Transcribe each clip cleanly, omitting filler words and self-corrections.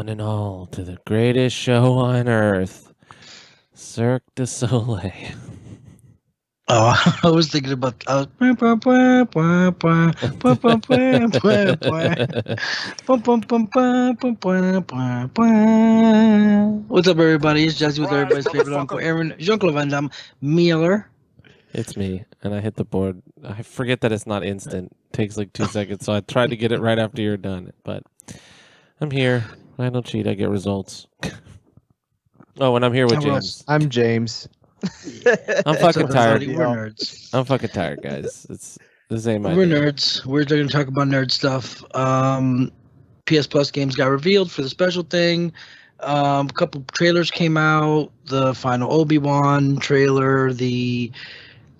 one and all, to the greatest show on earth, Cirque du Soleil. Oh, I was thinking about. What's up, everybody? It's Jazzy with everybody's favorite uncle, Aaron Jean-Claude Van Damme Miller. It's me, and I hit the board. I forget that it's not instant. It takes like 2 seconds, so I tried to get it right after you're done. But I'm here. I don't cheat. I get results. Oh, and I'm here with James. I'm James. I'm fucking tired. We're nerds. I'm fucking tired, guys. It's the same idea. We're nerds. We're going to talk about nerd stuff. PS Plus games got revealed for the special thing. A couple trailers came out. The final Obi Wan trailer. The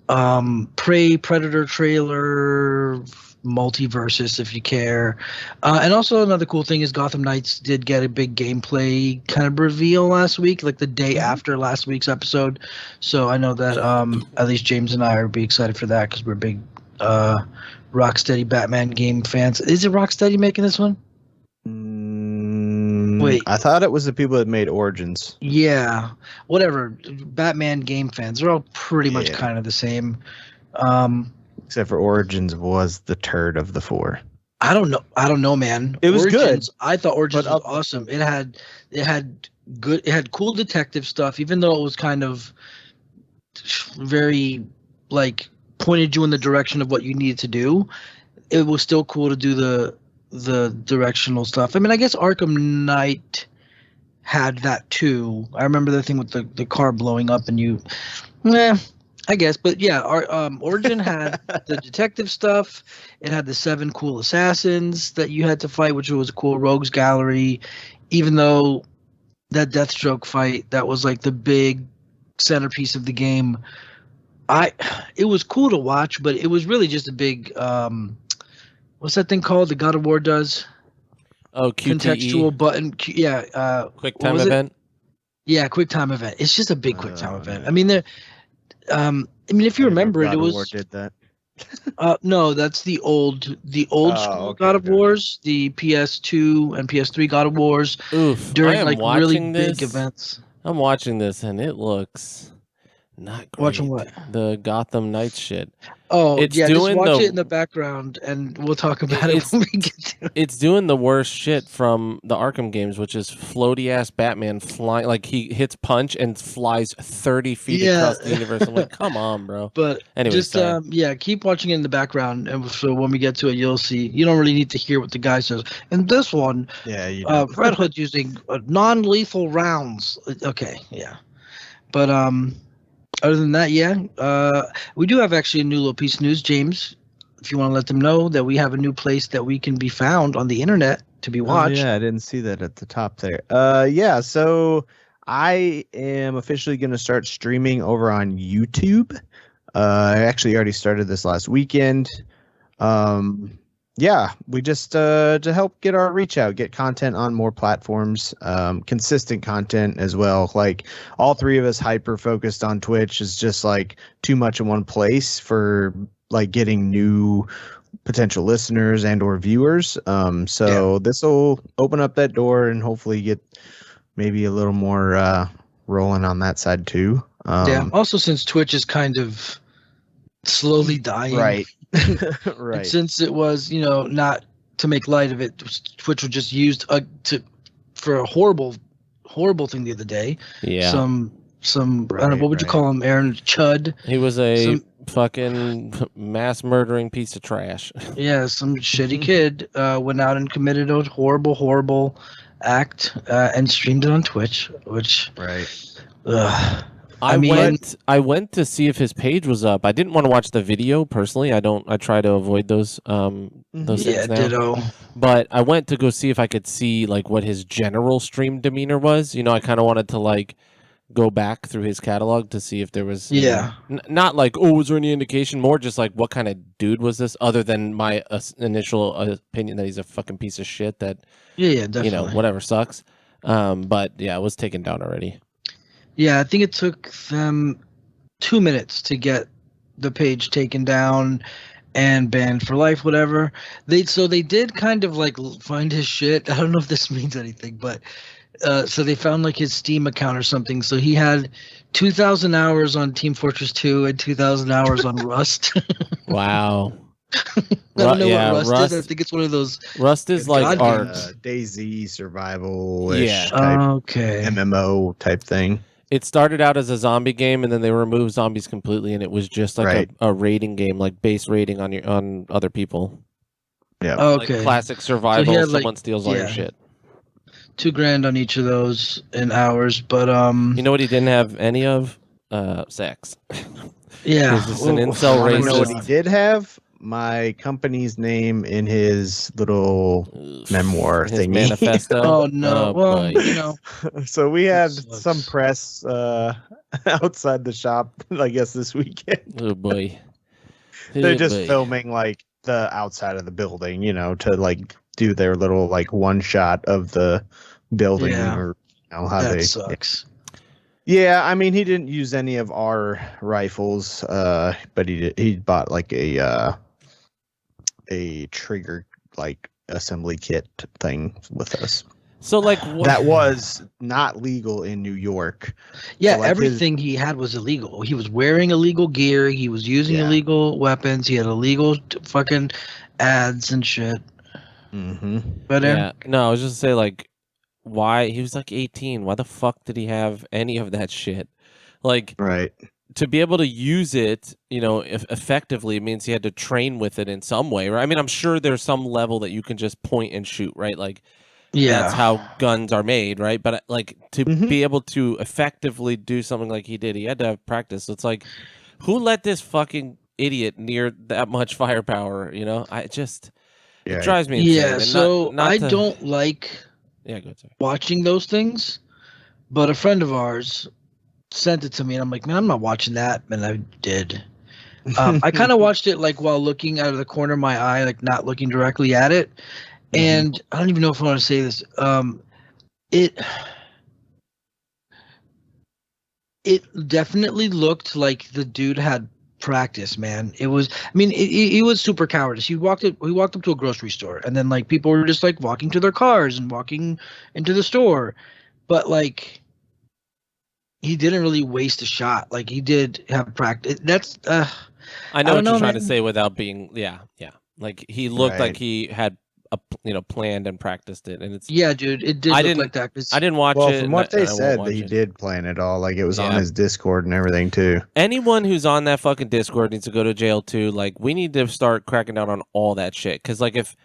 Prey Predator trailer. Multiversus, if you care. And also another cool thing is Gotham Knights did get a big gameplay kind of reveal last week, like the day after last week's episode. So I know that at least James and I are be excited for that because we're big Rocksteady Batman game fans. Is it Rocksteady making this one? Wait, I thought it was the people that made Origins. Yeah, whatever. Batman game fans, they're all pretty much kind of the same. Except for Origins was the turd of the four. I don't know, man. It was Origins, good. I thought Origins was awesome. It had cool detective stuff, even though it was kind of very like pointed you in the direction of what you needed to do. It was still cool to do the directional stuff. I mean, I guess Arkham Knight had that too. I remember the thing with the car blowing up and you I guess, but yeah, our Origin had the detective stuff. It had the 7 cool assassins that you had to fight, which was a cool rogues gallery. Even though that Deathstroke fight, that was like the big centerpiece of the game. It was cool to watch, but it was really just a big what's that thing called? The God of War does. Oh, QTE. Contextual button. Quick time event. Yeah, quick time event. It's just a big quick time event. I mean, if you remember it, it was. God of War did that. No, that's the old school God of Wars, the PS2 and PS3 God of Wars. Oof! During like really big events. I'm watching this and it looks not great. Watching what? The Gotham Knights shit. Oh, just watch it in the background, and we'll talk about it when we get to it. It's doing the worst shit from the Arkham games, which is floaty-ass Batman flying. Like, he hits punch and flies 30 feet across the universe. I'm like, come on, bro. But anyway, just, keep watching it in the background, and so when we get to it, you'll see. You don't really need to hear what the guy says. And this one, Red Hood using non-lethal rounds. Okay, yeah. But, other than that, we do have actually a new little piece of news, James. If you want to let them know that we have a new place that we can be found on the internet to be watched. I didn't see that at the top there. So I am officially going to start streaming over on YouTube. I actually already started this last weekend. We just to help get our reach out, get content on more platforms, consistent content as well. Like all three of us hyper focused on Twitch is just like too much in one place for like getting new potential listeners and or viewers. This will open up that door and hopefully get maybe a little more rolling on that side too. Also, since Twitch is kind of slowly dying, right. Right. And since it was, not to make light of it, Twitch was just used for a horrible thing the other day. Yeah. Some I don't know, what would you call him, Aaron? Chud. He was a fucking mass murdering piece of trash. Yeah, some shitty kid went out and committed a horrible act and streamed it on Twitch, which I went to see if his page was up. I didn't want to watch the video personally. I try to avoid those things now. Ditto. But I went to go see if I could see like what his general stream demeanor was. I kind of wanted to like go back through his catalog to see if there was not like, oh, was there any indication, more just like what kind of dude was this, other than my initial opinion that he's a fucking piece of shit that definitely. Whatever sucks. But yeah, it was taken down already. Yeah, I think it took them 2 minutes to get the page taken down, and banned for life, whatever. They did kind of like find his shit. I don't know if this means anything, but so they found like his Steam account or something. So he had 2,000 hours on Team Fortress 2 and 2,000 hours on Rust. Wow. I don't know what Rust is. I think it's one of those. Rust is like art. DayZ survival-ish type MMO type thing. It started out as a zombie game, and then they removed zombies completely, and it was just like a raiding game, like base raiding on other people. Yeah. Okay. Like classic survival. So someone steals all your shit. $2,000 on each of those in hours, but you know what he didn't have any of? Sex. Yeah. He's just an incel racist. You know what he did have? My company's name in his little memoir his thingy. Manifesto. Oh no! Well, you know. So we had some press outside the shop, I guess, this weekend. Oh boy! They're just filming like the outside of the building, you know, to like do their little like one shot of the building, or you know how that sucks. Yeah, I mean, he didn't use any of our rifles, but he bought like a trigger like assembly kit thing with us. So like that was not legal in New York. Yeah, so, like, everything he had was illegal. He was wearing illegal gear. He was using illegal weapons. He had illegal fucking ads and shit. Mm-hmm. But no, I was just say like, why he was like 18? Why the fuck did he have any of that shit? Like, right. To be able to use it, you know, effectively means he had to train with it in some way, right? I mean, I'm sure there's some level that you can just point and shoot, right? Like, that's how guns are made, right? But like to be able to effectively do something like he did, he had to have practice. So it's like, who let this fucking idiot near that much firepower? You know, it drives me insane. Yeah, so I don't like go ahead, sorry. Watching those things, but a friend of ours sent it to me, and I'm like, man, I'm not watching that, and I did. I kind of watched it like while looking out of the corner of my eye, like not looking directly at it. And I don't even know if I want to say this. It definitely looked like the dude had practice, man. It was, I mean, he was super cowardice. He walked up to a grocery store, and then like people were just like walking to their cars and walking into the store, but like he didn't really waste a shot. Like he did have practice. That's I know what you're trying to say without being like he looked like he had planned and practiced it, and it's dude, it did look like that. I didn't watch it. From what they said, that he did plan it all. Like it was on his Discord and everything too. Anyone who's on that fucking Discord needs to go to jail too. Like we need to start cracking down on all that shit. Because like if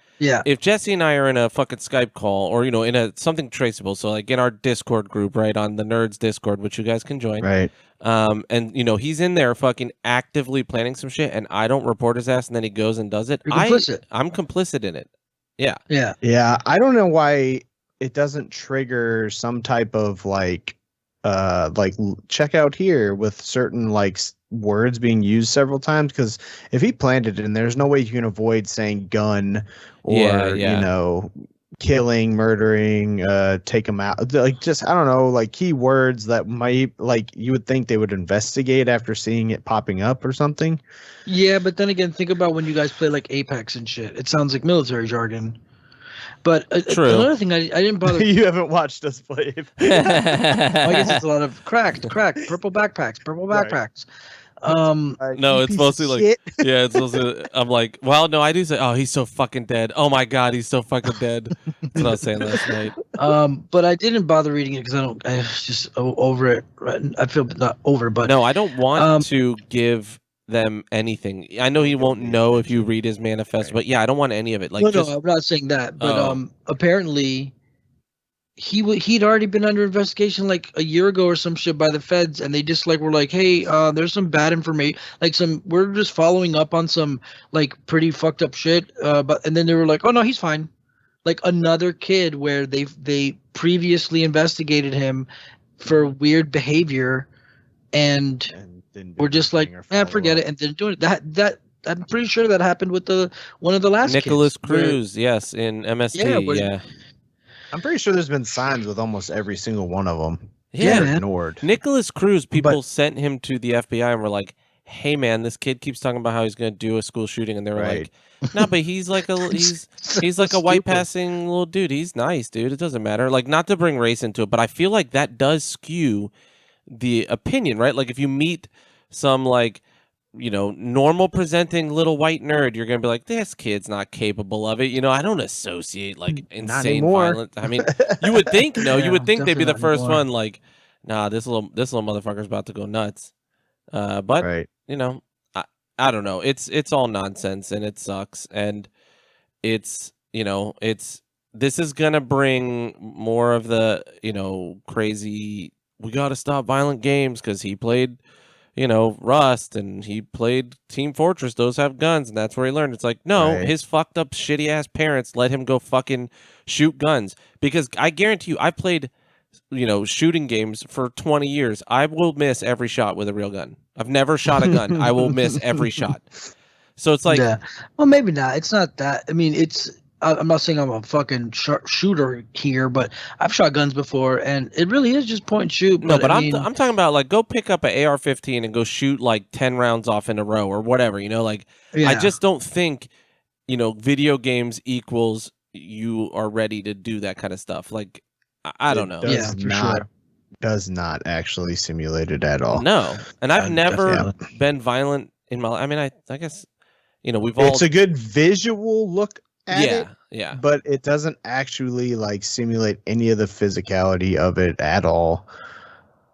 Jesse and I are in a fucking Skype call or in a something traceable, so like in our Discord group, right, on the Nerds Discord, which you guys can join, right? And he's in there fucking actively planning some shit, and I don't report his ass, and then he goes and does it. You're complicit. I'm complicit in it. Yeah. I don't know why it doesn't trigger some type of like check out here with certain like words being used several times, because if he planned it in, there's no way you can avoid saying gun or killing, murdering, take them out, like just I don't know, like keywords that might like you would think they would investigate after seeing it popping up or something. Yeah, but then again, think about when you guys play like Apex and shit. It sounds like military jargon. But another thing, I didn't bother. You haven't watched us play Apex. I guess it's a lot of cracked, purple backpacks. Right. No, it's mostly like it's mostly. I'm like, well, no, I do say, oh, he's so fucking dead. Oh my god, he's so fucking dead. That's what I was saying last night. But I didn't bother reading it because I was just over it. I feel not over, but no, I don't want to give them anything. I know he won't know if you read his manifesto, but I don't want any of it. Like, no, I'm not saying that, but apparently. He'd already been under investigation like a year ago or some shit by the feds, and they just like were like, hey, there's some bad information, like we're just following up on some like pretty fucked up shit, and then they were like, oh no, he's fine. Like another kid where they previously investigated him for weird behavior, and we're just like, forget it, and then doing it. That I'm pretty sure that happened with one of the last Nicholas kids, Cruz, yes, in MST, I'm pretty sure there's been signs with almost every single one of them. Yeah, ignored. Nicholas Cruz, people sent him to the FBI and were like, hey man, this kid keeps talking about how he's going to do a school shooting, and they were like, no, but he's like he's like a white passing little dude. He's nice, dude. It doesn't matter. Like, not to bring race into it, but I feel like that does skew the opinion, right? Like, if you meet some like, normal presenting little white nerd, you're gonna be like, this kid's not capable of it. I don't associate like insane violence. I mean, you would think, you would think they'd be the first one. Like, nah, this little motherfucker's about to go nuts. But I don't know. It's all nonsense, and it sucks, and it's this is gonna bring more of the crazy. We got to stop violent games because he played, Rust, and he played Team Fortress. Those have guns, and that's where he learned. It's like, no, his fucked up, shitty ass parents let him go fucking shoot guns. Because I guarantee you, I played, shooting games for 20 years. I will miss every shot with a real gun. I've never shot a gun. I will miss every shot. So it's like, well, maybe not. It's not that. I mean, I'm not saying I'm a fucking shooter here, but I've shot guns before, and it really is just point and shoot. No, but I'm talking about like go pick up an AR-15 and go shoot like 10 rounds off in a row or whatever. I just don't think video games equals you are ready to do that kind of stuff. Like I don't know. Does not actually simulate it at all. No, and I've never been violent in my life. I mean, I guess we've all. It's a good visual look. Yeah. But it doesn't actually like simulate any of the physicality of it at all.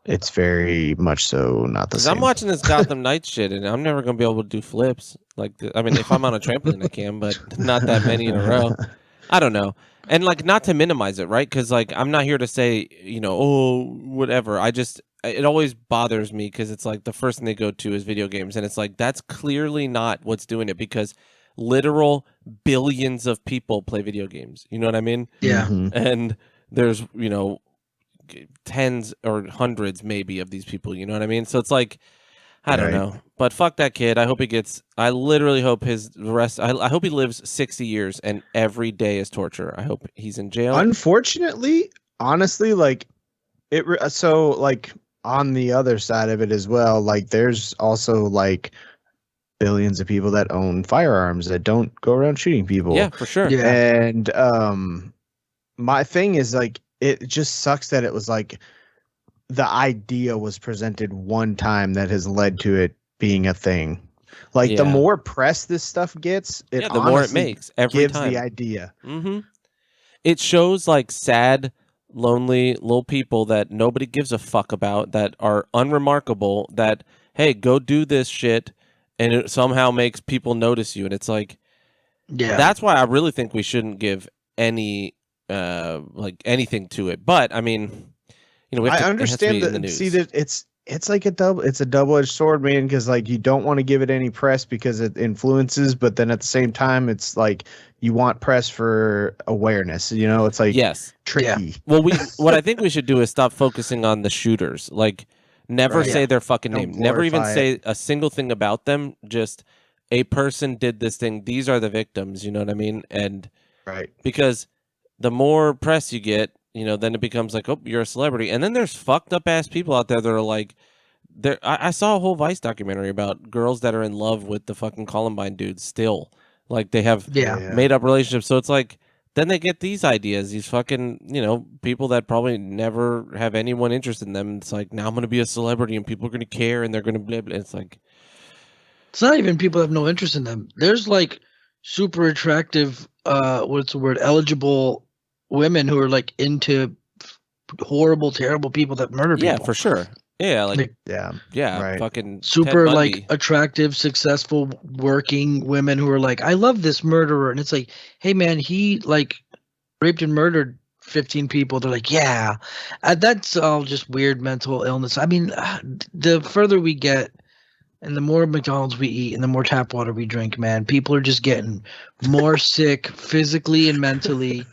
It's very much so not the same. I'm watching this Gotham Knights shit, and I'm never gonna be able to do flips. Like, I mean, if I'm on a trampoline, I can, but not that many in a row. I don't know, and like not to minimize it, right? Because like I'm not here to say whatever. It always bothers me because it's like the first thing they go to is video games, and it's like that's clearly not what's doing it because literal billions of people play video games. You know what I mean? Yeah. Mm-hmm. And there's, tens or hundreds maybe of these people. You know what I mean? So it's like, I don't know. But fuck that kid. I literally hope I hope he lives 60 years and every day is torture. I hope he's in jail. Unfortunately, honestly, like so like on the other side of it as well, like there's also like billions of people that own firearms that don't go around shooting people. Yeah, for sure. Yeah. And my thing is like it just sucks that it was like the idea was presented one time that has led to it being a thing. Like the more press this stuff gets, the more it makes every gives time. the idea. Mm-hmm. It shows like sad, lonely little people that nobody gives a fuck about, that are unremarkable, that hey, go do this shit. And it somehow makes people notice you. And it's like, that's why I really think we shouldn't give any, anything to it. But I mean, I understand that. See that it's like a double-edged sword, man. Because like you don't want to give it any press because it influences, but then at the same time, it's like you want press for awareness. It's like tricky. Yeah. Well, what I think we should do is stop focusing on the shooters. Like, never say their fucking name. Never even say a single thing about them. Just a person did this thing. These are the victims. You know what I mean? And because the more press you get, then it becomes like, oh, you're a celebrity. And then there's fucked up ass people out there that are like, I saw a whole Vice documentary about girls that are in love with the fucking Columbine dudes still. Like they have made up relationships. So it's like, then they get these ideas, these fucking, people that probably never have anyone interested in them. It's like, now I'm going to be a celebrity and people are going to care and they're going to blah, blah. It's like, it's not even people have no interest in them. There's like super attractive, eligible women who are like into horrible, terrible people that murder people. Yeah, for sure. Yeah, fucking super like attractive, successful, working women who are like, I love this murderer, and it's like, hey man, he like raped and murdered 15 people. They're like, yeah, that's all just weird mental illness. I mean, the further we get, and the more McDonald's we eat, and the more tap water we drink, man, people are just getting more sick physically and mentally.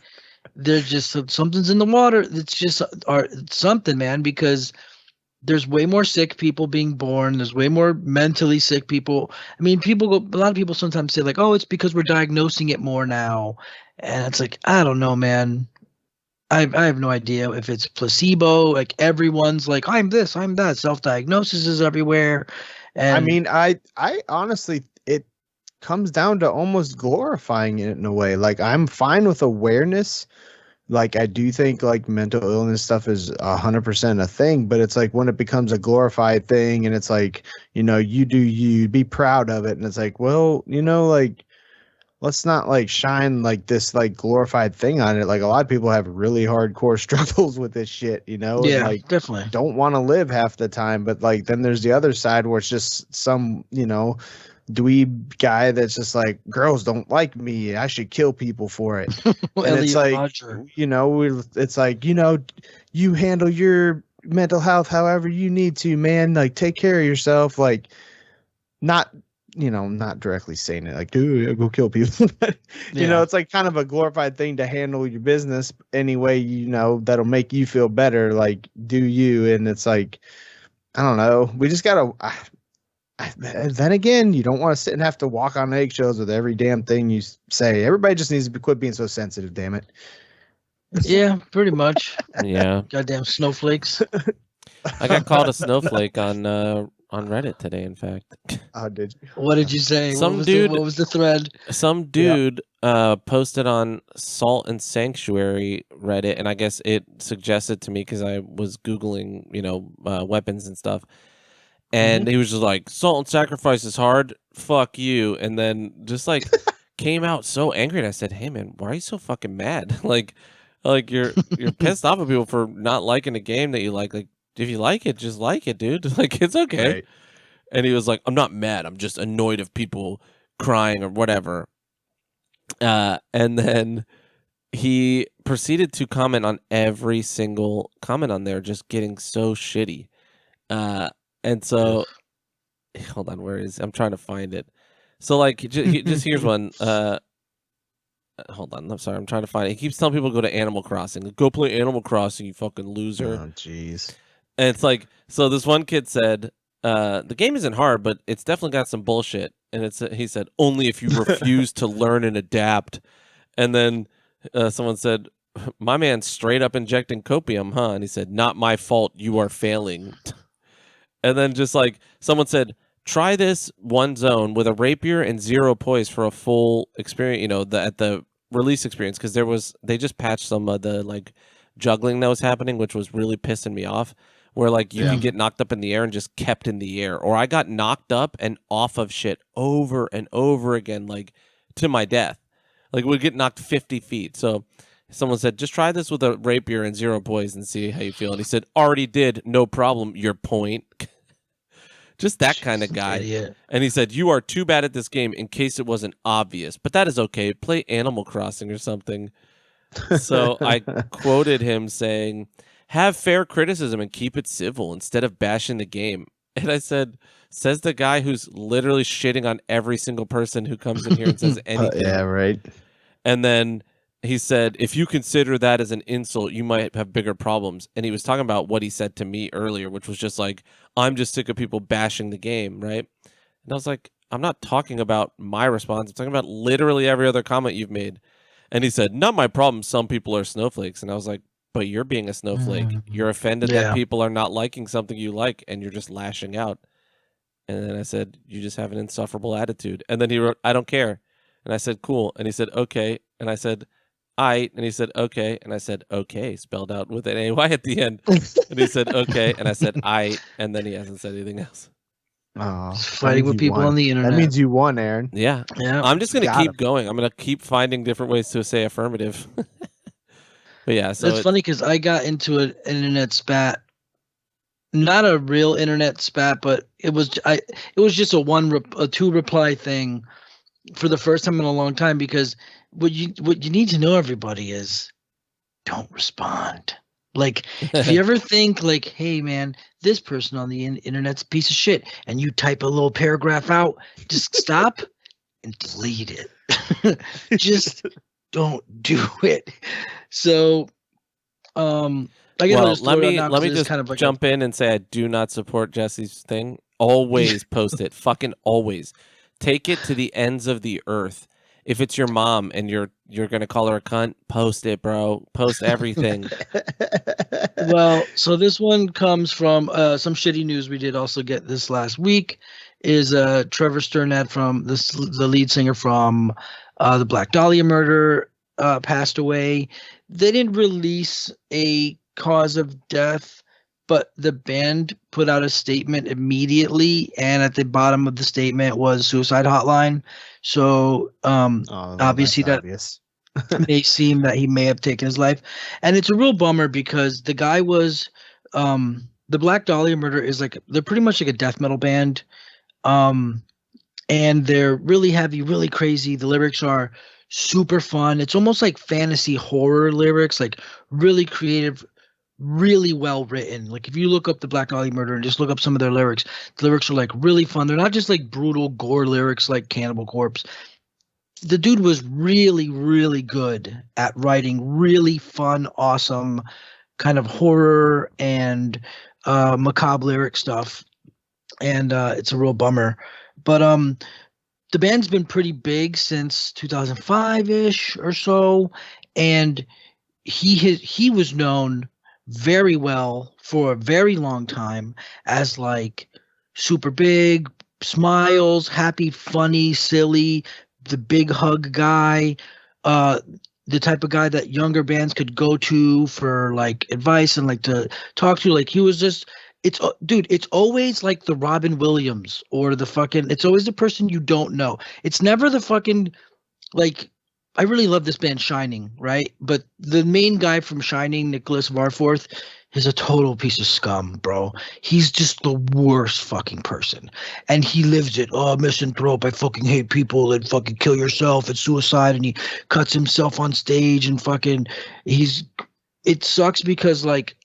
There's just something's in the water. It's just something, man, because there's way more sick people being born. There's way more mentally sick people. I mean, a lot of people sometimes say like, oh, it's because we're diagnosing it more now. And it's like, I don't know, man. I have no idea if it's placebo. Like everyone's like, I'm this, I'm that. Self-diagnosis is everywhere. And I mean, I honestly, it comes down to almost glorifying it in a way. Like, I'm fine with awareness. Like, I do think like mental illness stuff is 100% a thing, but it's like when it becomes a glorified thing, and it's like, you be proud of it, and it's like, well, like, let's not like shine like this like glorified thing on it. Like, a lot of people have really hardcore struggles with this shit, and yeah, like definitely. don't want to live half the time. But like then there's the other side where it's just some, dweeb guy that's just like, girls don't like me, I should kill people for it. And it's Elliot like, Rodger. it's like, you handle your mental health however you need to, man. Like, take care of yourself. Like, not not directly saying it like, dude, yeah, go kill people. But, Yeah. it's like kind of a glorified thing to handle your business any way, that'll make you feel better. Like, do you? And it's like, I don't know. We just gotta. Then again, you don't want to sit and have to walk on eggshells with every damn thing you say. Everybody just needs to quit being so sensitive. Damn it. Yeah, pretty much. Yeah. Goddamn snowflakes. I got called a snowflake on Reddit today, in fact. Oh, did you? What did you say? Some what dude- was the thread? Some dude posted on Salt and Sanctuary Reddit, and I guess it suggested to me because I was Googling, weapons and stuff. And he was just like, "Salt and sacrifice is hard. Fuck you." And then just like came out so angry. And I said, "Hey man, why are you so fucking mad? like you're pissed off at people for not liking a game that you like. Like, if you like it, just like it, dude. Like, it's okay." Right. And he was like, "I'm not mad. I'm just annoyed of people crying or whatever." And then he proceeded to comment on every single comment on there, just getting so shitty. And so, hold on, where is? I'm trying to find it. So, like, just here's one. Hold on, I'm sorry, I'm trying to find it. He keeps telling people to go to Animal Crossing. Go play Animal Crossing, you fucking loser. Oh, jeez. And it's like, so this one kid said, the game isn't hard, but it's definitely got some bullshit. And he said, only if you refuse to learn and adapt. And then someone said, my man's straight up injecting copium, huh? And he said, not my fault, you are failing. And then just like someone said, try this one zone with a rapier and 0 poise for a full experience, at the release experience, because they just patched some of the like juggling that was happening, which was really pissing me off, where like you can get knocked up in the air and just kept in the air. Or I got knocked up and off of shit over and over again, like to my death. Like, we'd get knocked 50 feet. So someone said, just try this with a rapier and 0 poise and see how you feel. And he said, already did, no problem, your point. Just that kind of guy. Idiot. And he said, you are too bad at this game in case it wasn't obvious. But that is okay. Play Animal Crossing or something. So I quoted him saying, have fair criticism and keep it civil instead of bashing the game. And I said, says the guy who's literally shitting on every single person who comes in here and says anything. Yeah, right. And then he said, if you consider that as an insult, you might have bigger problems. And he was talking about what he said to me earlier, which was just like, I'm just sick of people bashing the game, right? And I was like, I'm not talking about my response. I'm talking about literally every other comment you've made. And he said, not my problem. Some people are snowflakes. And I was like, but you're being a snowflake. You're offended that people are not liking something you like, and you're just lashing out. And then I said, you just have an insufferable attitude. And then he wrote, I don't care. And I said, cool. And he said, okay. And I said, I, and he said, okay. And I said, okay, spelled out with an AY at the end. And he said, okay. And I said, I, and then he hasn't said anything else. Oh, Fighting with people on the internet. That means you won, Aaron. Yeah. Yeah. I'm just going to Got keep him. going. I'm going to keep finding different ways to say affirmative. But yeah, so it's funny because I got into an internet spat, not a real internet spat, but it was just a 2 reply thing for the first time in a long time, because what you need to know, everybody, is don't respond. Like, if you ever think like, hey man, this person on the internet's a piece of shit, and you type a little paragraph out, just stop and delete it. Just don't do it. So, I guess I'll just let throw it me out now 'cause it's just kind of like jump in and say I do not support Jesse's thing. Always post it. Fucking always. Take it to the ends of the earth. if it's your mom and you're gonna call her a cunt, post it, bro. Post everything. Well, so this one comes from some shitty news we did also get this last week. Is Trevor Sternad from the lead singer from the Black Dahlia murder passed away. They didn't release a cause of death, but the band put out a statement immediately, and at the bottom of the statement was suicide hotline. So obviously that obvious. may seem that he may have taken his life, and it's a real bummer because the guy was the Black Dahlia murder is like they're pretty much like a death metal band, and they're really heavy, really crazy. The lyrics are super fun. It's almost like fantasy horror lyrics, like really creative, really well written. Like if you look up the Black Dahlia murder and just look up some of their lyrics, the lyrics are like really fun. They're not just like brutal gore lyrics like Cannibal Corpse. The dude was really, really good at writing really fun, awesome kind of horror and macabre lyric stuff. And it's a real bummer. But the band's been pretty big since 2005-ish or so. And he was known very well for a very long time as like super big, smiles, happy, funny, silly, the big hug guy, the type of guy that younger bands could go to for like advice and like to talk to. Like he was just, it's always like the Robin Williams or the fucking, it's always the person you don't know. It's never the fucking, like, I really love this band Shining, right? But the main guy from Shining, Nicholas Varforth, is a total piece of scum, bro. He's just the worst fucking person. And he lives it. Oh, misanthrope. I fucking hate people and fucking kill yourself. It's suicide. And he cuts himself on stage and fucking it sucks because like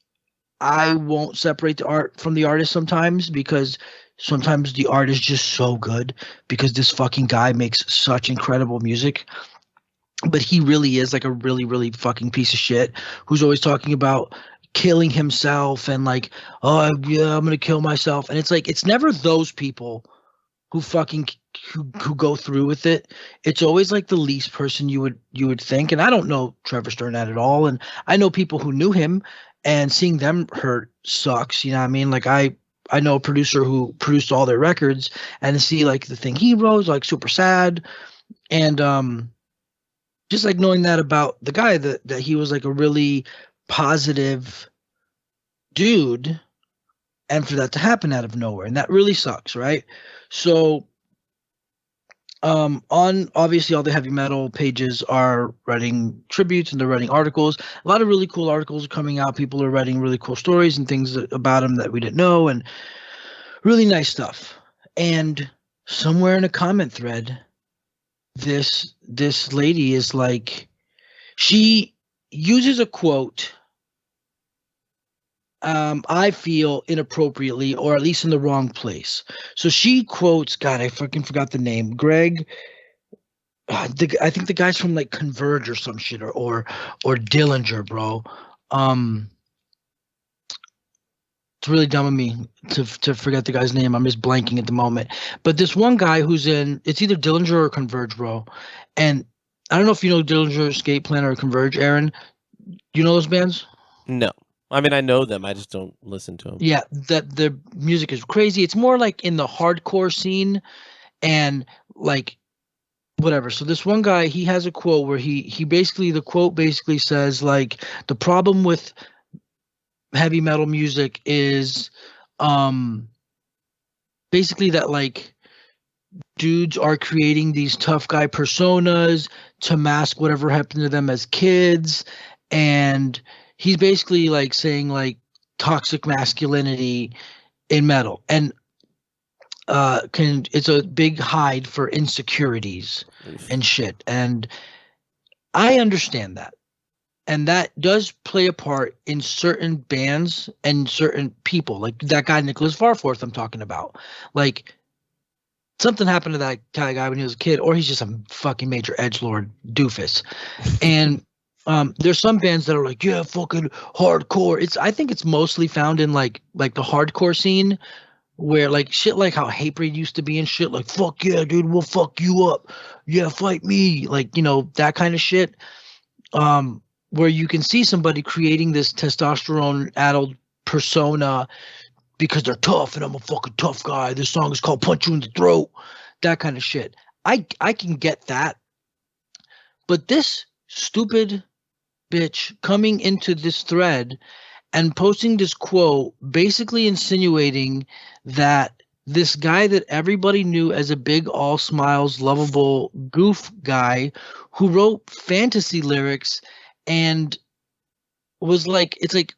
I won't separate the art from the artist sometimes because sometimes the art is just so good because this fucking guy makes such incredible music. But he really is like a really, really fucking piece of shit who's always talking about killing himself and like, oh yeah, I'm gonna kill myself. And it's like it's never those people who fucking who go through with it. It's always like the least person you would think. And I don't know Trevor Sternad at all. And I know people who knew him, and seeing them hurt sucks. You know what I mean? Like I know a producer who produced all their records, and to see like the thing he wrote was like super sad. And just like knowing that about the guy that he was like a really positive dude, and for that to happen out of nowhere, and that really sucks, right? So on obviously all the heavy metal pages are writing tributes and they're writing articles. A lot of really cool articles are coming out. People are writing really cool stories and things about him that we didn't know, and really nice stuff. And somewhere in a comment thread, this lady is like, she uses a quote I feel inappropriately, or at least in the wrong place. So she quotes, God, I fucking forgot the name, Greg, I think the guy's from like Converge or some shit, or Dillinger, bro. It's really dumb of me to forget the guy's name. I'm just blanking at the moment. But this one guy who's in, it's either Dillinger or Converge, bro. And I don't know if you know Dillinger, Escape Plan, or Converge, Aaron. You know those bands? No. I mean, I know them. I just don't listen to them. Yeah, that their music is crazy. It's more like in the hardcore scene and like whatever. So this one guy, he has a quote where he basically, the quote basically says like, the problem with heavy metal music is basically that like dudes are creating these tough guy personas to mask whatever happened to them as kids, and he's basically like saying like toxic masculinity in metal, and it's a big hide for insecurities and shit. And I understand that. And that does play a part in certain bands and certain people, like that guy Nicholas Varforth I'm talking about. Like something happened to that kind of guy when he was a kid, or he's just a fucking major edgelord doofus. And there's some bands that are like, yeah, fucking hardcore. I think it's mostly found in like the hardcore scene, where like shit like how Hatebreed used to be and shit, like fuck yeah, dude, we'll fuck you up. Yeah, fight me. Like, that kind of shit. Where you can see somebody creating this testosterone addled persona because they're tough and I'm a fucking tough guy. This song is called Punch You in the Throat. That kind of shit. I can get that. But this stupid bitch coming into this thread and posting this quote, basically insinuating that this guy that everybody knew as a big all smiles, lovable goof guy who wrote fantasy lyrics and was like, it's like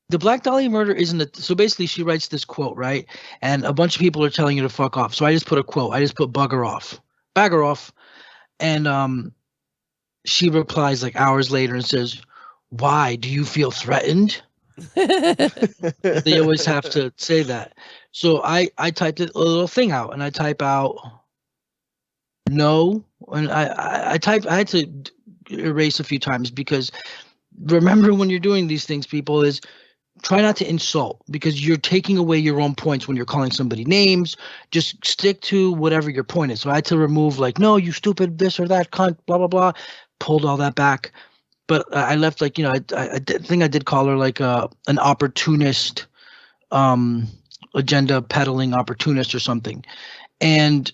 the Black Dahlia murder isn't a, so basically she writes this quote, right? And a bunch of people are telling you to fuck off. So I just put a quote. I just put bugger off. Bagger off. And she replies like hours later and says, "Why do you feel threatened?" They always have to say that. So I typed a little thing out and I type out no, and I had to erase a few times because remember when you're doing these things, people, is try not to insult because you're taking away your own points when you're calling somebody names. Just stick to whatever your point is. So I had to remove like, no, you stupid this or that cunt, blah blah blah. Pulled all that back, but I left like, I think I did call her like an opportunist, agenda peddling opportunist or something, and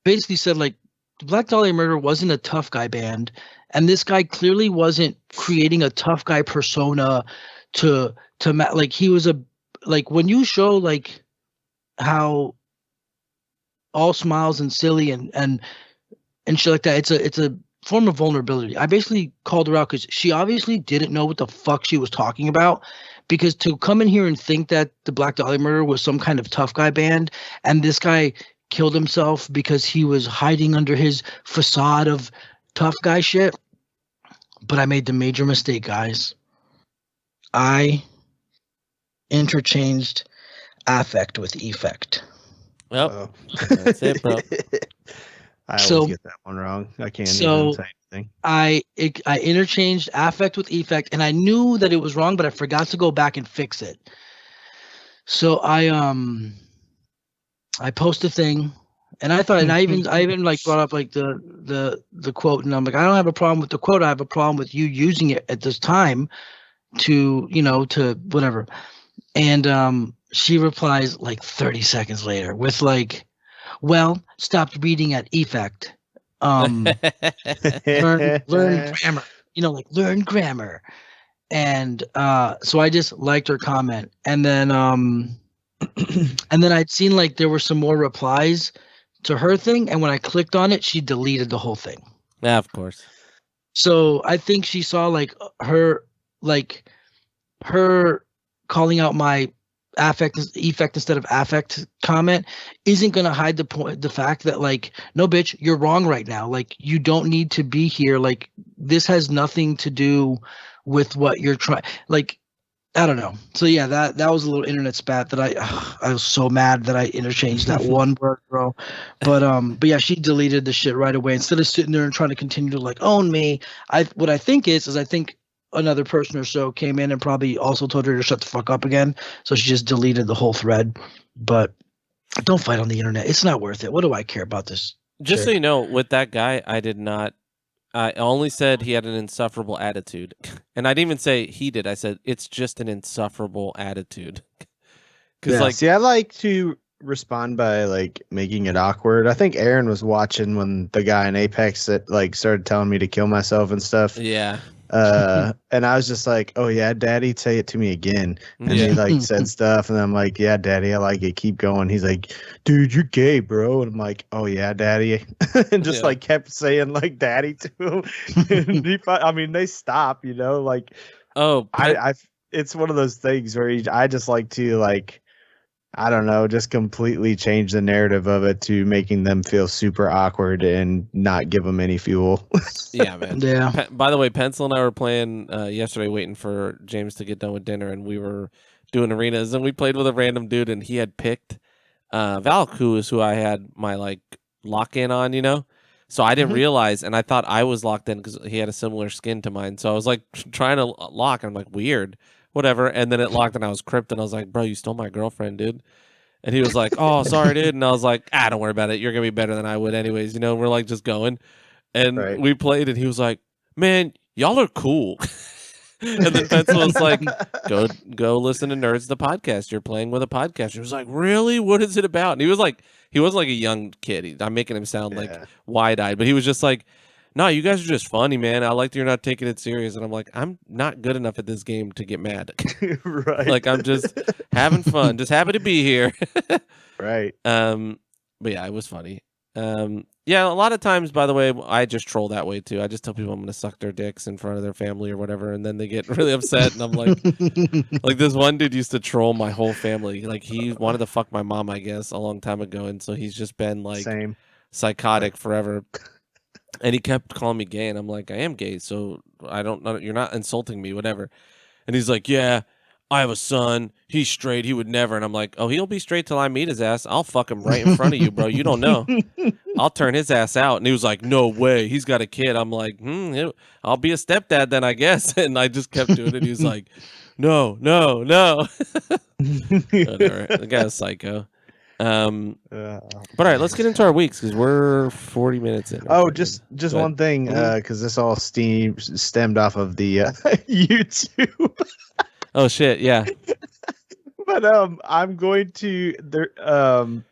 basically said like the Black Dahlia Murder wasn't a tough guy band, and this guy clearly wasn't creating a tough guy persona like he was a, like when you show like how all smiles and silly and shit like that, it's a form of vulnerability. I basically called her out because she obviously didn't know what the fuck she was talking about. Because to come in here and think that the Black Dahlia Murder was some kind of tough guy band, and this guy killed himself because he was hiding under his facade of tough guy shit. But I made the major mistake, guys. I interchanged affect with effect. Well, that's it, bro. I always get that one wrong. I can't even say anything. I interchanged affect with effect, and I knew that it was wrong, but I forgot to go back and fix it. So I post a thing, and I thought, and I even like brought up like the quote, and I'm like, I don't have a problem with the quote. I have a problem with you using it at this time to to whatever. And she replies like 30 seconds later with like, well, stopped reading at effect. Learn grammar. Like learn grammar. And so I just liked her comment. And then I'd seen like there were some more replies to her thing, and when I clicked on it, she deleted the whole thing. Yeah, of course. So I think she saw like her calling out my effect instead of affect comment isn't going to hide the fact that like, no bitch, you're wrong right now. Like you don't need to be here. Like this has nothing to do with what you're trying. Like, I don't know. So yeah, that was a little internet spat that I was so mad that I interchanged that one word, bro. But yeah, she deleted the shit right away instead of sitting there and trying to continue to like own me. What I think is I think another person or so came in and probably also told her to shut the fuck up again. So she just deleted the whole thread. But don't fight on the internet. It's not worth it. What do I care about this? Just so you know, with that guy, I only said he had an insufferable attitude. And I didn't even say he did. I said it's just an insufferable attitude. See, I like to respond by like making it awkward. I think Aaron was watching when the guy in Apex that like started telling me to kill myself and stuff. Yeah. And I was just like, oh yeah, daddy, say it to me again. And he like said stuff, and I'm like, yeah, daddy, I like it, keep going. He's like, dude, you're gay, bro. And I'm like, oh yeah, daddy. And just like kept saying like daddy to him. And they stop, like, it's one of those things where I just like to like, I don't know, just completely change the narrative of it to making them feel super awkward and not give them any fuel. Yeah, man. Yeah. By the way, Pencil and I were playing yesterday, waiting for James to get done with dinner, and we were doing arenas, and we played with a random dude, and he had picked Valk, who I had my like lock in on, So I didn't realize, and I thought I was locked in because he had a similar skin to mine. So I was like trying to lock, and I'm like, weird. whatever. And then it locked and I was crypt and I was like, bro, you stole my girlfriend, dude. And he was like, oh, sorry, dude. And I was like, don't worry about it. You're going to be better than I would anyways. We're like just going. And we played and he was like, man, y'all are cool. And then Pencil was like, go listen to Nerds the podcast. You're playing with a podcast. He was like, really? What is it about? And he wasn't like a young kid. I'm making him sound like wide-eyed, but he was just like, no, you guys are just funny, man. I like that you're not taking it serious. And I'm like, I'm not good enough at this game to get mad. Right. Like, I'm just having fun. Just happy to be here. Right. But yeah, it was funny. Yeah, a lot of times, by the way, I just troll that way too. I just tell people I'm going to suck their dicks in front of their family or whatever, and then they get really upset. And I'm like, like this one dude used to troll my whole family. Like he wanted to fuck my mom, I guess, a long time ago, and so he's just been like psychotic forever. And he kept calling me gay, and I'm like, I am gay, so I don't know. You're not insulting me, whatever. And he's like, yeah, I have a son. He's straight. He would never. And I'm like, oh, he'll be straight till I meet his ass. I'll fuck him right in front of you, bro. You don't know. I'll turn his ass out. And he was like, no way. He's got a kid. I'm like, I'll be a stepdad then, I guess. And I just kept doing it. He was like, no. Whatever. The guy's psycho. But all right, let's get into our weeks because we're 40 minutes in. Oh, just one thing, because this all stemmed off of the YouTube. Oh shit, yeah. But I'm going to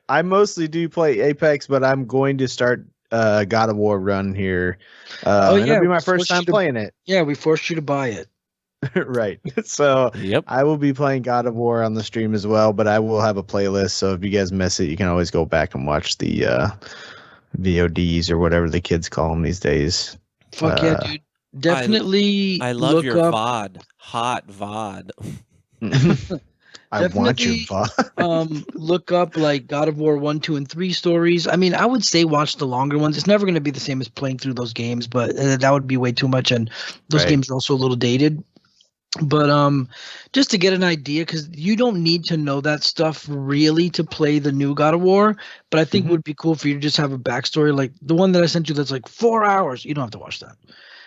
I mostly do play Apex, but I'm going to start God of War run here. It'll be my first time playing it. Yeah, we forced you to buy it. Right. So I will be playing God of War on the stream as well, but I will have a playlist. So if you guys miss it, you can always go back and watch the VODs or whatever the kids call them these days. Fuck yeah, dude. Definitely. I love your VOD. Hot VOD. I want your VOD. Look up like God of War 1, 2, and 3 stories. I mean, I would say watch the longer ones. It's never going to be the same as playing through those games, but that would be way too much. And those games are also a little dated. But just to get an idea, because you don't need to know that stuff really to play the new God of War, but I think it would be cool for you to just have a backstory. Like the one that I sent you that's like 4 hours. You don't have to watch that.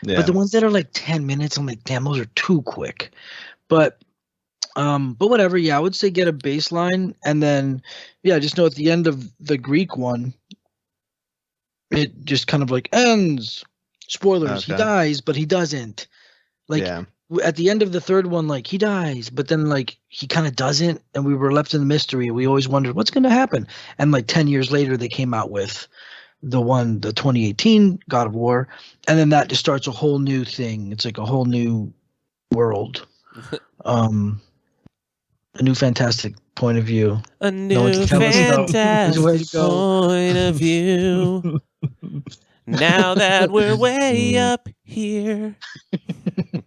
Yeah. But the ones that are like 10 minutes, I'm like, damn, those are too quick. But whatever, yeah, I would say get a baseline, and then just know at the end of the Greek one, it just kind of like ends. Spoilers, he dies, but he doesn't. Like at the end of the third one, like he dies, but then like he kind of doesn't, and we were left in the mystery. We always wondered what's gonna happen. And like 10 years later they came out with the 2018 God of War, and then that just starts a whole new thing. It's like a whole new world. A new fantastic point of view. A new fantastic point of view. Now that we're way up here.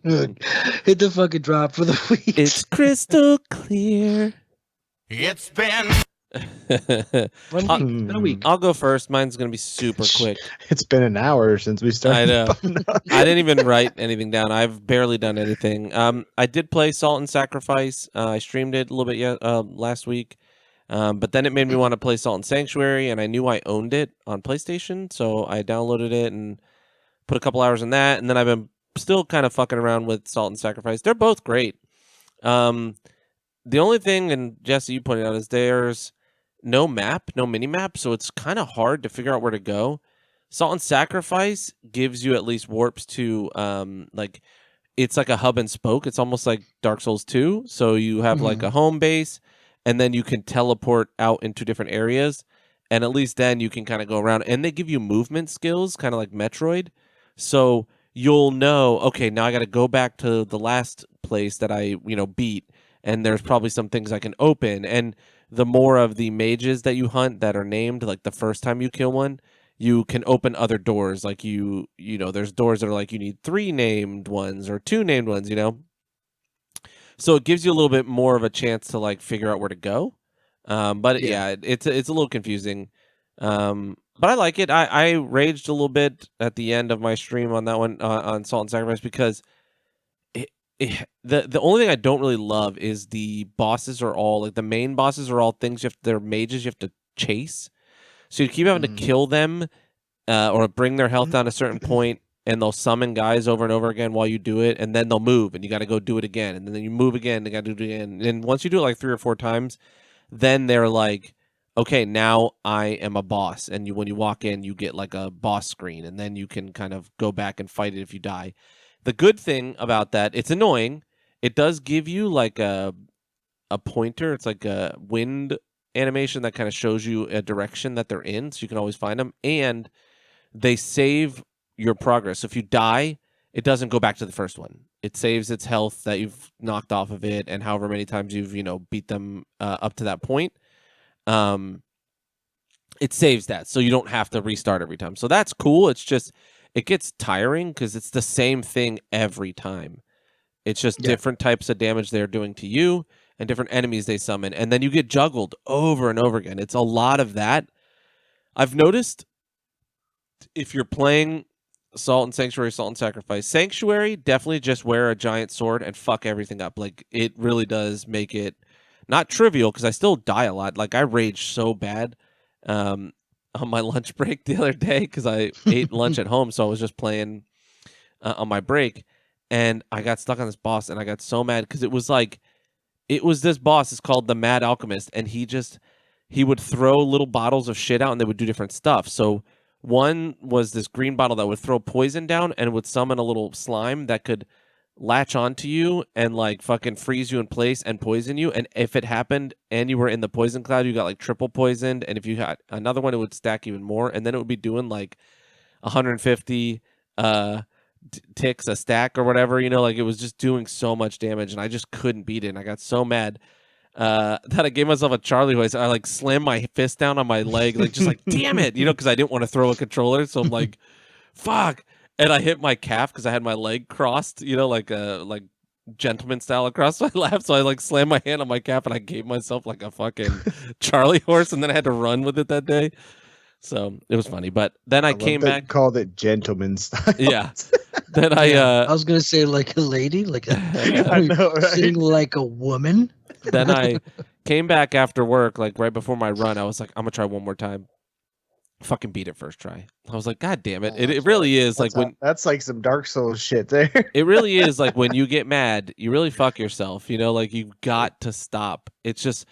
Hit the fucking drop for the week. It's crystal clear. It's been a week. I'll go first. Mine's going to be super quick. It's been an hour since we started. I know. I didn't even write anything down. I've barely done anything. I did play Salt and Sacrifice. I streamed it a little bit last week. But then it made me want to play Salt and Sanctuary, and I knew I owned it on PlayStation, so I downloaded it and put a couple hours in that, and then I've been still kind of fucking around with Salt and Sacrifice. They're both great. The only thing, and Jesse, you pointed out, is there's no map, no mini map, so it's kind of hard to figure out where to go. Salt and Sacrifice gives you at least warps to like it's like a hub and spoke. It's almost like Dark Souls 2. So you have like a home base, and then you can teleport out into different areas, and at least then you can kind of go around. And they give you movement skills, kind of like Metroid. So you'll know, okay, now I got to go back to the last place that I beat, and there's probably some things I can open. And the more of the mages that you hunt that are named, like the first time you kill one, you can open other doors. Like there's doors that are like you need 3 named ones or 2 named ones, So it gives you a little bit more of a chance to like figure out where to go. But it's a little confusing. But I like it. I raged a little bit at the end of my stream on that one on Salt and Sacrifice because the only thing I don't really love is the bosses are all like the main bosses are all things they're mages you have to chase. So you keep having to kill them or bring their health down a certain point, and they'll summon guys over and over again while you do it, and then they'll move, and you got to go do it again, and then you move again, and you got to do it again. And once you do it like 3 or 4 times, then they're like, okay, now I am a boss. And when you walk in, you get like a boss screen, and then you can kind of go back and fight it if you die. The good thing about that, it's annoying. It does give you like a pointer. It's like a wind animation that kind of shows you a direction that they're in, so you can always find them. And they save your progress. So if you die, it doesn't go back to the first one. It saves its health that you've knocked off of it, and however many times you've beat them up to that point. It saves that, so you don't have to restart every time. So that's cool. It's just it gets tiring because it's the same thing every time. It's just different types of damage they're doing to you and different enemies they summon, and then you get juggled over and over again. It's a lot of that. I've noticed if you're playing Salt and Sanctuary, Salt and Sacrifice, Sanctuary, definitely just wear a giant sword and fuck everything up. Like, it really does make it not trivial, because I still die a lot. Like, I rage so bad on my lunch break the other day because I ate lunch at home, so I was just playing on my break, and I got stuck on this boss, and I got so mad because it was this boss. It's called the Mad Alchemist, and he would throw little bottles of shit out, and they would do different stuff. So one was this green bottle that would throw poison down and would summon a little slime that could latch onto you and like fucking freeze you in place and poison you. And if it happened and you were in the poison cloud, you got like triple poisoned. And if you had another one, it would stack even more. And then it would be doing like 150 ticks a stack or whatever, like it was just doing so much damage, and I just couldn't beat it. And I got so mad that I gave myself a Charlie horse. I like slammed my fist down on my leg, like just like damn it, because I didn't want to throw a controller. So I'm like, fuck, and I hit my calf because I had my leg crossed, like gentleman style across my lap. So I like slammed my hand on my calf, and I gave myself like a fucking Charlie horse, and then I had to run with it that day. So it was funny, but then I came back. Called it gentleman style. Yeah. Then I was gonna say like a lady, like I know, right? sitting like a woman. Then I came back after work, like right before my run. I was like, I'm gonna try one more time. Fucking beat it first try. I was like, God damn it! It really is like when that's like some Dark Souls shit there. It really is like when you get mad, you really fuck yourself. Like you've got to stop. It's just.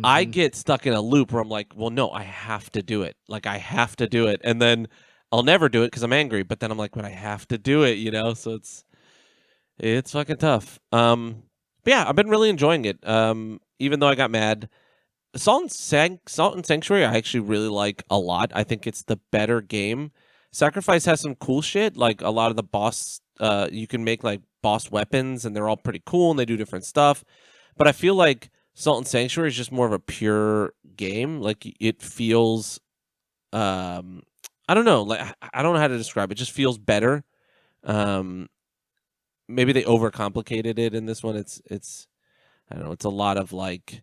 I get stuck in a loop where I'm like, well, no, I have to do it. Like, I have to do it. And then I'll never do it because I'm angry. But then I'm like, but I have to do it, So it's fucking tough. But yeah, I've been really enjoying it. Even though I got mad. Salt and Sanctuary, I actually really like a lot. I think it's the better game. Sacrifice has some cool shit. Like, a lot of the boss, you can make, like, boss weapons, and they're all pretty cool, and they do different stuff. But I feel like Salt and Sanctuary is just more of a pure game. Like, it feels, I don't know. Like, I don't know how to describe it. It just feels better. Maybe they overcomplicated it in this one. It's I don't know. It's a lot of like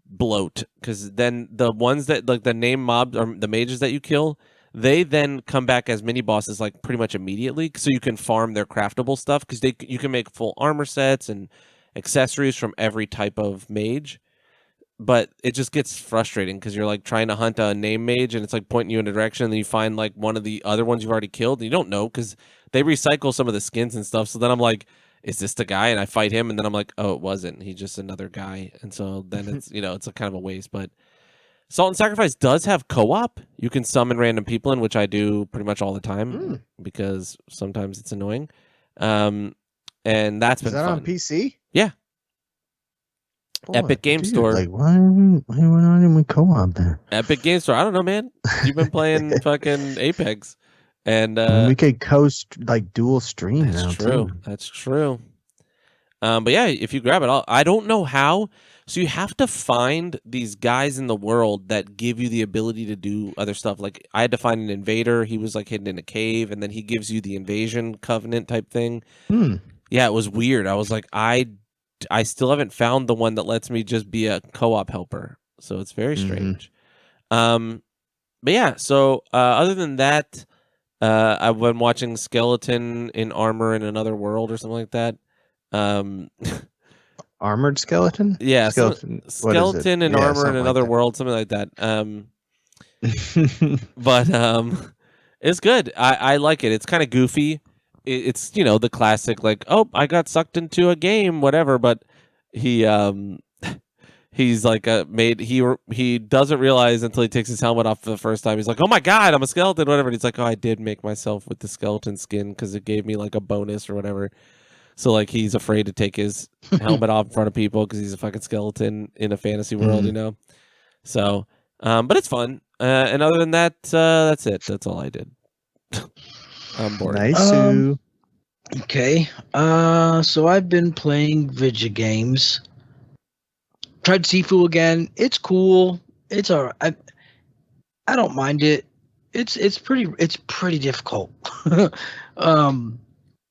bloat, because then the ones that like the name mobs or the mages that you kill, they then come back as mini bosses like pretty much immediately. So you can farm their craftable stuff because you can make full armor sets and accessories from every type of mage. But it just gets frustrating because you're like trying to hunt a name mage, and it's like pointing you in a direction, and then you find like one of the other ones you've already killed, and you don't know because they recycle some of the skins and stuff. So then I'm like, is this the guy? And I fight him, and then I'm like, oh, it wasn't. He's just another guy. And so then it's it's a kind of a waste. But Salt and Sacrifice does have co-op. You can summon random people in, which I do pretty much all the time because sometimes it's annoying. And that's been fun. Is that on PC? Yeah. Boy, Epic Game Store. Like, why we're not even co-op there? Epic Game Store. I don't know, man. You've been playing fucking Apex, and we could dual stream. That's true. Too. That's true. But yeah, if you grab it, I don't know how. So you have to find these guys in the world that give you the ability to do other stuff. Like I had to find an invader. He was like hidden in a cave, and then he gives you the invasion covenant type thing. Yeah, it was weird. I was like, I still haven't found the one that lets me just be a co-op helper. So it's very strange. But yeah, so other than that, I've been watching Skeleton in Armor in Another World or something like that. Armored Skeleton? Yeah, Skeleton in Armor in Another World, something like that. But It's good. I like it. It's kind of goofy. It's the classic like, oh, I got sucked into a game, whatever. But he he's like he doesn't realize until he takes his helmet off for the first time. He's like, oh my god, I'm a skeleton, whatever. And he's like, oh, I did make myself with the skeleton skin because it gave me like a bonus or whatever. So like he's afraid to take his helmet off in front of people because he's a fucking skeleton in a fantasy world, So, but it's fun. And other than that, that's it. That's all I did. I'm bored. Nice. Okay. So I've been playing video games. Tried Sifu again. It's cool. It's alright. I don't mind it. It's pretty difficult. But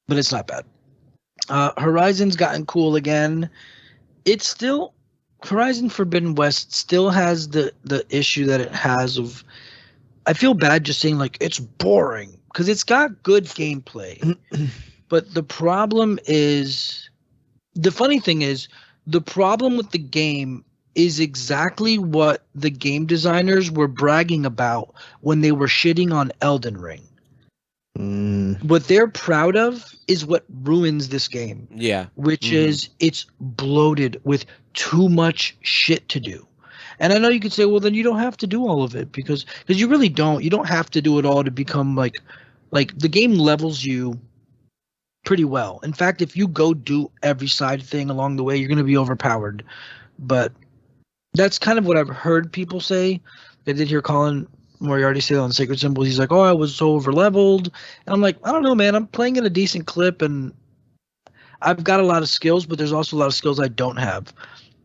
it's not bad. Horizon's gotten cool again. It's still Horizon Forbidden West still has the issue that it has of. I feel bad just saying like it's boring because it's got good gameplay, but the problem is, the funny thing is, the problem with the game is exactly what the game designers were bragging about when they were shitting on Elden Ring. What they're proud of is what ruins this game. Yeah. Which is it's bloated with too much shit to do. And I know you could say, well, then you don't have to do all of it because you really don't. You don't have to do it all to become like the game levels you pretty well. In fact, if you go do every side thing along the way, you're going to be overpowered. But that's kind of what I've heard people say. I did hear Colin Moriarty say that on Sacred Symbols. He's like, oh, I was so overleveled. And I'm like, I don't know, man. I'm playing at a decent clip, and I've got a lot of skills, but there's also a lot of skills I don't have.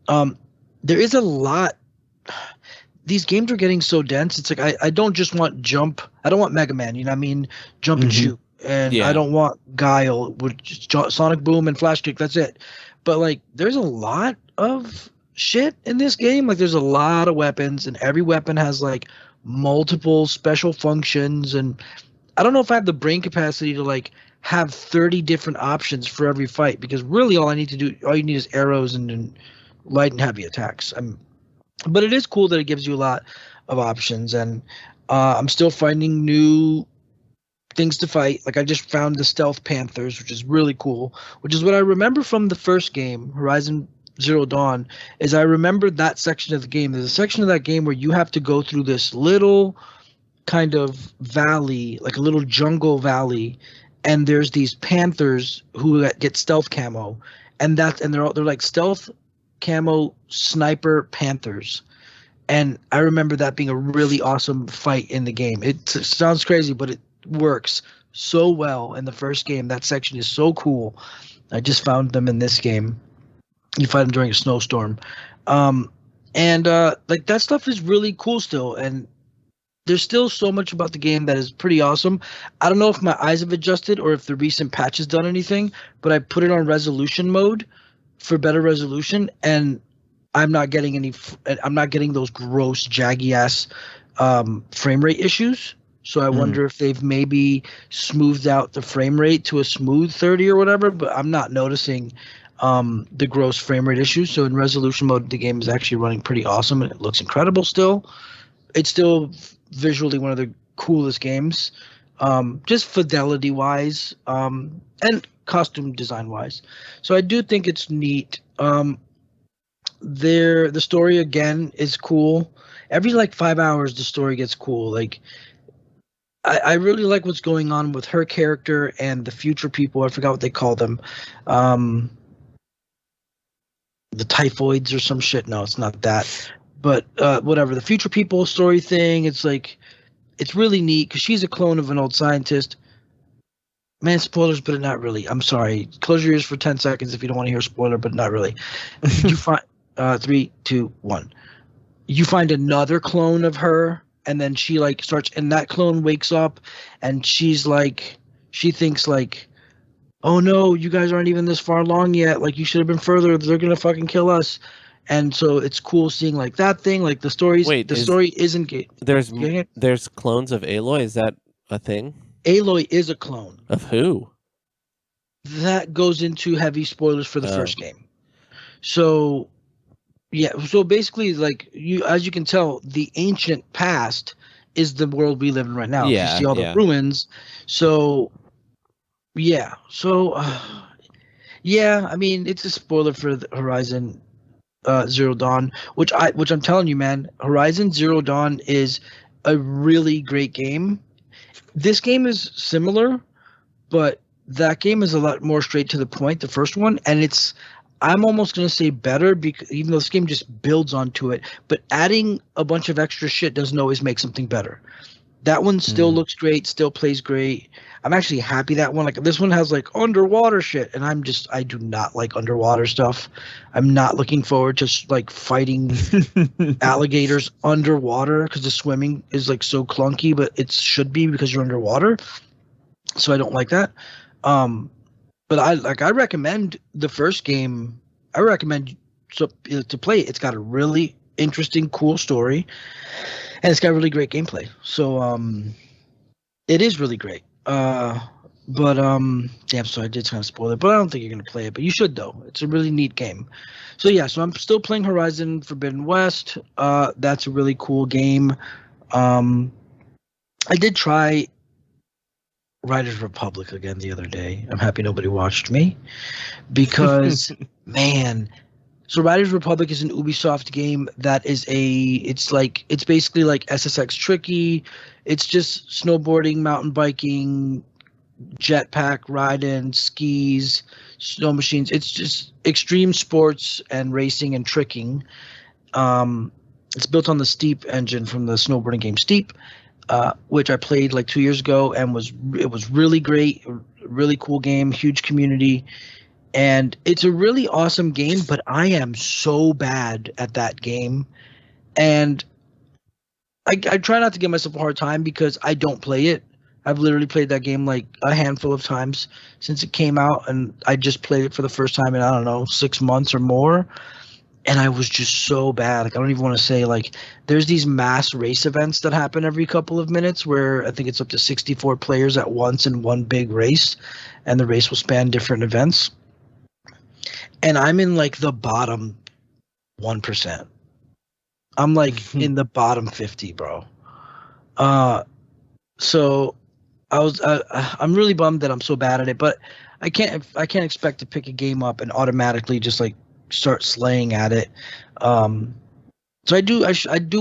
There is a lot. These games are getting so dense. It's like I don't just want jump. I don't want Mega Man. You know what I mean? Jump and shoot. And I don't want Guile with just Sonic Boom and Flash Kick. That's it. But like, there's a lot of shit in this game. Like, there's a lot of weapons, and every weapon has like multiple special functions. And I don't know if I have the brain capacity to like have 30 different options for every fight, because really all you need is arrows and light and heavy attacks. But it is cool that it gives you a lot of options, and I'm still finding new things to fight. Like, I just found the Stealth Panthers, which is really cool, which is what I remember from the first game, Horizon Zero Dawn, is I remember that section of the game. There's a section of that game where you have to go through this little kind of valley, like a little jungle valley, and there's these panthers who get stealth camo, and they're like stealth camo sniper panthers. And I remember that being a really awesome fight in the game. It sounds crazy, but it works so well in the first game. That section is so cool. I just found them in this game. You fight them during a snowstorm. And like, that stuff is really cool still, and there's still so much about the game that is pretty awesome. I don't know if my eyes have adjusted or if the recent patch has done anything, but I put it on resolution mode for better resolution, and I'm not getting those gross jaggy ass frame rate issues. So I wonder if they've maybe smoothed out the frame rate to a smooth 30 or whatever, but I'm not noticing the gross frame rate issues. So in resolution mode, the game is actually running pretty awesome, and it looks incredible still. It's still visually one of the coolest games, just fidelity wise, and costume design wise. So I do think it's neat. The story again is cool. Every like 5 hours the story gets cool. Like, I really like what's going on with her character and the future people. I forgot what they call them. The typhoids or some shit. No, it's not that. But whatever, the future people story thing, it's like, it's really neat because she's a clone of an old scientist. Man, spoilers, but not really. I'm sorry. Close your ears for 10 seconds if you don't want to hear a spoiler, but not really. You find 3, 2, 1. You find another clone of her, and then she like starts, and that clone wakes up, and she thinks like, oh no, you guys aren't even this far along yet. Like, you should have been further. They're gonna fucking kill us. And so it's cool seeing like that thing, like the stories. Wait, story isn't. There's clones of Aloy. Is that a thing? Aloy is a clone. Of who? That goes into heavy spoilers for the first game. So, yeah. So basically, like, as you can tell, the ancient past is the world we live in right now. If you Yeah, see all yeah. the ruins, so yeah, yeah. I mean, it's a spoiler for the Horizon Zero Dawn, which I'm telling you, man, Horizon Zero Dawn is a really great game. This game is similar, but that game is a lot more straight to the point, the first one, and I'm almost going to say better, because even though this game just builds onto it, but adding a bunch of extra shit doesn't always make something better. That one still looks great, still plays great. I'm actually happy that one, like this one has like underwater shit, and I do not like underwater stuff. I'm not looking forward to like fighting alligators underwater, because the swimming is like so clunky, but it should be because you're underwater. So I don't like that. But I recommend the first game. I recommend to play it. It's got a really interesting, cool story, and it's got really great gameplay. So it is really great. Damn, so I did kind of spoil it, but I don't think you're gonna play it. But you should, though. It's a really neat game. So yeah, so I'm still playing Horizon Forbidden West. That's a really cool game. I did try Riders Republic again the other day. I'm happy nobody watched me, because man, so Riders Republic is an Ubisoft game that is it's basically like SSX Tricky. It's just snowboarding, mountain biking, jetpack riding, skis, snow machines. It's just extreme sports and racing and tricking. It's built on the Steep engine from the snowboarding game Steep. Which I played like 2 years ago, and it was really great, really cool game, huge community, and it's a really awesome game. But I am so bad at that game, and I try not to give myself a hard time because I don't play it. I've literally played that game like a handful of times since it came out, and I just played it for the first time in, I don't know, 6 months or more. And I was just so bad. Like, I don't even want to say, like, there's these mass race events that happen every couple of minutes where I think it's up to 64 players at once in one big race, and the race will span different events. And I'm in like the bottom 1%. I'm like in the bottom 50, bro. So I'm really bummed that I'm so bad at it, but I can't expect to pick a game up and automatically just like start slaying at it. So I do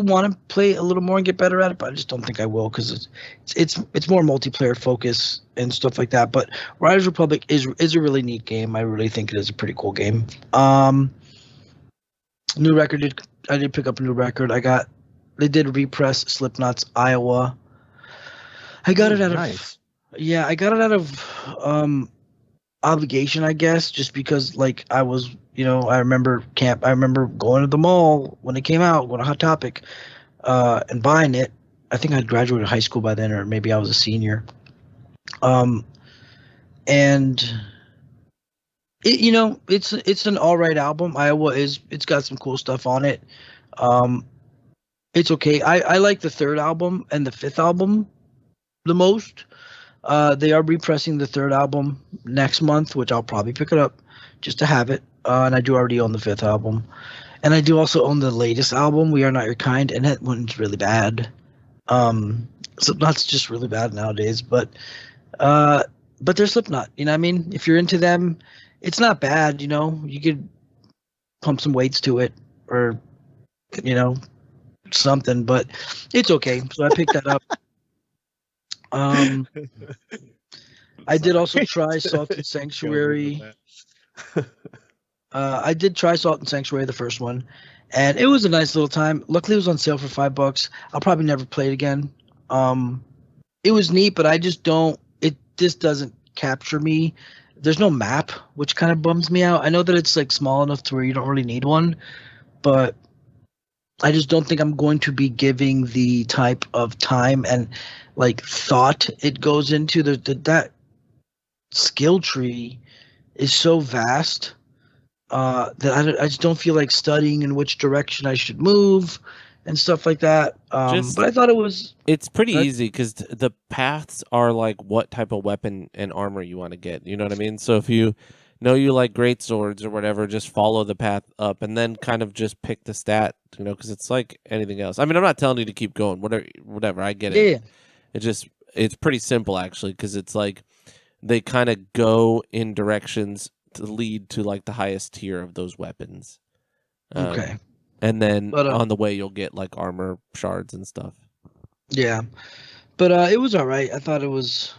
want to play a little more and get better at it, but I just don't think I will, because it's more multiplayer focus and stuff like that. But Riders Republic is a really neat game. I really think it is a pretty cool game. New record, I did pick up a new record. They did repress Slipknot's Iowa. I got it out of I got it out of obligation, I guess, just because like I was, I remember going to the mall when it came out, going to Hot Topic, and buying it. I think I'd graduated high school by then, or maybe I was a senior. And it's an all right album. It's got some cool stuff on it. It's okay. I like the third album and the fifth album the most. They are repressing the third album next month, which I'll probably pick it up just to have it. And I do already own the fifth album. And I do also own the latest album, We Are Not Your Kind, and that one's really bad. Slipknot's just really bad nowadays, but they're Slipknot, you know what I mean? If you're into them, it's not bad, you could pump some weights to it, or, something, but it's okay. So I picked that up. I did also try Salt and Sanctuary. I did try Salt and Sanctuary, the first one, and it was a nice little time. Luckily, it was on sale for $5. I'll probably never play it again. It was neat, but I just don't. It just doesn't capture me. There's no map, which kind of bums me out. I know that it's like small enough to where you don't really need one, but I just don't think I'm going to be giving the type of time and like thought it goes into that skill tree is so vast that I just don't feel like studying in which direction I should move and stuff like that. But I thought it's pretty easy, because the paths are like what type of weapon and armor you want to get. You know what I mean? So if you know you like great swords or whatever, just follow the path up and then kind of just pick the stat, because it's like anything else. I mean, I'm not telling you to keep going, whatever, I get it. Yeah. It's pretty simple actually, because it's like they kind of go in directions to lead to like the highest tier of those weapons. Okay. And then But, on the way you'll get like armor shards and stuff. Yeah. But it was all right. I thought it was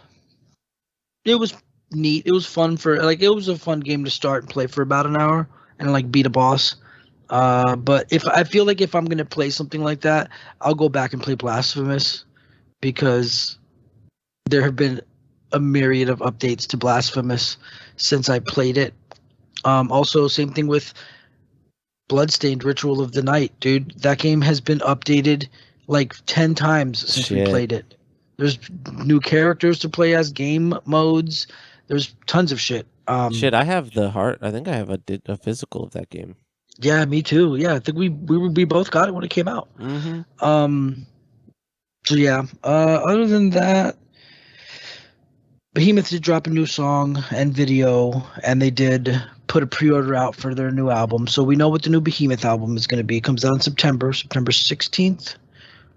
neat. It was fun it was a fun game to start and play for about an hour and like beat a boss. But if I feel like if I'm gonna play something like that, I'll go back and play Blasphemous because there have been a myriad of updates to Blasphemous since I played it. Also, same thing with Bloodstained Ritual of the Night, dude. That game has been updated like 10 times since we played it. There's new characters to play as, game modes. There's tons of shit. I have the heart. I think I have a physical of that game. Yeah, me too. Yeah, I think we both got it when it came out. Mm-hmm. So yeah. Other than that, Behemoth did drop a new song and video, and they did put a pre-order out for their new album. So we know what the new Behemoth album is going to be. It comes out in September 16th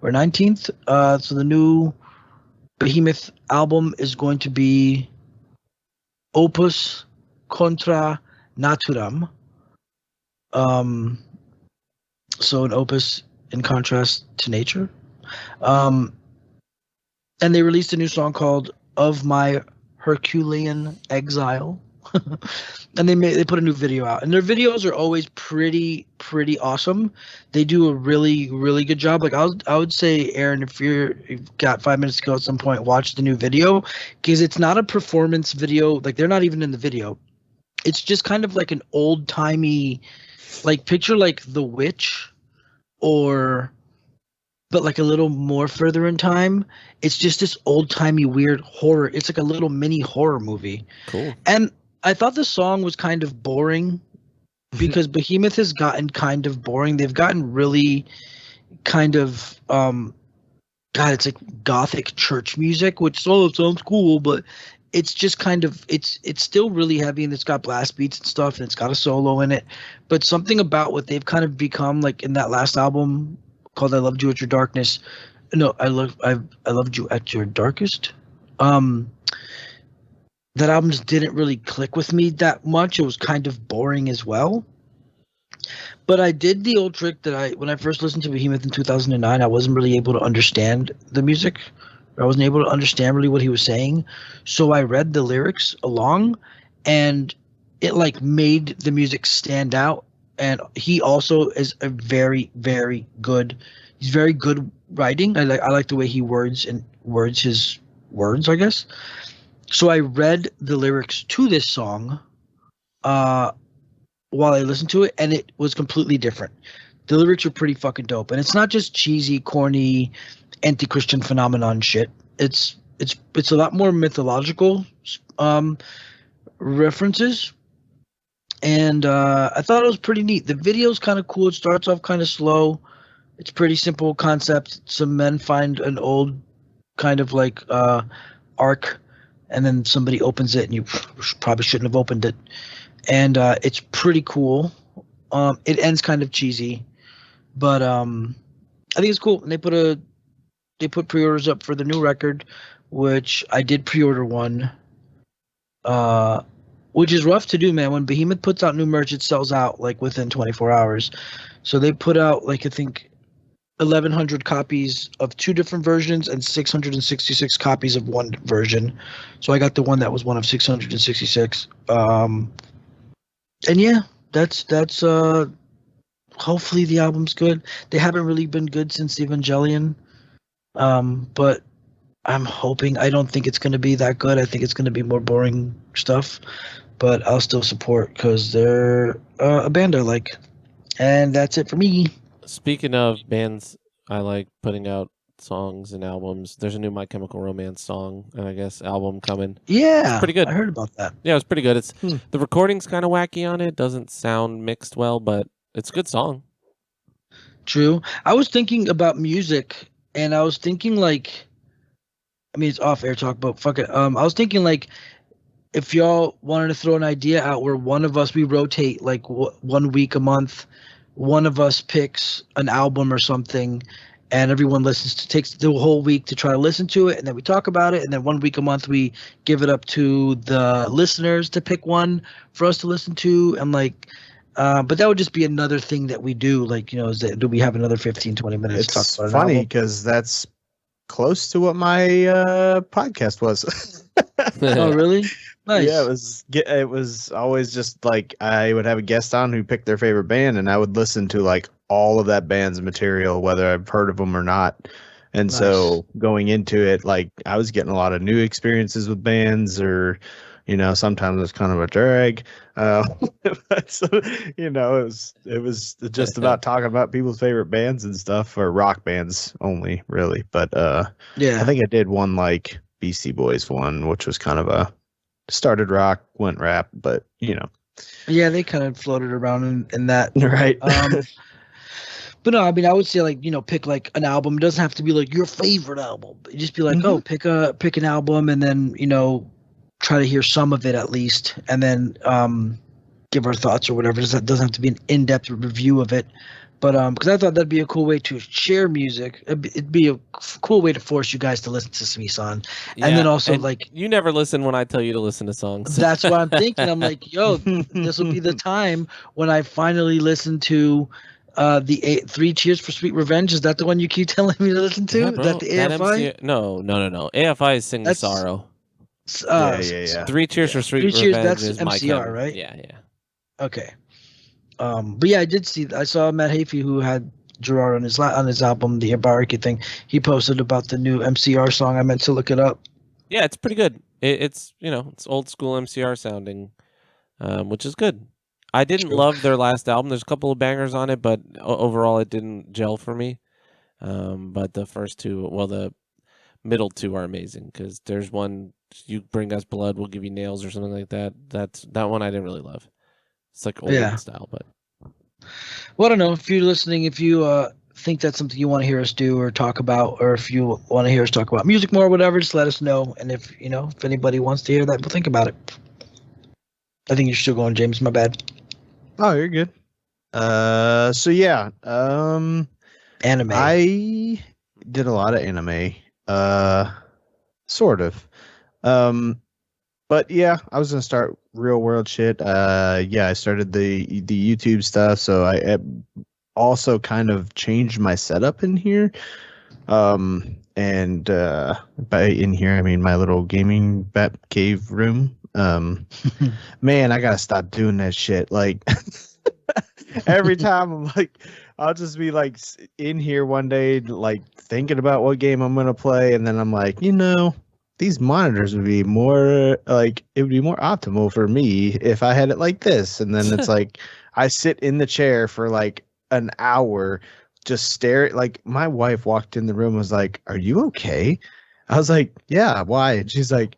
or 19th. So the new Behemoth album is going to be Opus Contra Naturam. So an opus in contrast to nature. And they released a new song called Of My Herculean Exile. And they put a new video out, and their videos are always pretty awesome. They do a really good job. Like I would say, Aaron, if you've got 5 minutes to go at some point, watch the new video, because it's not a performance video. Like they're not even in the video. It's just kind of like an old timey, like picture like The Witch, but like a little more further in time. It's just this old timey weird horror. It's like a little mini horror movie. Cool. And I thought the song was kind of boring because Behemoth has gotten kind of boring. They've gotten really kind of it's like gothic church music, which sounds cool, but it's just kind of it's still really heavy, and it's got blast beats and stuff, and it's got a solo in it. But something about what they've kind of become, like in that last album called "I Loved You at Your Darkness," no, I loved you at your darkest. That album just didn't really click with me that much. It was kind of boring as well. But I did the old trick that when I first listened to Behemoth in 2009, I wasn't really able to understand the music. I wasn't able to understand really what he was saying. So I read the lyrics along, and it like made the music stand out. And he also is a very good. He's very good writing. I like the way he words his words, I guess. So I read the lyrics to this song while I listened to it, and it was completely different. The lyrics are pretty fucking dope, and it's not just cheesy, corny, anti-Christian phenomenon shit. It's a lot more mythological references, and I thought it was pretty neat. The video's kind of cool. It starts off kind of slow. It's pretty simple concept. Some men find an old kind of like ark, and then somebody opens it, and you probably shouldn't have opened it. And it's pretty cool. It ends kind of cheesy, but I think it's cool. And they put pre-orders up for the new record, which I did pre-order one, which is rough to do, man. When Behemoth puts out new merch, it sells out like within 24 hours. So they put out like I think 1,100 copies of 2 different versions and 666 copies of one version. So I got the one that was one of 666. And yeah, that's hopefully the album's good. They haven't really been good since Evangelion. But I'm hoping. I don't think it's going to be that good. I think it's going to be more boring stuff. But I'll still support because they're a band I like. And that's it for me. Speaking of bands I like putting out songs and albums, there's a new My Chemical Romance song and I guess album coming. Yeah, it's pretty good. I heard about that. Yeah, it's pretty good. It's the recording's kind of wacky on it. Doesn't sound mixed well, but it's a good song. True. I was thinking about music, and I was thinking like, I mean, it's off air talk, but fuck it. I was thinking like, if y'all wanted to throw an idea out where one of us, we rotate like 1 week a month, one of us picks an album or something, and everyone takes the whole week to try to listen to it, and then we talk about it, and then 1 week a month we give it up to the listeners to pick one for us to listen to, and like. But that would just be another thing that we do. Like, do we have another 15, 20 minutes to talk It's about an funny album? because that's close to what my podcast was. Oh, really? Nice. Yeah, it was always just like I would have a guest on who picked their favorite band, and I would listen to like all of that band's material, whether I've heard of them or not. And so going into it, like I was getting a lot of new experiences with bands, or sometimes it's kind of a drag. But so, it was just about talking about people's favorite bands and stuff, or rock bands only, really. But Yeah. I think I did one like Beastie Boys one, which was kind of a started rock, went rap, but Yeah, they kind of floated around in that. right. But no, I mean, I would say like pick like an album. It doesn't have to be like your favorite album. Just be like, oh, pick an album, and then try to hear some of it at least, and then give our thoughts or whatever. It doesn't have to be an in-depth review of it. But because I thought that'd be a cool way to share music. It'd be a cool way to force you guys to listen to Song. And then also like you never listen when I tell you to listen to songs. That's what I'm thinking. I'm like, yo, this will be the time when I finally listen to the 3 Cheers for Sweet Revenge. Is that the one you keep telling me to listen to? Yeah, Is bro, that the AFI? No. AFI is Sing the Sorrow. Yeah. 3 Cheers for Sweet 3 Cheers, Revenge that's is MCR, right? Yeah. Okay. But yeah, I saw Matt Hafey, who had Gerard on his album, the Ibaraki thing. He posted about the new MCR song. I meant to look it up. Yeah, it's pretty good. It's it's old school MCR sounding, which is good. I didn't love their last album. There's a couple of bangers on it, but overall it didn't gel for me. But the first two, well, the middle two are amazing, because there's one, You Bring Us Blood, We'll Give You Nails, or something like that. That one I didn't really love. It's like old style, but. Well, I don't know if you're listening. If you think that's something you want to hear us do or talk about, or if you want to hear us talk about music more, or whatever, just let us know. And if anybody wants to hear that, we'll think about it. I think you're still going, James. My bad. Oh, you're good. So yeah. Anime. I did a lot of anime. Sort of. But yeah, I was gonna start real world shit. I started the YouTube stuff, so I also kind of changed my setup in here. And by in here I mean my little gaming bat cave room. Man, I gotta stop doing that shit. Like every time I'm like, I'll just be like in here one day, like thinking about what game I'm gonna play, and then I'm like, these monitors would be more like, it would be more optimal for me if I had it like this. And then it's like I sit in the chair for like an hour just stare. Like my wife walked in the room and was like, "Are you okay?" I was like, "Yeah, why?" And she's like,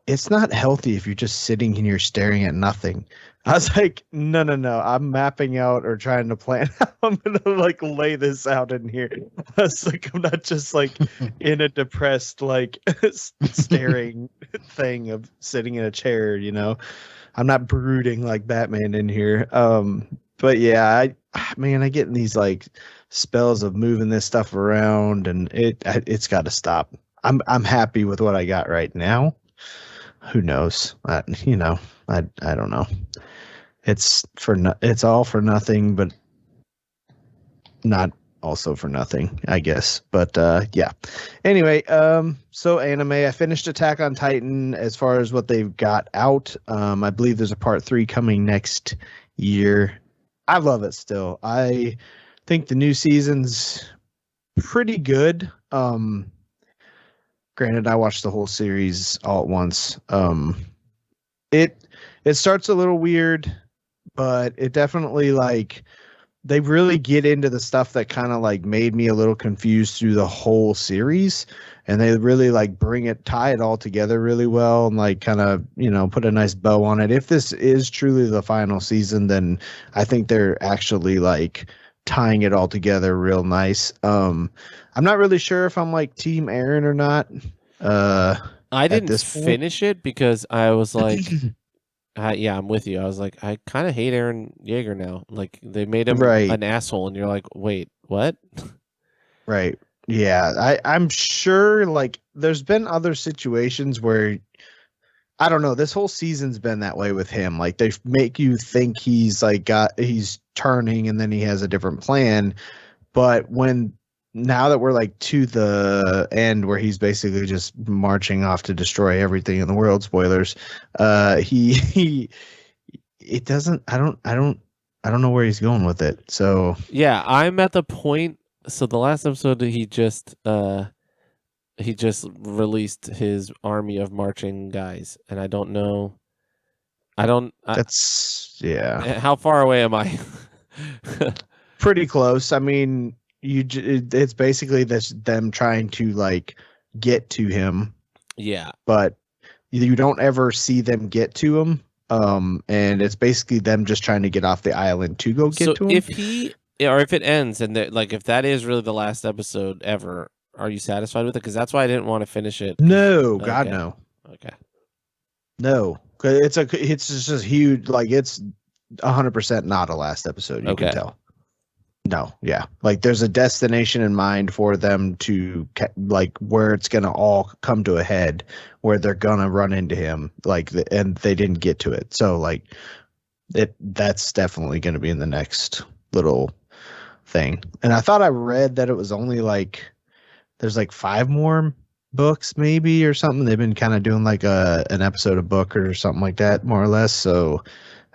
"It's not healthy if you're just sitting here staring at nothing." I was like, no. I'm mapping out or trying to plan how I'm gonna like lay this out in here. I was like, I'm not just like in a depressed like staring thing of sitting in a chair, I'm not brooding like Batman in here. But yeah, I get in these like spells of moving this stuff around, and it's got to stop. I'm happy with what I got right now. Who knows? I don't know. It's all for nothing, but not also for nothing, I guess. But yeah. Anyway, so anime. I finished Attack on Titan as far as what they've got out. I believe there's a part 3 coming next year. I love it still. I think the new season's pretty good. Granted, I watched the whole series all at once. It starts a little weird, but it definitely like they really get into the stuff that kind of like made me a little confused through the whole series, and they really like tie it all together really well, and like kind of put a nice bow on it. If this is truly the final season, then I think they're actually like tying it all together real nice. I'm not really sure if I'm like Team Aaron or not. I didn't this point. finish it because I was like, yeah, I'm with you. I was like, I kind of hate Aaron Yeager now. Like they made him Right. an asshole, and you're like, wait, what? Right. Yeah. I'm sure like there's been other situations where I don't know, this whole season's been that way with him. Like they make you think he's turning and then he has a different plan. But now that we're like to the end where he's basically just marching off to destroy everything in the world, spoilers, he it doesn't I don't know where he's going with it. So Yeah, I'm at the point. So the last episode, he just released his army of marching guys, and I don't know. that's yeah. How far away am I? Pretty close. I mean, it's basically them trying to like get to him. Yeah. But you don't ever see them get to him. And it's basically them just trying to get off the island to go get to him. If it ends and if that is really the last episode ever, are you satisfied with it? Because that's why I didn't want to finish it. No, God, no. Okay. No, it's just huge. Like it's 100% not a last episode. You can tell. No, yeah. Like there's a destination in mind for them to like where it's gonna all come to a head, where they're gonna run into him. Like and they didn't get to it, so like that's definitely gonna be in the next little thing. And I thought I read that it was only like there's like 5 more books maybe or something. They've been kind of doing like an episode a book or something like that, more or less. So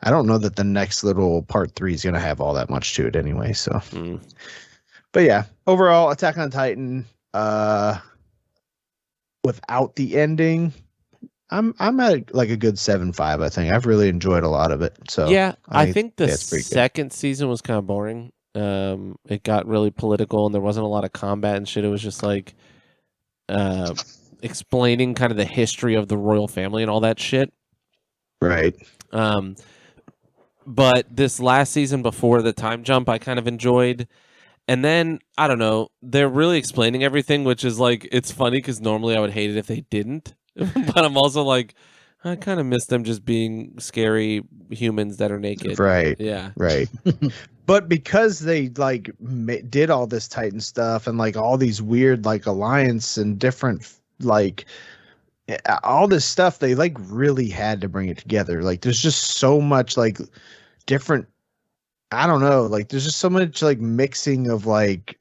I don't know that the next little part 3 is going to have all that much to it anyway. So, But yeah, overall, Attack on Titan, without the ending, I'm at like a good 7.5. I think I've really enjoyed a lot of it. So yeah, I think the second season was kind of boring. It got really political, and there wasn't a lot of combat and shit. It was just like explaining kind of the history of the royal family and all that shit. Right. But this last season before the time jump, I kind of enjoyed. And then, I don't know, they're really explaining everything, which is like, it's funny because normally I would hate it if they didn't. But I'm also like, I kind of miss them just being scary humans that are naked. Right. Yeah. Right. But because they like did all this Titan stuff and like all these weird like alliance and different like all this stuff, they like really had to bring it together. Like there's just so much like different, I don't know, like there's just so much like mixing of like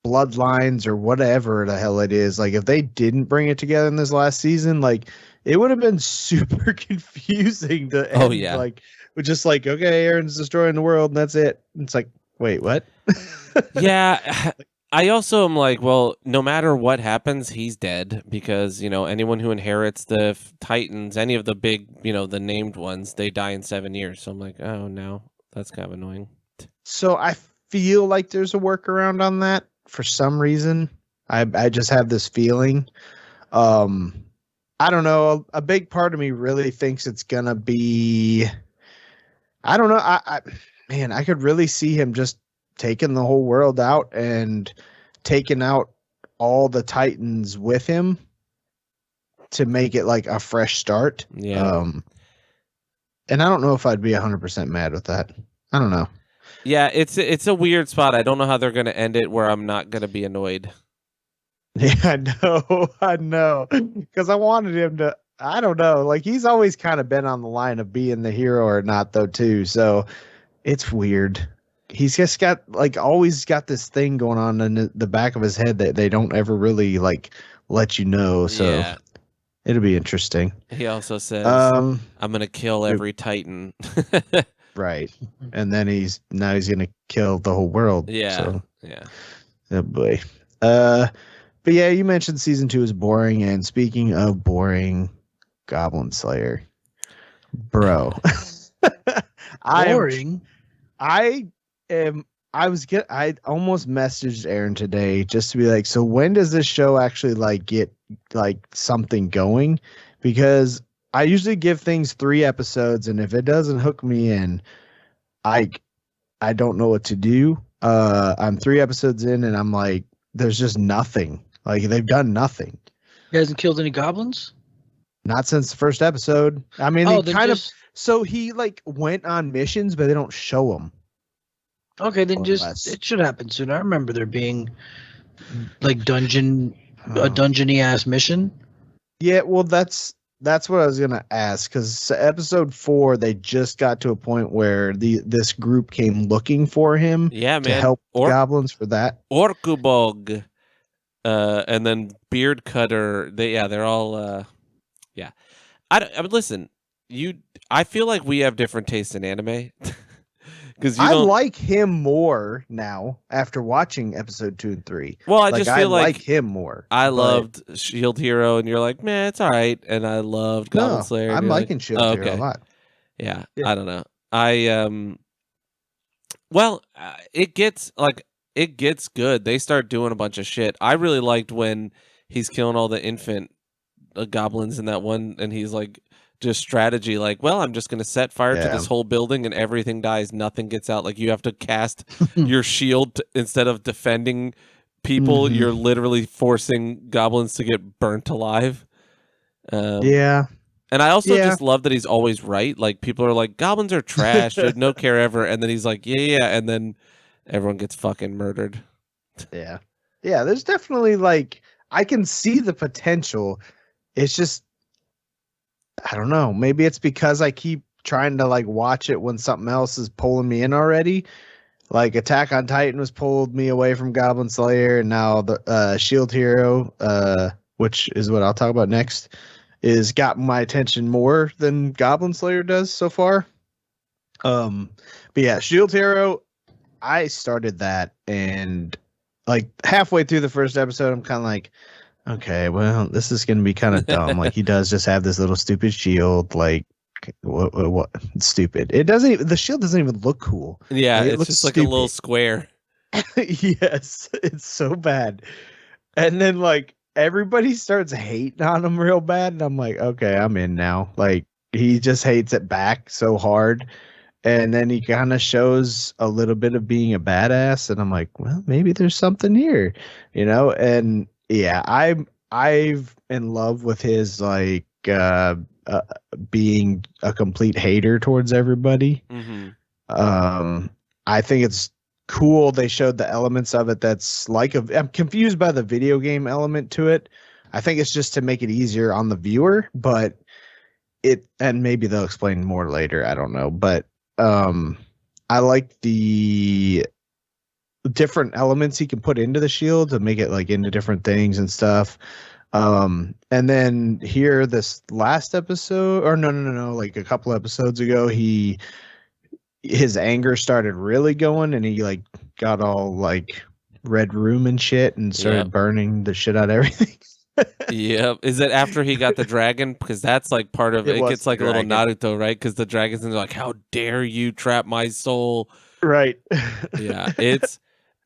bloodlines or whatever the hell it is. Like if they didn't bring it together in this last season, like it would have been super confusing to end. Oh yeah, like we're just like, okay, Aaron's destroying the world and that's it. It's like, wait, what? Yeah. I also am like, well, no matter what happens, he's dead because, anyone who inherits the Titans, any of the big, the named ones, they die in 7 years. So I'm like, oh, no, that's kind of annoying. So I feel like there's a workaround on that for some reason. I just have this feeling. I don't know. A big part of me really thinks it's going to be, I don't know. I could really see him just taking the whole world out and taking out all the Titans with him to make it like a fresh start. Yeah. And I don't know if I'd be 100% mad with that. I don't know. Yeah, it's a weird spot. I don't know how they're going to end it where I'm not going to be annoyed. Yeah, I know. Because I wanted him to, I don't know. Like he's always kind of been on the line of being the hero or not though too. So it's weird. He's just got like always got this thing going on in the back of his head that they don't ever really like let you know. So yeah. It'll be interesting. He also says, I'm going to kill every Titan. Right. And then he's going to kill the whole world. Yeah. So. Yeah. Oh boy. But yeah, you mentioned season 2 is boring. And speaking of boring, Goblin Slayer. Bro. Boring? I almost messaged Aaron today just to be like, so when does this show actually like get like something going? Because I usually give things 3 episodes, and if it doesn't hook me in, I don't know what to do. I'm 3 episodes in, and I'm like, there's just nothing. Like they've done nothing. He hasn't killed any goblins? Not since the first episode. I mean, Oh, they then kind just of. So he like went on missions, but they don't show him. okay. Then More or just less. it should happen soon. I remember there being like a Oh. dungeony ass mission. Yeah, well, that's what I was gonna ask because episode 4 they just got to a point where this group came looking for him Yeah, to man. help goblins for that. Orkubog, and then Beard Cutter. They're all. Yeah, I mean, listen. I feel like we have different tastes in anime. Because I like him more now after watching episode 2 and 3. Well, I like, just feel like him more. I loved Shield Hero, and you're like, man, it's all right. And I loved Goblin Slayer. I'm liking Shield Hero a lot. Yeah, I don't know. Well, it gets good. They start doing a bunch of shit. I really liked when he's killing all the infant goblins in that one, and he's like just strategy, like, well, I'm just going to set fire to this whole building and everything dies, nothing gets out. Like, you have to cast your shield instead of defending people. You're literally forcing goblins to get burnt alive. Yeah. And I also just love that he's always right. Like, people are like, goblins are trash, dude, no care ever. And then he's like, yeah. And then everyone gets fucking murdered. Yeah. Yeah, there's definitely, like, I can see the potential. It's just, I don't know. Maybe it's because I keep trying to, like, watch it when something else is pulling me in already. Like, Attack on Titan was pulled me away from Goblin Slayer, and now the Shield Hero, which is what I'll talk about next, is got my attention more than Goblin Slayer does so far. But yeah, Shield Hero, I started that, and like halfway through the first episode, I'm kind of like, okay, well, this is going to be kind of dumb. Like, he does just have this little stupid shield. Like, what stupid. It doesn't even, the shield doesn't even look cool. Yeah, like, it's just stupid. Like a little square. Yes, it's so bad. And then like everybody starts hating on him real bad, and I'm like, okay, I'm in now. Like, he just hates it back so hard. And then he kind of shows a little bit of being a badass, and I'm like, well, maybe there's something here, you know? And yeah, I've in love with his like being a complete hater towards everybody. I think it's cool they showed the elements of it that's like I'm confused by the video game element to it. I think it's just to make it easier on the viewer, but and maybe they'll explain more later, I don't know, but I like the different elements he can put into the shield to make it like into different things and stuff. And then here this last episode, or no, like a couple episodes ago, his anger started really going, and he like got all like red room and shit and started burning the shit out of everything. Yep. Is it after he got the dragon? Because that's like part of it. Gets like a little Naruto, right? Because the dragon's like, how dare you trap my soul? Right. Yeah.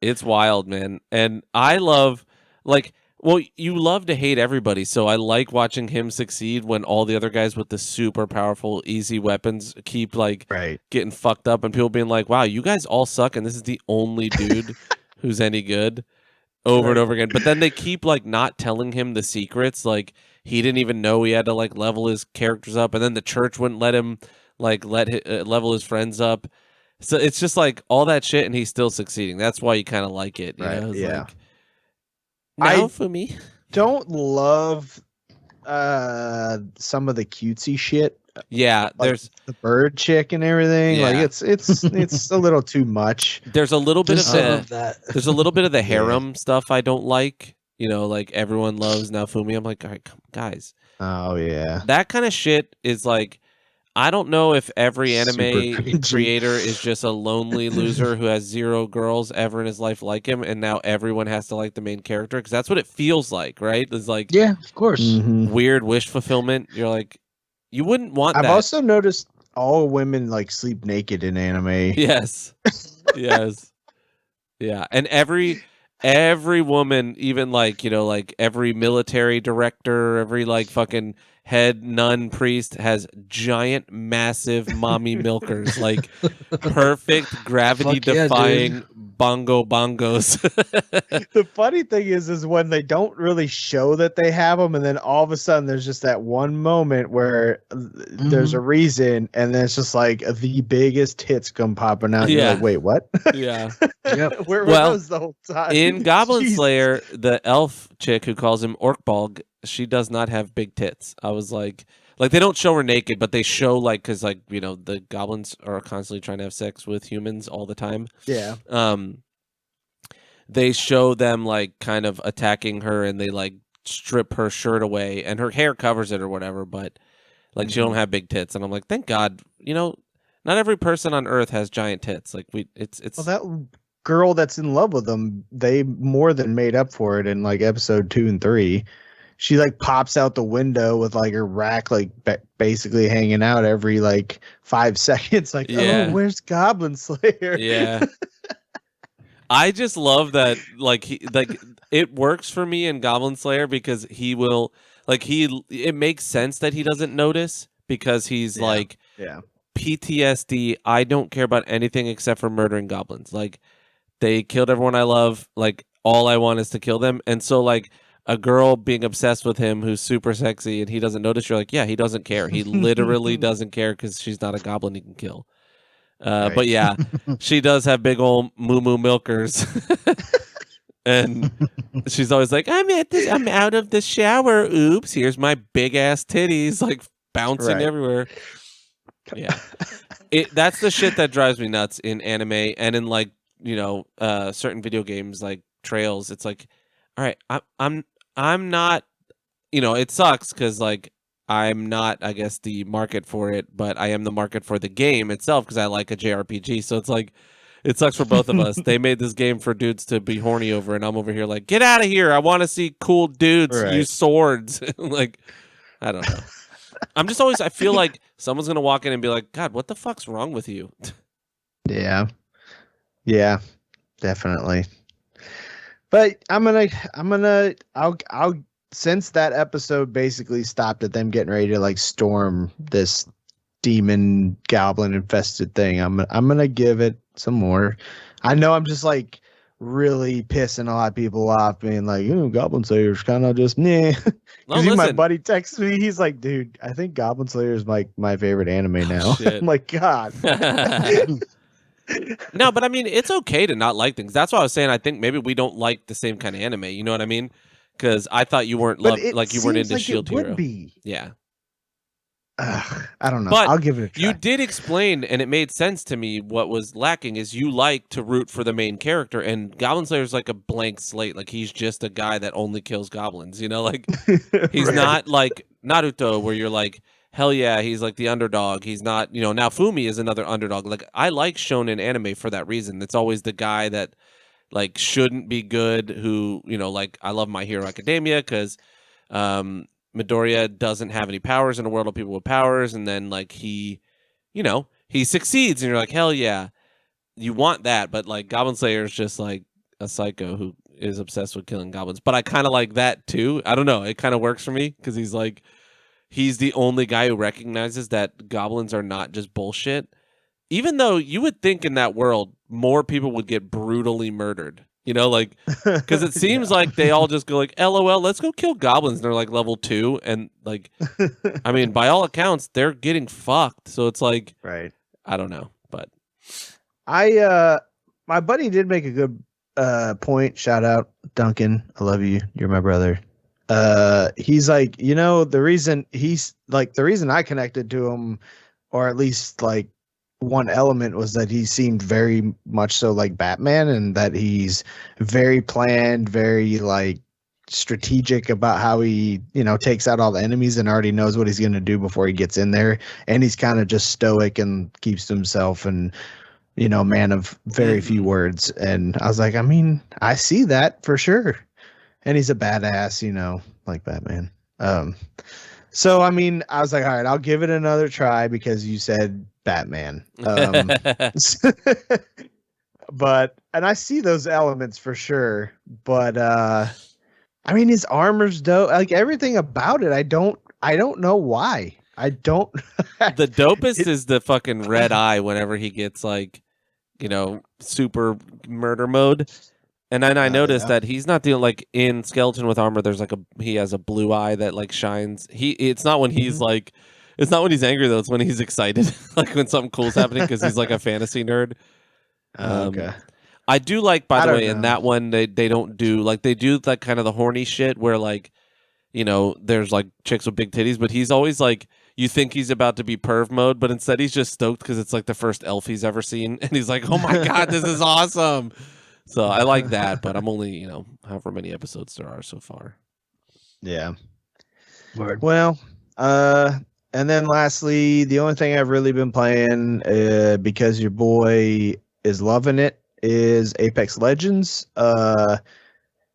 It's wild, man. And I love, like, well, you love to hate everybody. So I like watching him succeed when all the other guys with the super powerful, easy weapons keep like getting fucked up, and people being like, wow, you guys all suck, and this is the only dude who's any good. Over and over again. But then they keep like not telling him the secrets. Like, he didn't even know he had to like level his characters up, and then the church wouldn't let him like level his friends up. So it's just like all that shit, and he's still succeeding. That's why you kind of like it. You know? Yeah. Like, now for me, don't love some of the cutesy shit. Yeah, like there's the bird chick and everything. Yeah. Like it's a little too much. There's a little bit of that. There's a little bit of the harem stuff I don't like. You know, like everyone loves Naofumi. I'm like, all right, guys. Oh yeah. That kind of shit is like, I don't know if every anime creator is just a lonely loser who has 0 girls ever in his life like him, and now everyone has to like the main character, because that's what it feels like, right? It's like, yeah, of course, weird wish fulfillment. You're like, you wouldn't want that. I've also noticed all women like sleep naked in anime. Yes. Yes. Yeah. And every woman, even like, you know, like every military director, every like fucking head nun priest has giant, massive mommy milkers, like perfect gravity defying bongos. The funny thing is when they don't really show that they have them, and then all of a sudden there's just that one moment where there's a reason, and then it's just like the biggest hits come popping out. And you're like, wait, what? Yeah. Yep. Where were those the whole time? In Goblin Jesus. Slayer, the elf chick who calls him Orkbog, she does not have big tits. I was like they don't show her naked, but they show like, because like, you know, the goblins are constantly trying to have sex with humans all the time. Yeah. They show them like kind of attacking her, and they like strip her shirt away, and her hair covers it or whatever, but like she don't have big tits. And I'm like, thank God, you know, not every person on Earth has giant tits. Like it's Well, that girl that's in love with them, they more than made up for it in like episode 2 and 3. She like pops out the window with like her rack like basically hanging out every like 5 seconds. Like, oh, where's Goblin Slayer? Yeah. I just love that, like it works for me in Goblin Slayer because he will it makes sense that he doesn't notice because he's like PTSD. I don't care about anything except for murdering goblins. Like, they killed everyone I love. Like, all I want is to kill them. And so like a girl being obsessed with him who's super sexy and he doesn't notice, you're like, yeah, he doesn't care. He literally doesn't care because she's not a goblin he can kill. Right. But yeah, she does have big old moo milkers. And she's always like, I'm out of the shower. Oops, here's my big ass titties like bouncing everywhere. Yeah. That's the shit that drives me nuts in anime and in like, you know, certain video games like Trails. It's like, all right, I'm not, you know, it sucks because like I'm not, I guess, the market for it, but I am the market for the game itself because I like a JRPG. So it's like, it sucks for both of us. They made this game for dudes to be horny over, and I'm over here like, get out of here. I want to see cool dudes use swords. Like, I don't know. I'm just always, I feel like someone's going to walk in and be like, God, what the fuck's wrong with you? Yeah. Yeah, definitely. But I'll since that episode basically stopped at them getting ready to like storm this demon goblin infested thing, I'm gonna give it some more. I know I'm just like really pissing a lot of people off, being like, Goblin Slayer's kind of just meh. Because my buddy texts me, he's like, dude, I think Goblin Slayer is like my favorite anime now. I'm like, God. No, but I mean, it's okay to not like things. That's why I was saying I think maybe we don't like the same kind of anime. You know what I mean? Because I thought you weren't you weren't into Shield Hero. Yeah. I don't know. But I'll give it a try. You did explain, and it made sense to me. What was lacking is you like to root for the main character, and Goblin Slayer's like a blank slate. Like, he's just a guy that only kills goblins. You know, like he's not like Naruto, where you're like, hell yeah, he's like the underdog. He's not, you know. Now Fumi is another underdog. Like, I like shonen anime for that reason. It's always the guy that like shouldn't be good. Who, you know, like I love My Hero Academia because Midoriya doesn't have any powers in a world of people with powers, and then like he succeeds, and you're like, hell yeah, you want that. But like Goblin Slayer is just like a psycho who is obsessed with killing goblins. But I kind of like that too. I don't know, it kind of works for me because he's the only guy who recognizes that goblins are not just bullshit. Even though you would think in that world more people would get brutally murdered. You know, like, because it seems like they all just go like, LOL, let's go kill goblins. And they're like level 2. And like, I mean, by all accounts, they're getting fucked. So it's like, right. I don't know. But my buddy did make a good point. Shout out, Duncan. I love you. You're my brother. He's like, the reason I connected to him, or at least like, one element was that he seemed very much so like Batman, and that he's very planned, very like strategic about how he, takes out all the enemies and already knows what he's going to do before he gets in there. And he's kind of just stoic and keeps to himself and, man of very few words. And I was like, I mean, I see that for sure. And he's a badass, like Batman. So, I mean, I was like, all right, I'll give it another try because you said Batman. But I see those elements for sure. But I mean, his armor's dope. Like everything about it, I don't know why. I don't. The dopest is the fucking red eye whenever he gets like, super murder mode. And then I noticed that he's not the like in Skeleton with Armor. There's like he has a blue eye that like shines. It's not when he's like, it's not when he's angry though. It's when he's excited, like when something cool's happening because he's like a fantasy nerd. Okay. I do like, by the way, know. in that one they don't do like they do like kind of the horny shit where like there's like chicks with big titties, but he's always like you think he's about to be perv mode, but instead he's just stoked because it's like the first elf he's ever seen, and he's like, oh my god, this is awesome. So I like that, but I'm only, however many episodes there are so far. Yeah. Word. Well, and then lastly, the only thing I've really been playing, because your boy is loving it, is Apex Legends.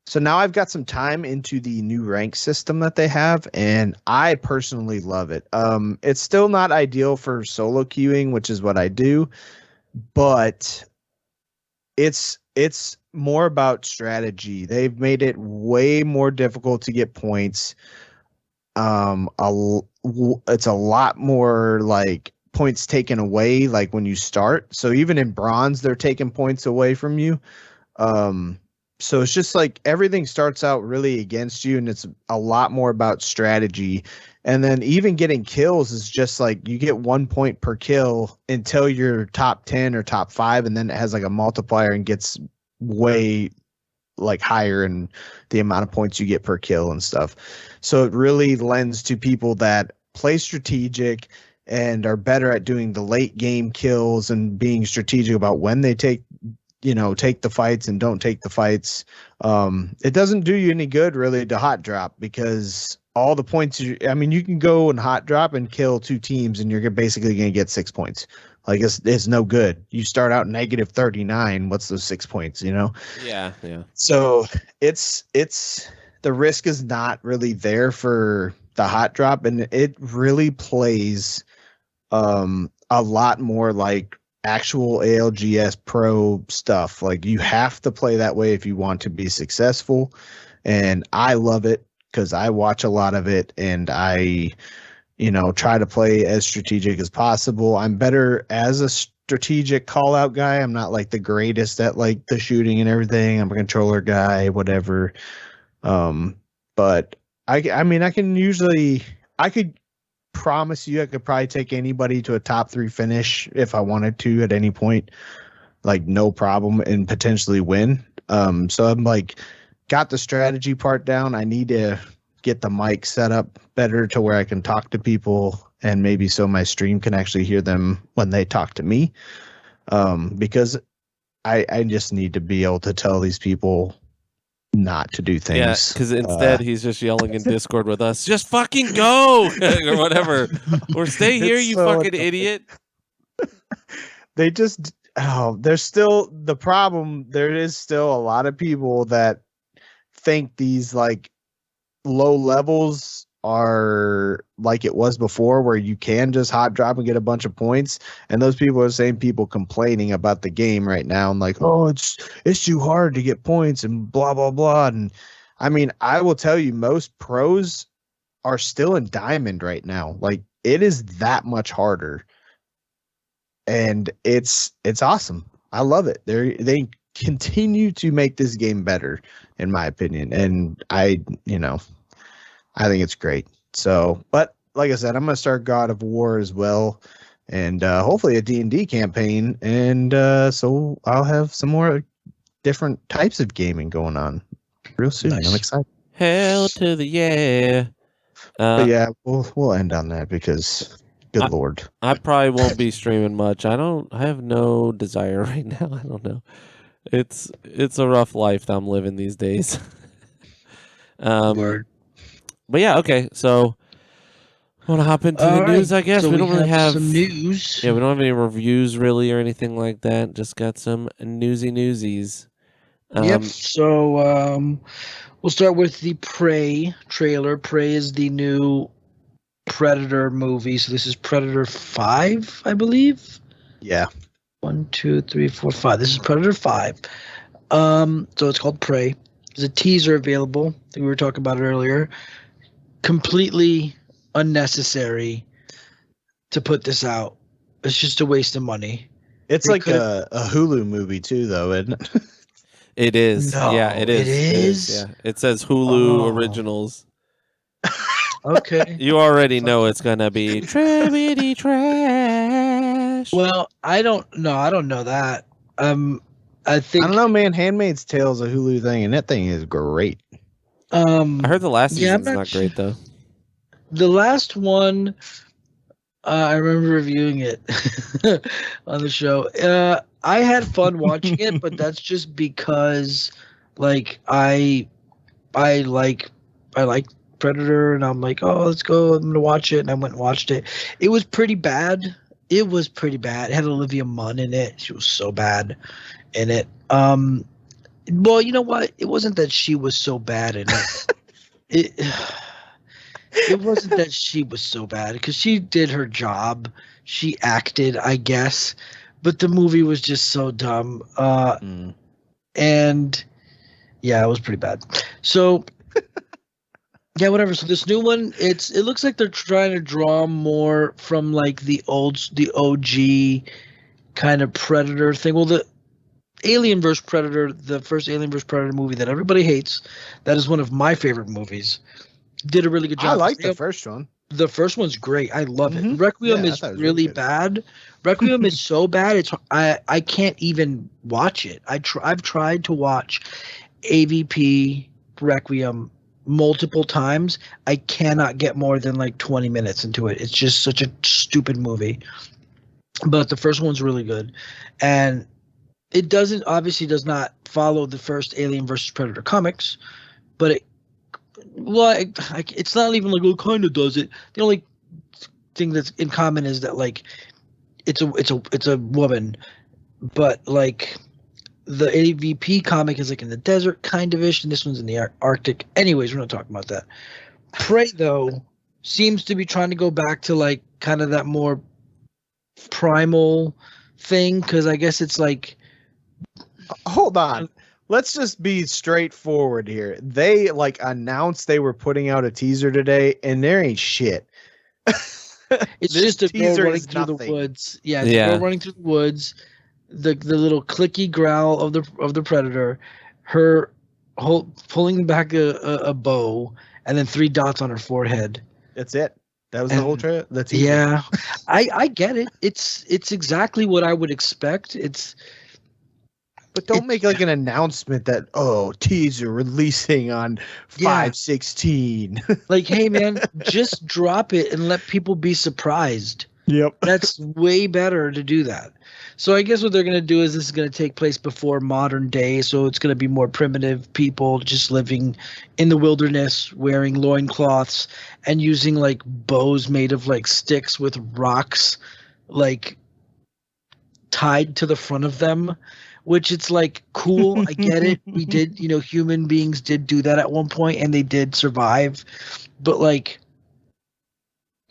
So now I've got some time into the new rank system that they have, and I personally love it. It's still not ideal for solo queuing, which is what I do, but it's more about strategy. They've made it way more difficult to get points. It's a lot more like points taken away, like when you start. So even in bronze, they're taking points away from you. So it's just like everything starts out really against you, and it's a lot more about strategy. And then even getting kills is just like you get 1 point per kill until you're top 10 or top 5, and then it has like a multiplier and gets way like higher in the amount of points you get per kill and stuff. So it really lends to people that play strategic and are better at doing the late game kills and being strategic about when they take the fights and don't take the fights. It doesn't do you any good really to hot drop, because all the points you can go and hot drop and kill 2 teams and you're basically going to get 6 points. Like it's no good. You start out negative 39. What's those 6 points, Yeah. So it's the risk is not really there for the hot drop, and it really plays a lot more like actual ALGS pro stuff. Like you have to play that way if you want to be successful, and I love it because I watch a lot of it, and I try to play as strategic as possible. I'm better as a strategic call out guy. I'm not like the greatest at like the shooting and everything. I'm a controller guy, whatever. But I could promise you I could probably take anybody to a top 3 finish if I wanted to at any point, like no problem, and potentially win. So I'm like got the strategy part down. I need to get the mic set up better to where I can talk to people, and maybe so my stream can actually hear them when they talk to me. Because I just need to be able to tell these people not to do things. Yeah, because instead he's just yelling in Discord with us, just fucking go or whatever, or stay here, you so fucking idiot. They just there's still the problem. There is still a lot of people that think these like low levels are like it was before, where you can just hot drop and get a bunch of points, and those people are the same people complaining about the game right now and like, oh, it's too hard to get points and blah blah blah. And I mean, I will tell you, most pros are still in diamond right now. Like it is that much harder, and it's awesome. I love it. They continue to make this game better, in my opinion, and I think it's great. So, but like I said, I'm going to start God of War as well, and hopefully a D&D campaign, and so I'll have some more different types of gaming going on real soon. Nice. I'm excited. Hell to the yeah. But yeah, we'll end on that because good Lord. I probably won't be streaming much. I have no desire right now. I don't know. It's a rough life that I'm living these days. But yeah, okay. So, want to hop into the news? I guess so we don't really have some news. Yeah, we don't have any reviews really or anything like that. Just got some newsies. Yep. So we'll start with the Prey trailer. Prey is the new Predator movie. So this is Predator 5, I believe. Yeah. 1, 2, 3, 4, 5. This is Predator 5. So it's called Prey. There's a teaser available. I think we were talking about it earlier. Completely unnecessary to put this out. It's just a waste of money. It's like a Hulu movie too, though, isn't it? It is. No, Yeah, it is. it is? Yeah. It says Hulu originals. Okay. You already know it's gonna be Trinity Trash. Well, I don't know that. I think I don't know, man. Handmaid's Tale is a Hulu thing, and that thing is great. I heard the last yeah, season's not great though. The last one, I remember reviewing it on the show. I had fun watching it, but that's just because, like, I like Predator, and I'm like, oh, let's go. I'm gonna watch it, and I went and watched it. It was pretty bad. It had Olivia Munn in it. She was so bad in it. Well, you know what? It wasn't that she was so bad in it. It wasn't that she was so bad, because she did her job. She acted, I guess, but the movie was just so dumb. And yeah, it was pretty bad. So yeah, whatever. So this new one, it looks like they're trying to draw more from like the OG kind of Predator thing. Well, the Alien vs. Predator, the first Alien vs. Predator movie that everybody hates, that is one of my favorite movies. Did a really good job. I like the first one. The first one's great. I love it. Requiem is really bad. Requiem is so bad. I can't even watch it. I've tried to watch AVP Requiem multiple times. I cannot get more than like 20 minutes into it. It's just such a stupid movie. But the first one's really good, and it does not follow the first Alien vs. Predator comics, but it's not even like, it kind of does it. The only thing that's in common is that, like, it's a woman, but like the AVP comic is like in the desert kind of ish, and this one's in the Arctic. Anyways, we're not talking about that. Prey, though, seems to be trying to go back to like kind of that more primal thing, because I guess it's like, hold on, let's just be straightforward here. They like announced they were putting out a teaser today, and there ain't shit. It's just a girl running through the woods. Yeah, it's a girl running through the woods. The little clicky growl of the Predator, her pulling back a bow, and then 3 dots on her forehead. That's it. That was the whole trailer. That's easy. Yeah, I get it. It's exactly what I would expect. But don't make like an announcement that, teaser releasing on 5/16. Like, hey man, just drop it and let people be surprised. Yep. That's way better to do that. So I guess what they're going to do is this is going to take place before modern day. So it's going to be more primitive people just living in the wilderness, wearing loincloths and using like bows made of like sticks with rocks like tied to the front of them, which it's like cool. I get it. We did, human beings did do that at one point and they did survive. But like,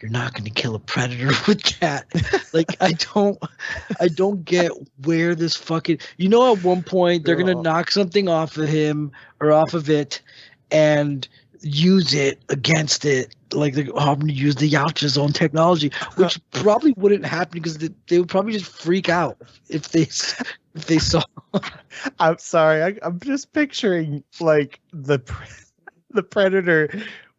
you're not going to kill a predator with that. Like, I don't get where this fucking, at one point they're going to knock something off of him or off of it and use it against it. Like, I'm going to use the Yautja's own technology, which probably wouldn't happen because they would probably just freak out if they saw. I'm sorry. I'm just picturing like the predator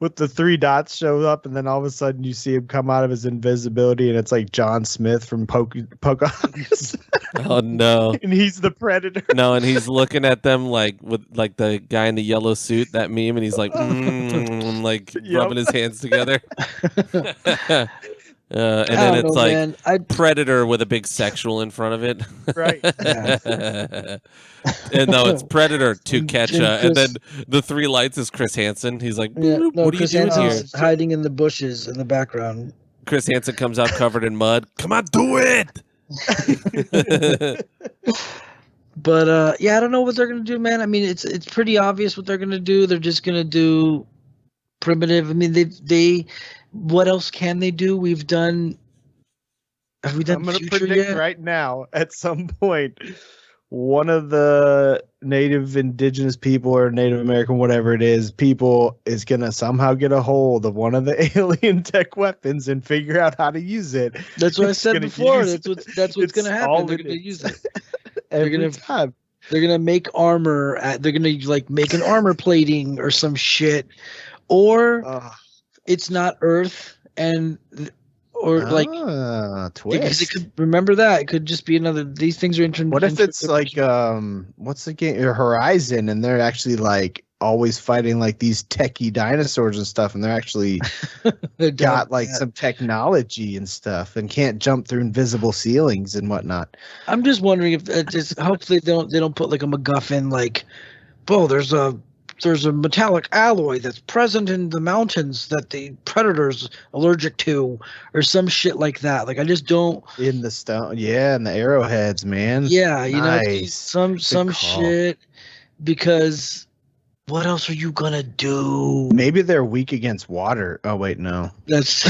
with the 3 dots show up, and then all of a sudden you see him come out of his invisibility, and it's like John Smith from Pocahontas. Oh no! And he's the predator. No, and he's looking at them like with like the guy in the yellow suit, that meme, and he's like, like rubbing his hands together. And then it's like Predator with a big sexual in front of it. Right. Yeah. And no, it's Predator to catch and then the 3 lights is Chris Hansen. He's like, what are you doing here? Hiding in the bushes in the background. Chris Hansen comes out covered in mud. Come on, do it. But I don't know what they're gonna do, man. I mean, it's pretty obvious what they're gonna do. They're just gonna do primitive. I mean, they what else can they do? Have we done I'm gonna Future predict yet? right now at some point one of the native indigenous people or Native American, whatever it is, people is going to somehow get a hold of one of the alien tech weapons and figure out how to use it. That's what I said before. That's what's going to happen. They're going to use it. Every time. They're going to make armor. They're going to like make an armor plating or some shit. Or it's not Earth twist. Because it could, remember that it could just be another. These things are What if it's like what's the game? Horizon, and they're actually like always fighting like these techie dinosaurs and stuff, and they're actually got like some technology and stuff, and can't jump through invisible ceilings and whatnot. I'm just wondering if just hopefully they don't put like a MacGuffin like, there's a metallic alloy that's present in the mountains that the predator's allergic to, or some shit like that. Like I just don't in the stone, and the arrowheads, man. Yeah, you nice. know, some shit. Because what else are you gonna do? Maybe they're weak against water. Oh wait, no. That's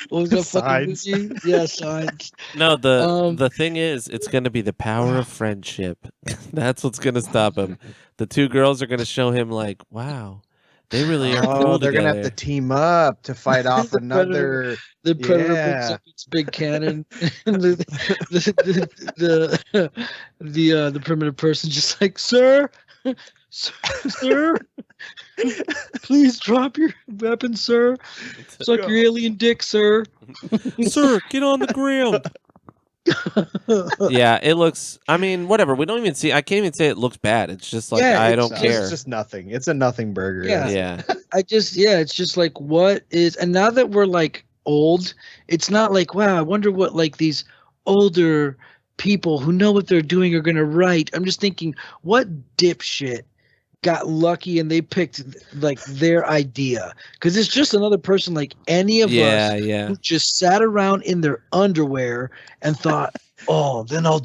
what was that Signs. fucking movie? Yeah, Signs. No, the thing is, it's going to be the power of friendship. That's what's going to stop him. The two girls are going to show him like, wow, they really are cool they're together. going to have to team up to fight off another. The predator picks up its big cannon, and the primitive person just like, sir, please drop your weapon, sir. Suck your alien dick, sir. Sir, get on the ground. Yeah, it looks. I mean, whatever. We don't even see. I can't even say it looks bad. It's just like I don't care. It's just nothing. It's a nothing burger. Yeah. It's just like what is. And now that we're like old, it's not like, wow, I wonder what like these older people who know what they're doing are gonna write. I'm just thinking, what dipshit got lucky and they picked like their idea? Because it's just another person like any of us who just sat around in their underwear and thought, oh, then he'll